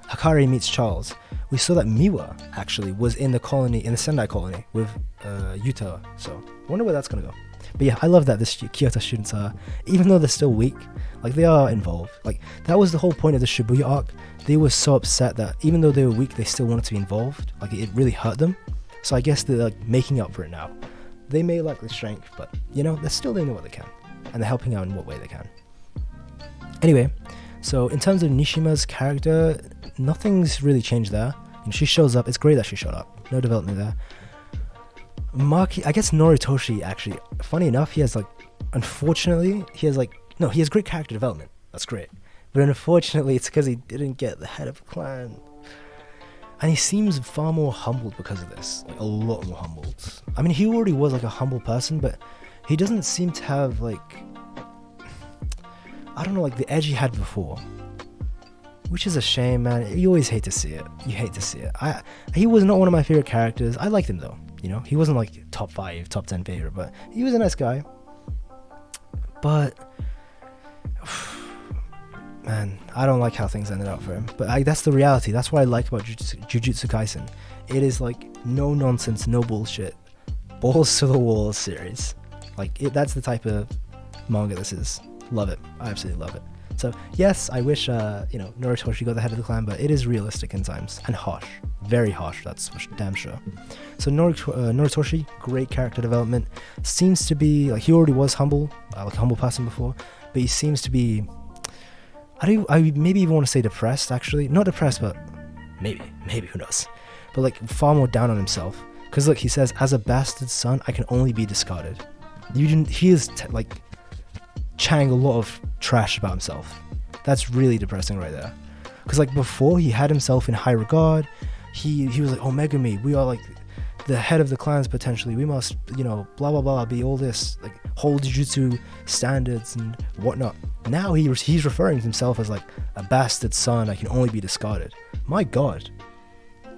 Hakari meets Charles, we saw that Miwa actually was in the colony, in the Sendai colony with Yuta, so I wonder where that's gonna go. But yeah, I love that this Kyoto students are, even though they're still weak, like they are involved. Like that was the whole point of the Shibuya arc. They were so upset that even though they were weak, they still wanted to be involved. Like it really hurt them. So I guess they're like making up for it now. They may lack the strength, but they're still doing what they can, and they're helping out in what way they can. Anyway, so in terms of Nishima's character, nothing's really changed there. She shows up. It's great that she showed up. No development there. Maki, I guess Noritoshi actually, funny enough, he has great character development. That's great. But unfortunately, it's because he didn't get the head of the clan. And he seems far more humbled because of this. Like, a lot more humbled. I mean, he already was like a humble person, but he doesn't seem to have like the edge he had before. Which is a shame, man. You always hate to see it. You hate to see it. He was not one of my favorite characters. I liked him though. He wasn't like top 5, top 10 favorite, but he was a nice guy. But man, I don't like how things ended up for him. But that's the reality. That's what I like about Jujutsu Kaisen. It is like no nonsense, no bullshit, balls to the wall series. Like that's the type of manga this is. Love it. I absolutely love it. So yes, I wish Noritoshi got the head of the clan, but it is realistic in times and harsh, very harsh. That's for damn sure. So Noritoshi, great character development. Seems to be like he already was humble, like a humble person before, but he seems to be. I maybe even want to say depressed. Actually, not depressed, but maybe who knows? But like far more down on himself. Because look, he says, as a bastard son, I can only be discarded. He is chatting a lot of trash about himself. That's really depressing right there. Because like before, he had himself in high regard. He was like, oh, Megumi, we are like the head of the clans potentially. We must, blah, blah, blah, be all this, like hold Jujutsu standards and whatnot. Now he's referring to himself as like a bastard son. I can only be discarded. My God,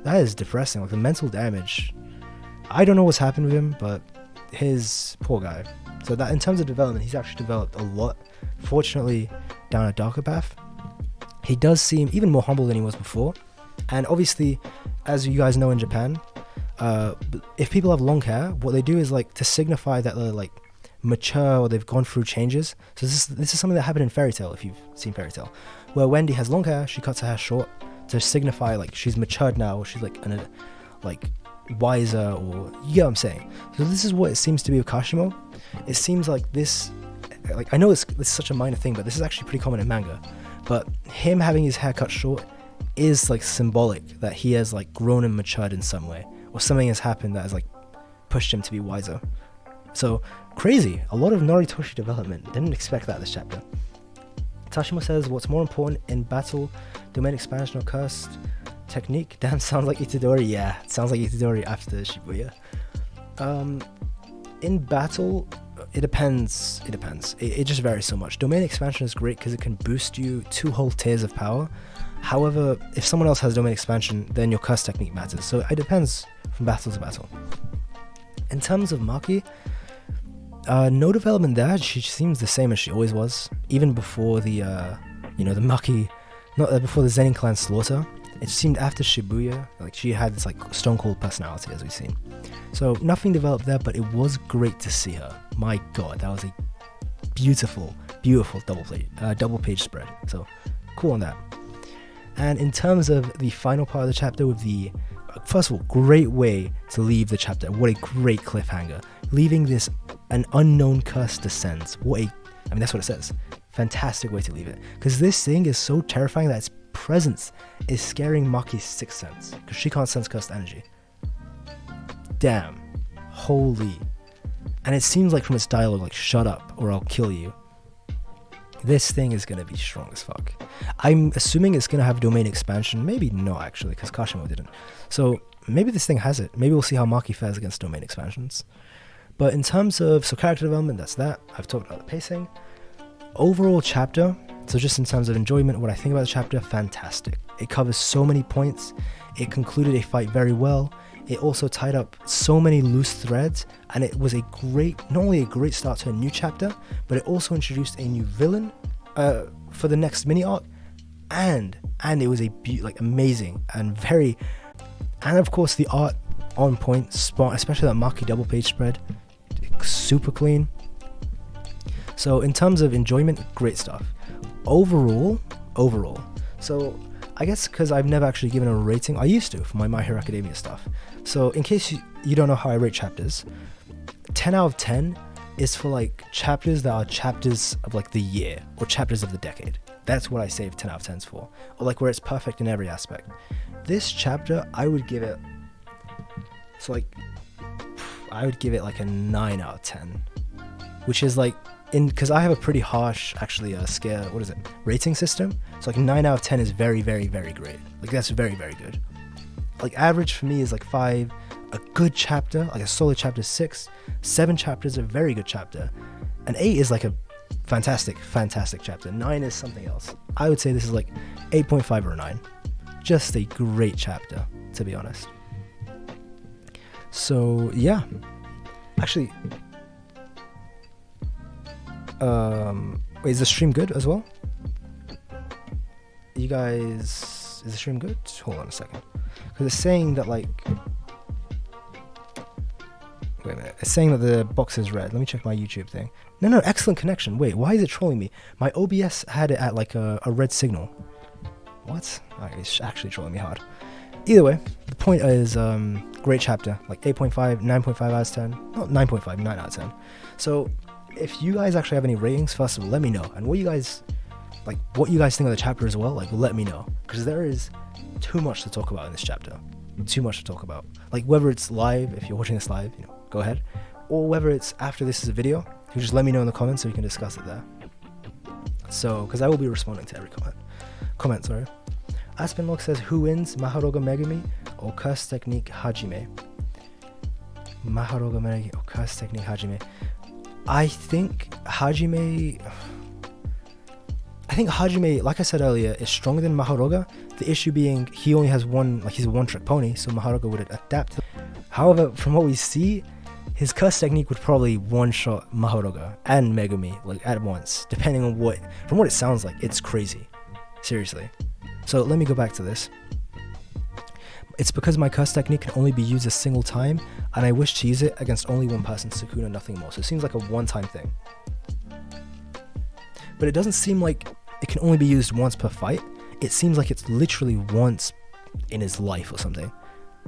that is depressing. Like the mental damage. I don't know what's happened with him, but his poor guy. So that in terms of development, he's actually developed a lot. Fortunately, down a darker path. He does seem even more humble than he was before. And obviously, as you guys know in Japan, if people have long hair, what they do is like to signify that they're like mature or they've gone through changes. So this is something that happened in Fairy Tail, if you've seen Fairy Tail, where Wendy has long hair, she cuts her hair short to signify like she's matured now, or she's like wiser, or you get what I'm saying. So this is what it seems to be with Kashimo. It seems like this, like I know it's such a minor thing, but this is actually pretty common in manga. But him having his hair cut short is like symbolic that he has like grown and matured in some way, or something has happened that has like pushed him to be wiser. So crazy, a lot of Noritoshi development. Didn't expect that this chapter. Tashimo says, what's more important in battle, domain expansion or cursed technique? Damn, sounds like Itadori. Yeah, it sounds like Itadori after Shibuya. In battle, it depends. It just varies so much. Domain expansion is great because it can boost you 2 whole tiers of power. However, if someone else has domain expansion, then your curse technique matters. So it depends from battle to battle. In terms of Maki, no development there. She seems the same as she always was, even before the the Maki, not before the Zenin clan slaughter. It seemed after Shibuya, like she had this like stone cold personality, as we've seen. So nothing developed there, but it was great to see her. My God, that was a beautiful double page spread. So cool on that. And in terms of the final part of the chapter, with the first of all, great way to leave the chapter. What a great cliffhanger, leaving this an unknown curse descends. That's what it says. Fantastic way to leave it, because this thing is so terrifying that its presence is scaring Maki's sixth sense, because she can't sense cursed energy. Damn, holy. And it seems like from its dialogue, like, shut up or I'll kill you. This thing is going to be strong as fuck. I'm assuming it's going to have domain expansion. Maybe not, actually, because Kashimo didn't. So maybe this thing has it. Maybe we'll see how Maki fares against domain expansions. But in terms of character development, that's that. I've talked about the pacing. Overall chapter, so just in terms of enjoyment, what I think about the chapter, fantastic. It covers so many points. It concluded a fight very well. It also tied up so many loose threads, and it was not only a great start to a new chapter, but it also introduced a new villain for the next mini arc, and it was amazing and of course the art on point, spot, especially that Maki double page spread, super clean. So in terms of enjoyment, great stuff. Overall, so I guess because I've never actually given a rating, I used to for my My Hero Academia stuff. So in case you don't know how I rate chapters, 10 out of 10 is for like chapters that are chapters of like the year or chapters of the decade. That's what I save 10 out of 10s for, or like where it's perfect in every aspect. This chapter, I would give it like a 9 out of 10, which is like, because I have a pretty harsh rating system. So like 9 out of 10 is very, very, very great. Like that's very, very good. Like average for me is like 5, a good chapter, like a solid chapter 6, 7 chapters, a very good chapter, and 8 is like a fantastic chapter. 9 is something else. I would say this is like 8.5 or a 9. Just a great chapter, to be honest. So yeah, actually, is the stream good as well? You guys, is the stream good? Hold on a second, because it's saying that like, wait a minute, it's saying that the box is red. Let me check my YouTube thing. No, excellent connection. Wait, why is it trolling me? My OBS had it at like a red signal. What? Okay, it's actually trolling me hard. Either way, the point is, great chapter. Like 8.5, 9.5 out of 10. Not 9.5, 9 out of 10. So, if you guys actually have any ratings, first of all, let me know. And what you guys think of the chapter as well, like, let me know. Because there is too much to talk about in this chapter. Too much to talk about. Like, whether it's live, if you're watching this live, you know, go ahead. Or whether it's after this is a video, you just let me know in the comments so we can discuss it there. So, because I will be responding to every comment, sorry. Aspenlock says, who wins, Maharoga Megumi or Curse Technique Hajime? Maharoga Megumi or Curse Technique Hajime. I think Hajime, like I said earlier, is stronger than Maharoga. The issue being he only has one, like he's a one-trick pony, so Maharoga would adapt. However, from what we see, his Curse Technique would probably one-shot Maharoga and Megumi, like at once, depending on from what it sounds like, it's crazy. Seriously. So let me go back to this. It's because my Curse Technique can only be used a single time, and I wish to use it against only one person, Sukuna, nothing more. So it seems like a one-time thing. But it doesn't seem like it can only be used once per fight. It seems like it's literally once in his life or something.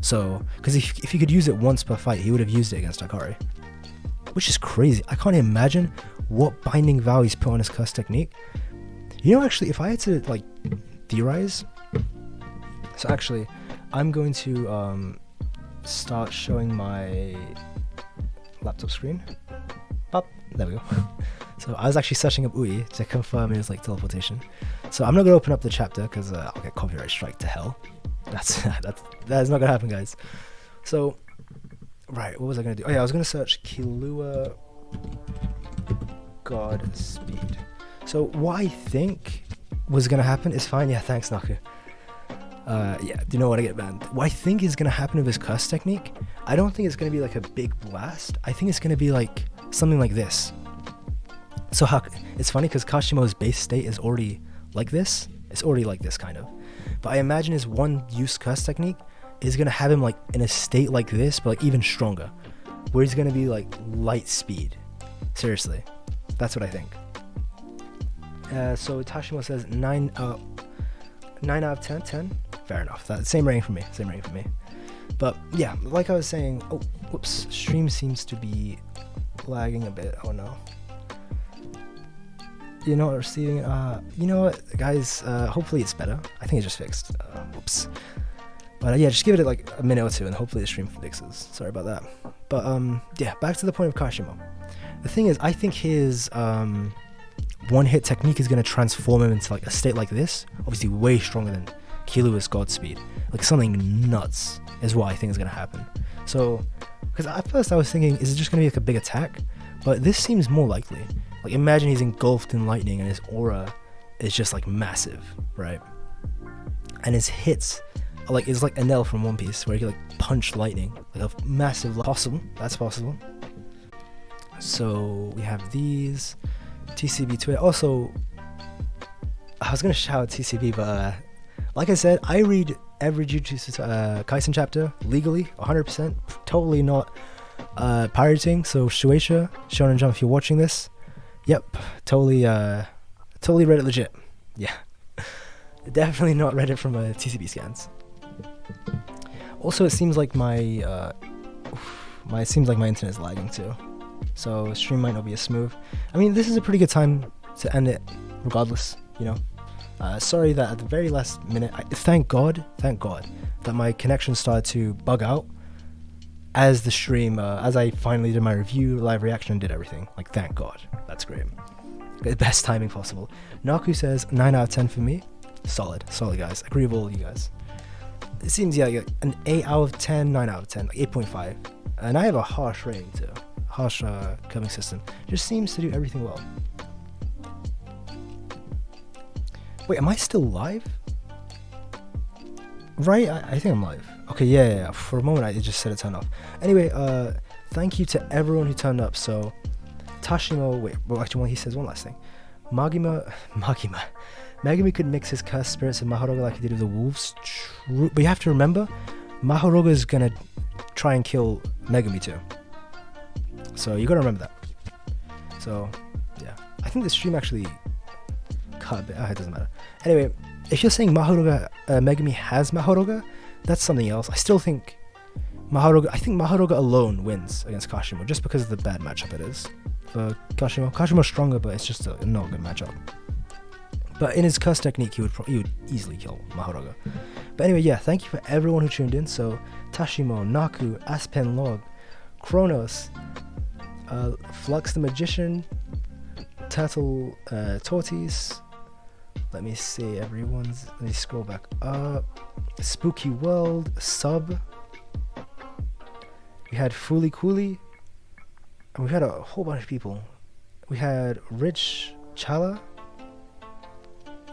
So, because if he could use it once per fight, he would have used it against Hakari. Which is crazy. I can't imagine what binding vow he's put on his Curse Technique. You know, actually, if I had to, like, theorize, so actually I'm going to start showing my laptop screen. Pop, there we go. So I was actually searching up Ui to confirm his like teleportation. So I'm not gonna open up the chapter because I'll get copyright strike to hell. That's not gonna happen, guys. So right, what was I gonna do? Oh yeah, I was gonna search Killua God Speed. So what I think was gonna happen is fine. Yeah, thanks, Naku. Yeah, do you know what, I get banned. What I think is gonna happen with his Curse Technique, I don't think it's gonna be like a big blast. I think it's gonna be like something like this. So it's funny because Kashimo's base state is already like this. It's already like this kind of. But I imagine his one use Curse Technique is gonna have him like in a state like this, but like even stronger, where he's gonna be like light speed. Seriously, that's what I think. So Tashimo says 9 out of 10. 10. Fair enough. That same rating for me. But yeah, like I was saying. Oh, whoops. Stream seems to be lagging a bit. Oh no. You're not receiving. You know what, guys? Hopefully it's better. I think it's just fixed. Whoops. But yeah, just give it like a minute or two, and hopefully the stream fixes. Sorry about that. But yeah, back to the point of Kashimo. The thing is, I think his one-hit technique is going to transform him into like a state like this. Obviously, way stronger than Killua's Godspeed. Like something nuts is what I think is going to happen. So, because at first I was thinking, is it just going to be like a big attack? But this seems more likely. Like imagine he's engulfed in lightning and his aura is just like massive, right? And his hits are like, it's like Enel from One Piece, where he can like punch lightning, like a massive. Possible. That's possible. So we have these. TCB Twitter. Also, I was gonna shout TCB, but like I said, I read every Jujutsu Kaisen chapter legally, 100%, totally not pirating. So Shueisha, Shonen Jump, if you're watching this, yep, totally read it legit. Yeah, definitely not read it from TCB scans. Also, it seems like my internet is lagging too. So stream might not be as smooth. I mean, this is a pretty good time to end it regardless, you know. Sorry that at the very last minute, thank God that my connection started to bug out as the stream, as I finally did my review, live reaction, and did everything. Like, thank God. That's great. The best timing possible. Naku says 9 out of 10 for me. Solid guys. Agree with all you guys. It seems, yeah, an 8 out of 10, 9 out of 10, like 8.5. And I have a harsh rating too. Harsh curving system. Just seems to do everything well. Wait, am I still live? Right, I think I'm live. Okay, yeah. For a moment, I just said it turned off. Anyway, thank you to everyone who turned up. So, Tashimo, actually, he says one last thing. Megumi could mix his cursed spirits of Maharoga like he did with the wolves. True, but you have to remember, Maharoga is gonna try and kill Megumi too. So you gotta remember that. So yeah, I think the stream actually cut a bit. It doesn't matter. Anyway, if you're saying Mahoroga Megumi has Mahoroga, that's something else. I still think Mahoroga alone wins against Kashimo just because of the bad matchup it is for Kashimo. Kashimo's stronger, but it's just not a good matchup. But in his curse technique, he would easily kill Mahoroga. But anyway, yeah, thank you for everyone who tuned in. So Tashimo, Naku, Aspen Log, Kronos, Flux the Magician, Turtle Tortoise. Let me see everyone's. Let me scroll back up. Spooky World, Sub. We had Fooly Cooley. And we had a whole bunch of people. We had Rich Chala.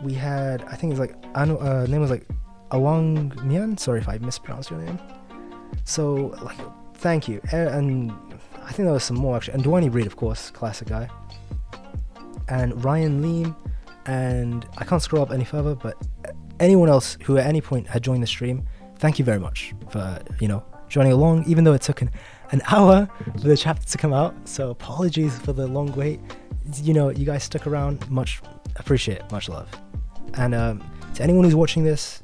We had, I think it's like, name was like Awang Mian. Sorry if I mispronounced your name. So, like, thank you. And I think there was some more actually. And Dwayne Reed, of course, classic guy. And Ryan Leem. And I can't scroll up any further, but anyone else who at any point had joined the stream, thank you very much for, joining along, even though it took an hour for the chapter to come out. So apologies for the long wait. You guys stuck around. Much appreciate, much love. And to anyone who's watching this,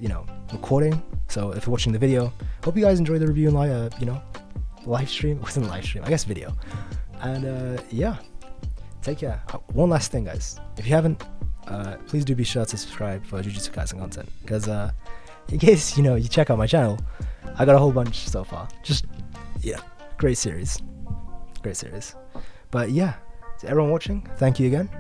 recording. So if you're watching the video, hope you guys enjoyed the review and live stream. It wasn't live stream, I guess video. And yeah, take care. One last thing, guys. If you haven't, please do be sure to subscribe for Jujutsu Kaisen content, because in case you check out my channel, I got a whole bunch so far. Just great series. But yeah, to everyone watching, thank you again.